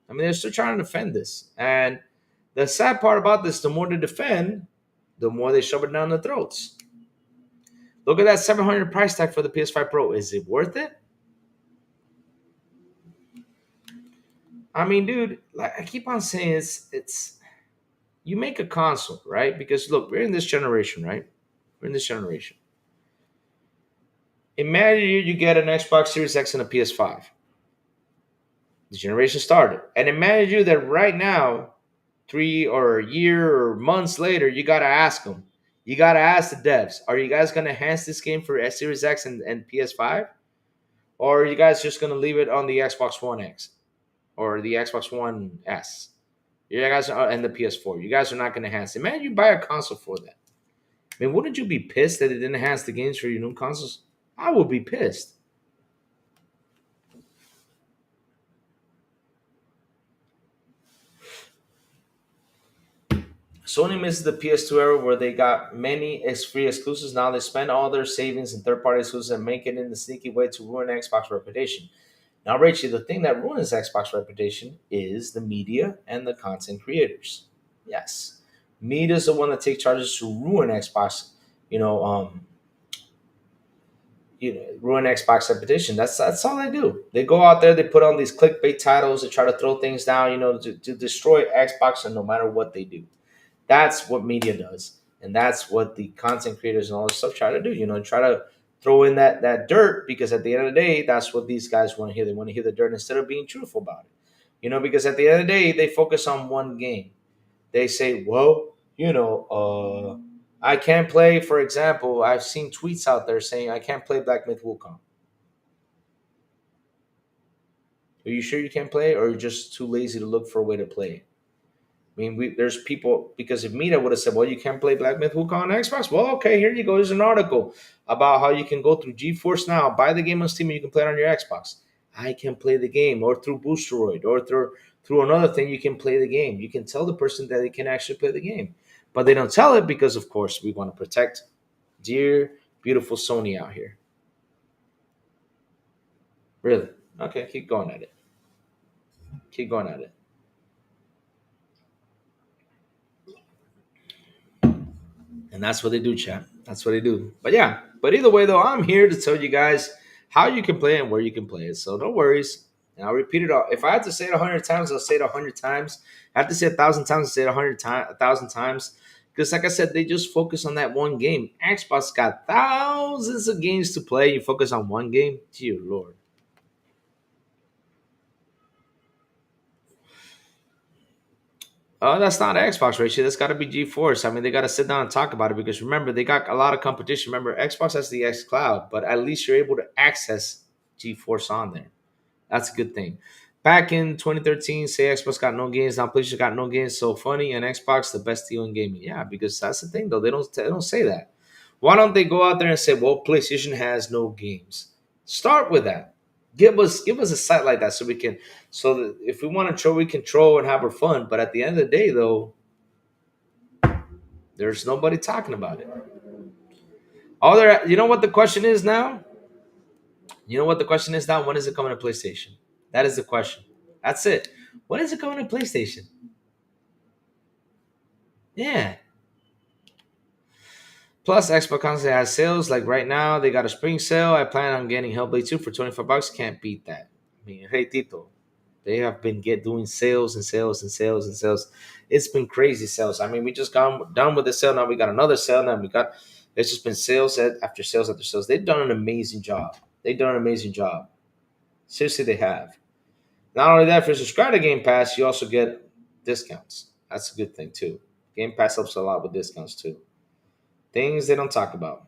I mean, they're still trying to defend this. And the sad part about this, the more they defend, the more they shove it down their throats. Look at that 700 price tag for the PS5 Pro. Is it worth it? I mean, dude, like I keep on saying it's you make a console, right? Because look, we're in this generation, right? We're in this generation. Imagine you get an Xbox Series X and a PS5. The generation started. And imagine you that right now, 3 or a year or months later, you got to ask them. You got to ask the devs, are you guys going to enhance this game for Series X and PS5? Or are you guys just going to leave it on the Xbox One X or the Xbox One S? You guys are, and the PS4. You guys are not going to enhance it. Man, you buy a console for that. I mean, wouldn't you be pissed that it didn't enhance the games for your new consoles? I would be pissed. Sony misses the PS2 era where they got many free exclusives. Now they spend all their savings in third-party exclusives and make it in the sneaky way to ruin Xbox reputation. Now, Rachel, the thing that ruins Xbox reputation is the media and the content creators. Yes, media is the one that takes charges to ruin Xbox. Ruin Xbox reputation. That's all they do. They go out there, they put on these clickbait titles, they try to throw things down, to destroy Xbox, and no matter what they do. That's what media does. And that's what the content creators and all this stuff try to do, try to throw in that dirt, because at the end of the day, that's what these guys want to hear. They want to hear the dirt instead of being truthful about it. Because at the end of the day, they focus on one game. They say, well, I can't play, for example, I've seen tweets out there saying I can't play Black Myth Wukong. Are you sure you can't play, or are you just too lazy to look for a way to play it? I mean, there's people, because if Meta would have said, well, you can't play Black Myth Wukong on Xbox. Well, okay, here you go. There's an article about how you can go through GeForce Now, buy the game on Steam, and you can play it on your Xbox. I can play the game, or through Boosteroid, or through another thing, you can play the game. You can tell the person that they can actually play the game. But they don't tell it because, of course, we want to protect dear, beautiful Sony out here. Really? Okay, keep going at it. Keep going at it. And that's what they do, chat. That's what they do. But yeah, either way, though, I'm here to tell you guys how you can play and where you can play it. So no worries. And I'll repeat it all. If I have to say it 100 times, I'll say it 100 times. I have to say it 1,000 times, I'll say it 1,000 times. Because like I said, they just focus on that one game. Xbox got thousands of games to play. You focus on one game? Dear Lord. Oh, that's not Xbox ratio. That's got to be GeForce. I mean, they got to sit down and talk about it because remember, they got a lot of competition. Remember, Xbox has the X Cloud, but at least you're able to access GeForce on there. That's a good thing. Back in 2013, say Xbox got no games, now PlayStation got no games. So funny, and Xbox the best deal in gaming. Yeah, because that's the thing though. They don't say that. Why don't they go out there and say, well, PlayStation has no games? Start with that. Give us a site like that so we can so that if we want to troll, we can troll and have our fun. But at the end of the day, though, there's nobody talking about it. All there, you know what the question is now? You know what the question is now? When is it coming to PlayStation? That is the question. That's it. When is it coming to PlayStation? Yeah. Plus, Xbox constantly has sales. Like right now, they got a spring sale. I plan on getting Hellblade 2 for $25. Can't beat that. I mean, hey Tito, they have been doing sales and sales and sales and sales. It's been crazy sales. I mean, we just got done with the sale. Now we got another sale. Now it's just been sales after sales after sales. They've done an amazing job. They've done an amazing job. Seriously, they have. Not only that, if you subscribe to Game Pass, you also get discounts. That's a good thing too. Game Pass helps a lot with discounts too. Things they don't talk about.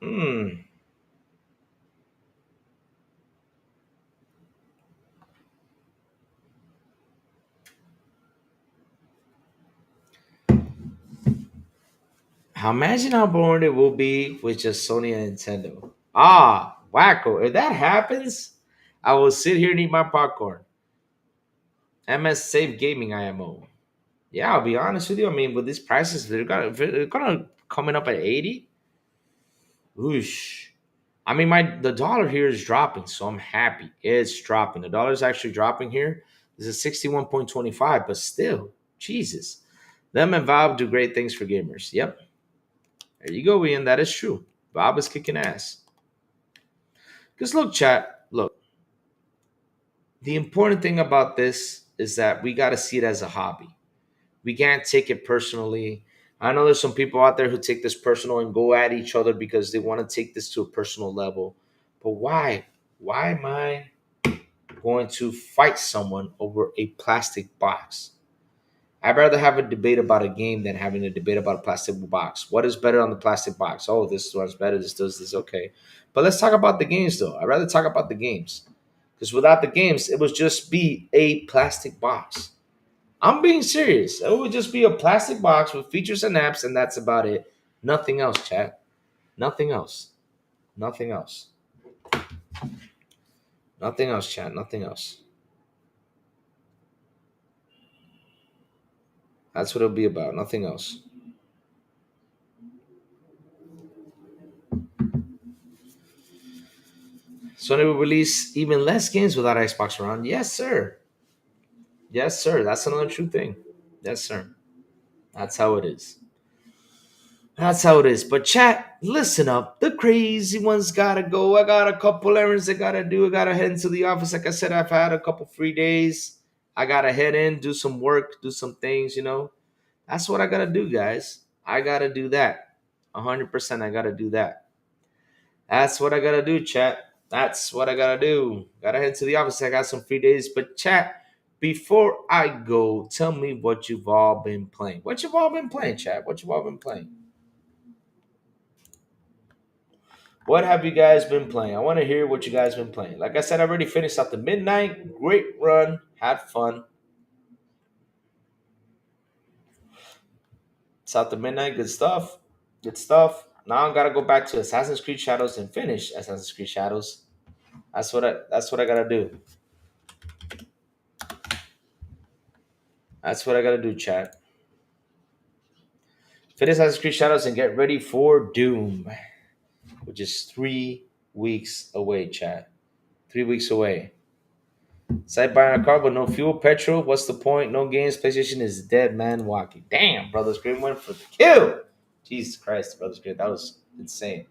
Hmm. Imagine how boring it will be with just Sony and Nintendo. Ah, wacko. If that happens, I will sit here and eat my popcorn. MS Safe Gaming IMO. Yeah, I'll be honest with you. I mean, with these prices, they're gonna coming up at 80. Whoosh. I mean, the dollar here is dropping, so I'm happy. It's dropping. The dollar is actually dropping here. This is 61.25, but still, Jesus. Them and Valve do great things for gamers. Yep. There you go, Ian. That is true. Valve is kicking ass. Because look, chat, look. The important thing about this is that we got to see it as a hobby. We can't take it personally. I know there's some people out there who take this personal and go at each other because they want to take this to a personal level. But why? Why am I going to fight someone over a plastic box? I'd rather have a debate about a game than having a debate about a plastic box. What is better on the plastic box? Oh, this one's better. This does this. Okay. But let's talk about the games, though. I'd rather talk about the games. Because without the games, it would just be a plastic box. I'm being serious. It would just be a plastic box with features and apps, and that's about it. Nothing else, chat. Nothing else. Nothing else. Nothing else, chat. Nothing else. That's what it'll be about. Nothing else. Sony will release even less games without Xbox around. Yes, sir. Yes, sir. That's another true thing. Yes, sir. That's how it is. That's how it is. But chat, listen up. The crazy ones gotta go. I got a couple errands I gotta do. I gotta head into the office. Like I said, I've had a couple free days. I gotta head in, do some work, do some things. That's what I gotta do, guys. I gotta do that. 100% I gotta do that. That's what I gotta do, chat. That's what I gotta do. Gotta head to the office. I got some free days. But chat, before I go, tell me what you've all been playing. What you've all been playing, chat? What you've all been playing? What have you guys been playing? I want to hear what you guys been playing. Like I said, I already finished out the midnight. Great run. Had fun. It's out the midnight. Good stuff. Good stuff. Now I gotta go back to Assassin's Creed Shadows and finish Assassin's Creed Shadows. That's what I gotta do. That's what I gotta do, chat. Finish Assassin's Creed Shadows and get ready for Doom, which is 3 weeks away, chat. 3 weeks away. It's like buying a car with no fuel, petrol. What's the point? No games. PlayStation is dead man walking. Damn, Brothers Green went for the kill. Jesus Christ, Brothers Green. That was insane.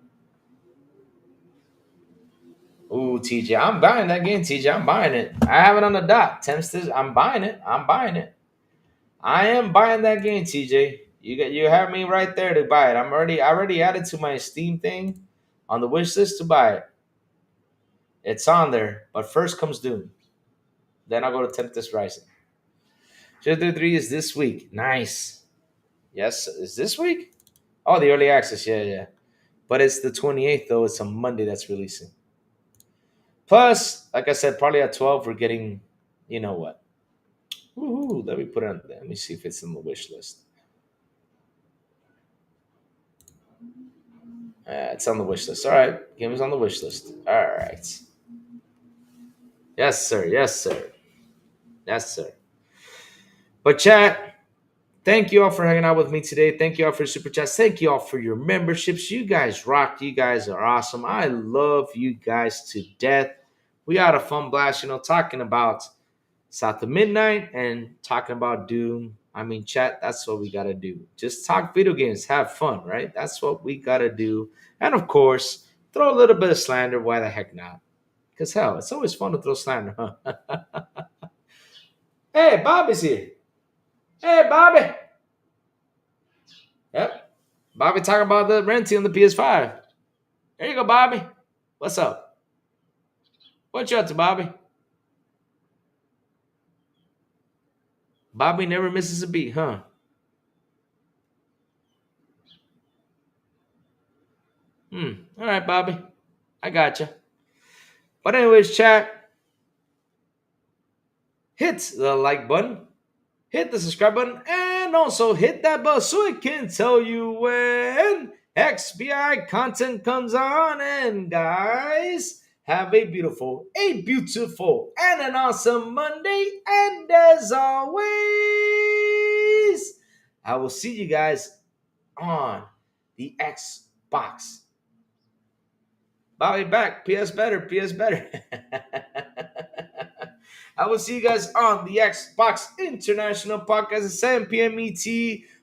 Ooh, TJ. I'm buying that game, TJ. I'm buying it. I have it on the dot. Tempsters. I'm buying it. I'm buying it. I am buying that game, TJ. You have me right there to buy it. I already added to my Steam thing. On the wish list to buy it. It's on there, but first comes Doom. Then I'll go to Tempest Rising. Chapter 3 is this week. Nice. Yes, is this week? Oh, the early access. Yeah. But it's the 28th, though. It's a Monday that's releasing. Plus, like I said, probably at 12, we're getting, you know what? Woohoo. Let me put it on there. Let me see if it's in the wish list. It's on the wish list. All right. Game is on the wish list. All right. Yes, sir. Yes, sir. Yes, sir. But chat, thank you all for hanging out with me today. Thank you all for your super chats. Thank you all for your memberships. You guys rock. You guys are awesome. I love you guys to death. We had a fun blast, talking about South of Midnight and talking about Doom. I mean, chat, that's what we got to do. Just talk video games, have fun, right? That's what we got to do. And of course, throw a little bit of slander. Why the heck not? Because hell, it's always fun to throw slander, huh? Hey, Bobby's here. Hey, Bobby. Yep. Bobby talking about the renting on the PS5. There you go, Bobby. What's up? What you up to, Bobby? Bobby never misses a beat, huh? All right, Bobby. I gotcha. But anyways, chat, hit the like button, hit the subscribe button, and also hit that bell so it can tell you when XBI content comes on. And guys, have a beautiful, and an awesome Monday. And as always, I will see you guys on the Xbox. Bobby back. PS better. PS better. I will see you guys on the Xbox International Podcast at 7 p.m. ET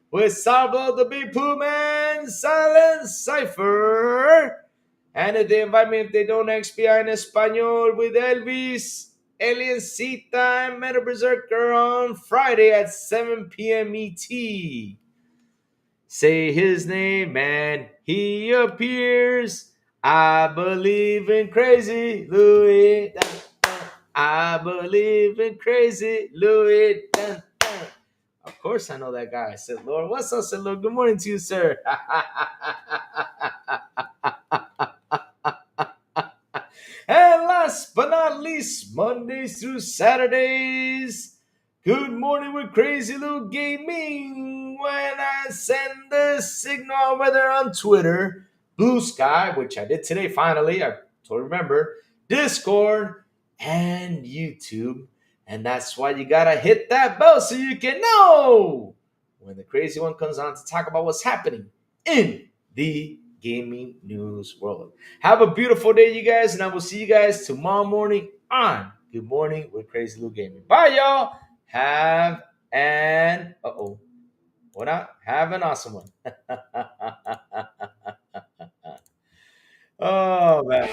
with Sourblow, the Big Plume, and Silent Cypher. And if they invite me, if they don't, XPI in Espanol with Elvis, Aliencita, and Meta Berserker on Friday at 7 p.m. ET. Say his name and he appears. I believe in Crazy Louis. I believe in Crazy Louis. Of course I know that guy. I said, Lord, what's up? I said, Lord, good morning to you, sir. And last but not least, Mondays through Saturdays, good morning with Crazy Lou Gaming. When I send the signal, whether on Twitter, Blue Sky, which I did today finally, I totally remember, Discord, and YouTube. And that's why you gotta hit that bell so you can know when the crazy one comes on to talk about what's happening in the gaming news world. Have a beautiful day, you guys, and I will see you guys tomorrow morning on Good Morning with Crazy Lou Gaming. Bye, y'all. Have an have an awesome one. Oh man.